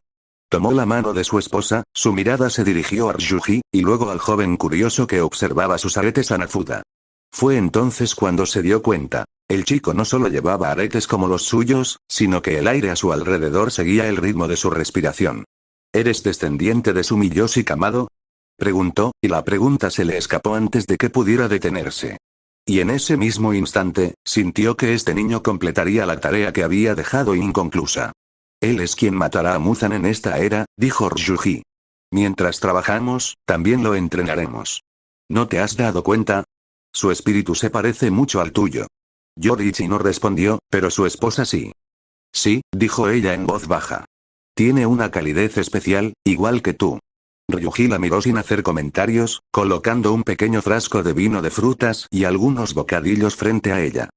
Tomó la mano de su esposa, su mirada se dirigió a Ryuji, y luego al joven curioso que observaba sus aretes Hanafuda. Fue entonces cuando se dio cuenta. El chico no solo llevaba aretes como los suyos, sino que el aire a su alrededor seguía el ritmo de su respiración. ¿Eres descendiente de Sumiyoshi Kamado? Preguntó, y la pregunta se le escapó antes de que pudiera detenerse. Y en ese mismo instante, sintió que este niño completaría la tarea que había dejado inconclusa. Él es quien matará a Muzan en esta era, dijo Ryuji. Mientras trabajamos, también lo entrenaremos. ¿No te has dado cuenta? Su espíritu se parece mucho al tuyo. Yoriichi no respondió, pero su esposa sí. Sí, dijo ella en voz baja. Tiene una calidez especial, igual que tú. Ryuji la miró sin hacer comentarios, colocando un pequeño frasco de vino de frutas y algunos bocadillos frente a ella.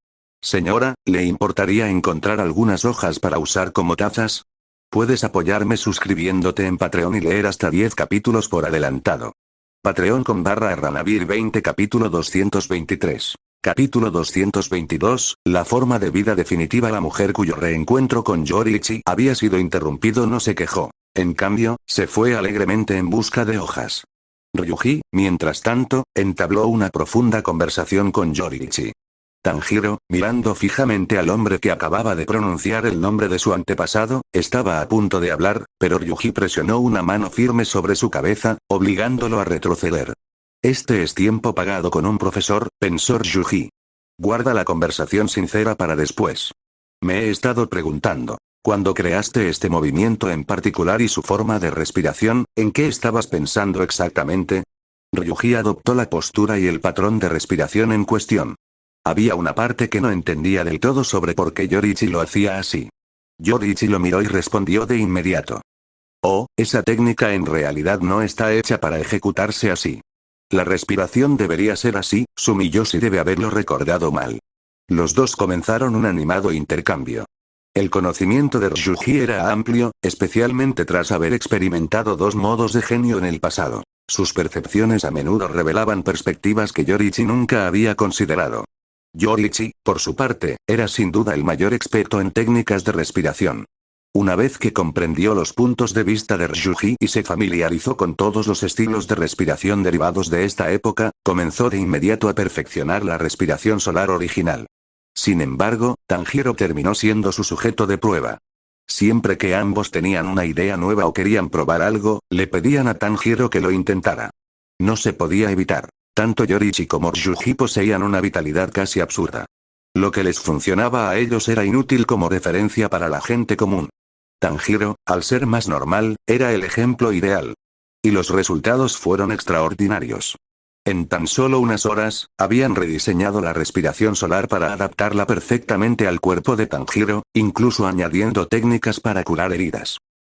Señora, ¿le importaría encontrar algunas hojas para usar como tazas? Puedes apoyarme suscribiéndote en Patreon y leer hasta 10 capítulos por adelantado. Patreon.com/Ranavir 20 capítulo 223. Capítulo 222, la forma de vida definitiva. La mujer cuyo reencuentro con Yoriichi había sido interrumpido no se quejó. En cambio, se fue alegremente en busca de hojas. Ryuji, mientras tanto, entabló una profunda conversación con Yoriichi. Tanjiro, mirando fijamente al hombre que acababa de pronunciar el nombre de su antepasado, estaba a punto de hablar, pero Ryuji presionó una mano firme sobre su cabeza, obligándolo a retroceder. Este es tiempo pagado con un profesor, pensó Ryuji. Guarda la conversación sincera para después. Me he estado preguntando, cuando creaste este movimiento en particular y su forma de respiración, ¿en qué estabas pensando exactamente? Ryuji adoptó la postura y el patrón de respiración en cuestión. Había una parte que no entendía del todo sobre por qué Yoriichi lo hacía así. Yoriichi lo miró y respondió de inmediato. Oh, esa técnica en realidad no está hecha para ejecutarse así. La respiración debería ser así, Sumiyoshi debe haberlo recordado mal. Los dos comenzaron un animado intercambio. El conocimiento de Ryuji era amplio, especialmente tras haber experimentado dos modos de genio en el pasado. Sus percepciones a menudo revelaban perspectivas que Yorichi nunca había considerado. Yorichi, por su parte, era sin duda el mayor experto en técnicas de respiración. Una vez que comprendió los puntos de vista de Ryuji y se familiarizó con todos los estilos de respiración derivados de esta época, comenzó de inmediato a perfeccionar la respiración solar original. Sin embargo, Tanjiro terminó siendo su sujeto de prueba. Siempre que ambos tenían una idea nueva o querían probar algo, le pedían a Tanjiro que lo intentara. No se podía evitar. Tanto Yorichi como Ryuji poseían una vitalidad casi absurda. Lo que les funcionaba a ellos era inútil como referencia para la gente común. Tanjiro, al ser más normal, era el ejemplo ideal. Y los resultados fueron extraordinarios. En tan solo unas horas, habían rediseñado la respiración solar para adaptarla perfectamente al cuerpo de Tanjiro, incluso añadiendo técnicas para curar heridas.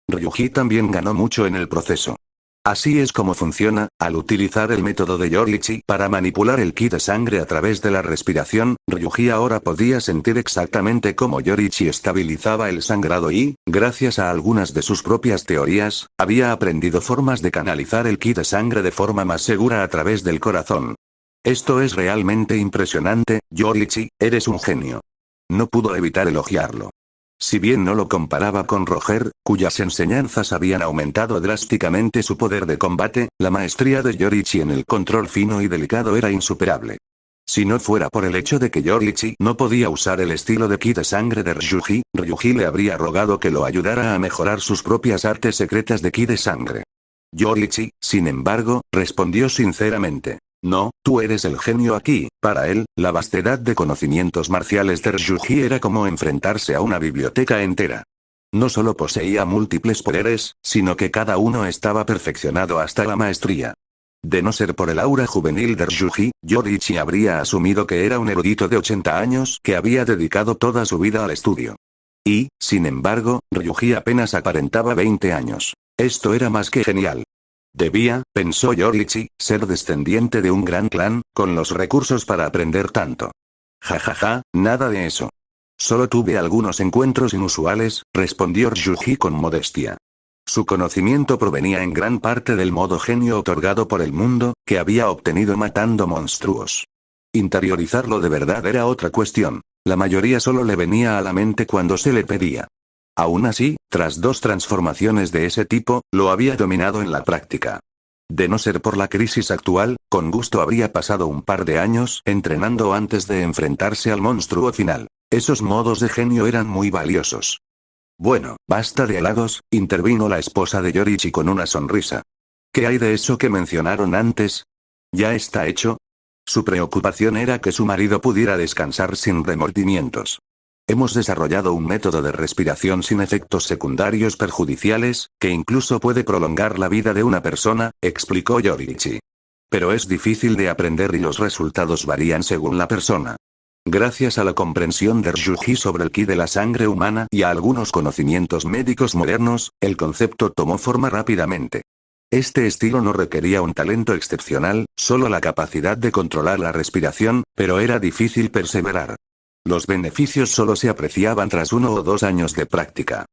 Ryuji también ganó mucho en el proceso. Así es como funciona, al utilizar el método de Yorichi para manipular el ki de sangre a través de la respiración, Ryuji ahora podía sentir exactamente cómo Yorichi estabilizaba el sangrado y, gracias a algunas de sus propias teorías, había aprendido formas de canalizar el ki de sangre de forma más segura a través del corazón. Esto es realmente impresionante, Yorichi, eres un genio. No pudo evitar elogiarlo. Si bien no lo comparaba con Roger, cuyas enseñanzas habían aumentado drásticamente su poder de combate, la maestría de Yorichi en el control fino y delicado era insuperable. Si no fuera por el hecho de que Yorichi no podía usar el estilo de ki de sangre de Ryuji, Ryuji le habría rogado que lo ayudara a mejorar sus propias artes secretas de ki de sangre. Yorichi, sin embargo, respondió sinceramente. No, tú eres el genio aquí. Para él, la vastedad de conocimientos marciales de Ryuji era como enfrentarse a una biblioteca entera. No solo poseía múltiples poderes, sino que cada uno estaba perfeccionado hasta la maestría. De no ser por el aura juvenil de Ryuji, Yorichi habría asumido que era un erudito de 80 años que había dedicado toda su vida al estudio. Y, sin embargo, Ryuji apenas aparentaba 20 años. Esto era más que genial. Debía, pensó Yorichi, ser descendiente de un gran clan, con los recursos para aprender tanto. Jajaja, nada de eso. Solo tuve algunos encuentros inusuales, respondió Ryuji con modestia. Su conocimiento provenía en gran parte del modo genio otorgado por el mundo, que había obtenido matando monstruos. Interiorizarlo de verdad era otra cuestión. La mayoría solo le venía a la mente cuando se le pedía. Aún así, tras dos transformaciones de ese tipo, lo había dominado en la práctica. De no ser por la crisis actual, con gusto habría pasado un par de años entrenando antes de enfrentarse al monstruo final. Esos modos de genio eran muy valiosos. Bueno, basta de halagos, intervino la esposa de Yorichi con una sonrisa. ¿Qué hay de eso que mencionaron antes? ¿Ya está hecho? Su preocupación era que su marido pudiera descansar sin remordimientos. Hemos desarrollado un método de respiración sin efectos secundarios perjudiciales, que incluso puede prolongar la vida de una persona, explicó Yorichi. Pero es difícil de aprender y los resultados varían según la persona. Gracias a la comprensión de Ryuji sobre el ki de la sangre humana y a algunos conocimientos médicos modernos, el concepto tomó forma rápidamente. Este estilo no requería un talento excepcional, solo la capacidad de controlar la respiración, pero era difícil perseverar. Los beneficios solo se apreciaban tras 1 o 2 años de práctica.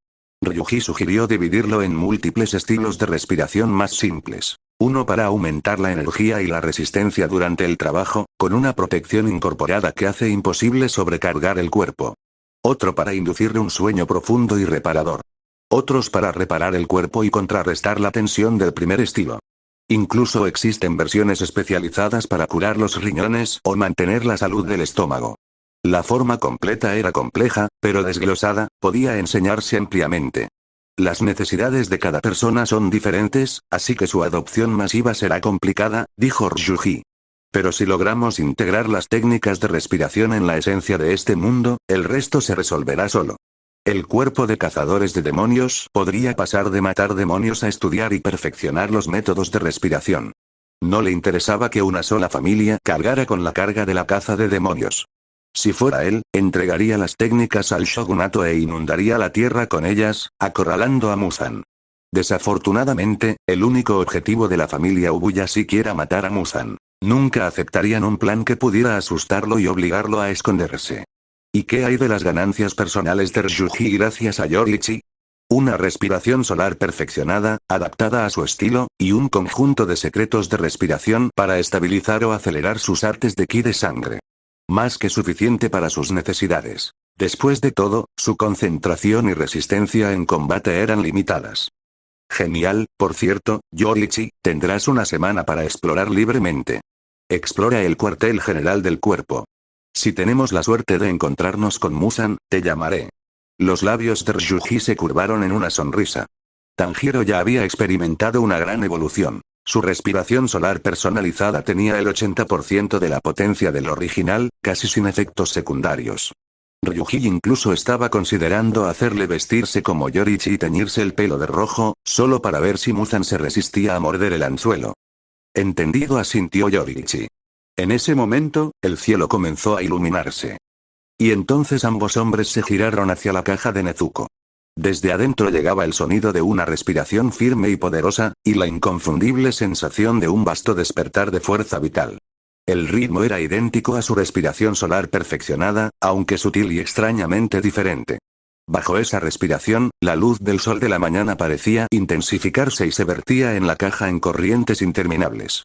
Ryuji sugirió dividirlo en múltiples estilos de respiración más simples. Uno para aumentar la energía y la resistencia durante el trabajo, con una protección incorporada que hace imposible sobrecargar el cuerpo. Otro para inducir un sueño profundo y reparador. Otros para reparar el cuerpo y contrarrestar la tensión del primer estilo. Incluso existen versiones especializadas para curar los riñones o mantener la salud del estómago. La forma completa era compleja, pero desglosada, podía enseñarse ampliamente. Las necesidades de cada persona son diferentes, así que su adopción masiva será complicada, dijo Ryuji. Pero si logramos integrar las técnicas de respiración en la esencia de este mundo, el resto se resolverá solo. El cuerpo de cazadores de demonios podría pasar de matar demonios a estudiar y perfeccionar los métodos de respiración. No le interesaba que una sola familia cargara con la carga de la caza de demonios. Si fuera él, entregaría las técnicas al shogunato e inundaría la tierra con ellas, acorralando a Muzan. Desafortunadamente, el único objetivo de la familia Ubuyashiki era matar a Muzan. Nunca aceptarían un plan que pudiera asustarlo y obligarlo a esconderse. ¿Y qué hay de las ganancias personales de Ryuji gracias a Yoriichi? Una respiración solar perfeccionada, adaptada a su estilo, y un conjunto de secretos de respiración para estabilizar o acelerar sus artes de ki de sangre. Más que suficiente para sus necesidades. Después de todo, su concentración y resistencia en combate eran limitadas. Genial, por cierto, Yoriichi, tendrás una semana para explorar libremente. Explora el cuartel general del cuerpo. Si tenemos la suerte de encontrarnos con Muzan, te llamaré. Los labios de Ryuji se curvaron en una sonrisa. Tanjiro ya había experimentado una gran evolución. Su respiración solar personalizada tenía el 80% de la potencia del original, casi sin efectos secundarios. Ryuji incluso estaba considerando hacerle vestirse como Yoriichi y teñirse el pelo de rojo, solo para ver si Muzan se resistía a morder el anzuelo. Entendido, asintió Yoriichi. En ese momento, el cielo comenzó a iluminarse. Y entonces ambos hombres se giraron hacia la caja de Nezuko. Desde adentro llegaba el sonido de una respiración firme y poderosa, y la inconfundible sensación de un vasto despertar de fuerza vital. El ritmo era idéntico a su respiración solar perfeccionada, aunque sutil y extrañamente diferente. Bajo esa respiración, la luz del sol de la mañana parecía intensificarse y se vertía en la caja en corrientes interminables.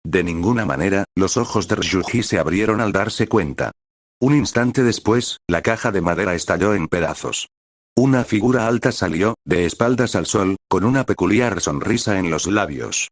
De ninguna manera, los ojos de Ryuji se abrieron al darse cuenta. Un instante después, la caja de madera estalló en pedazos. Una figura alta salió, de espaldas al sol, con una peculiar sonrisa en los labios.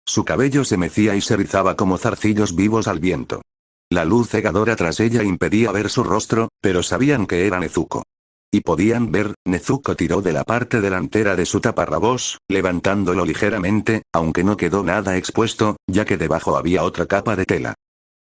Su cabello se mecía y se rizaba como zarcillos vivos al viento. La luz cegadora tras ella impedía ver su rostro, pero sabían que era Nezuko. Y podían ver, Nezuko tiró de la parte delantera de su taparrabos, levantándolo ligeramente, aunque no quedó nada expuesto, ya que debajo había otra capa de tela.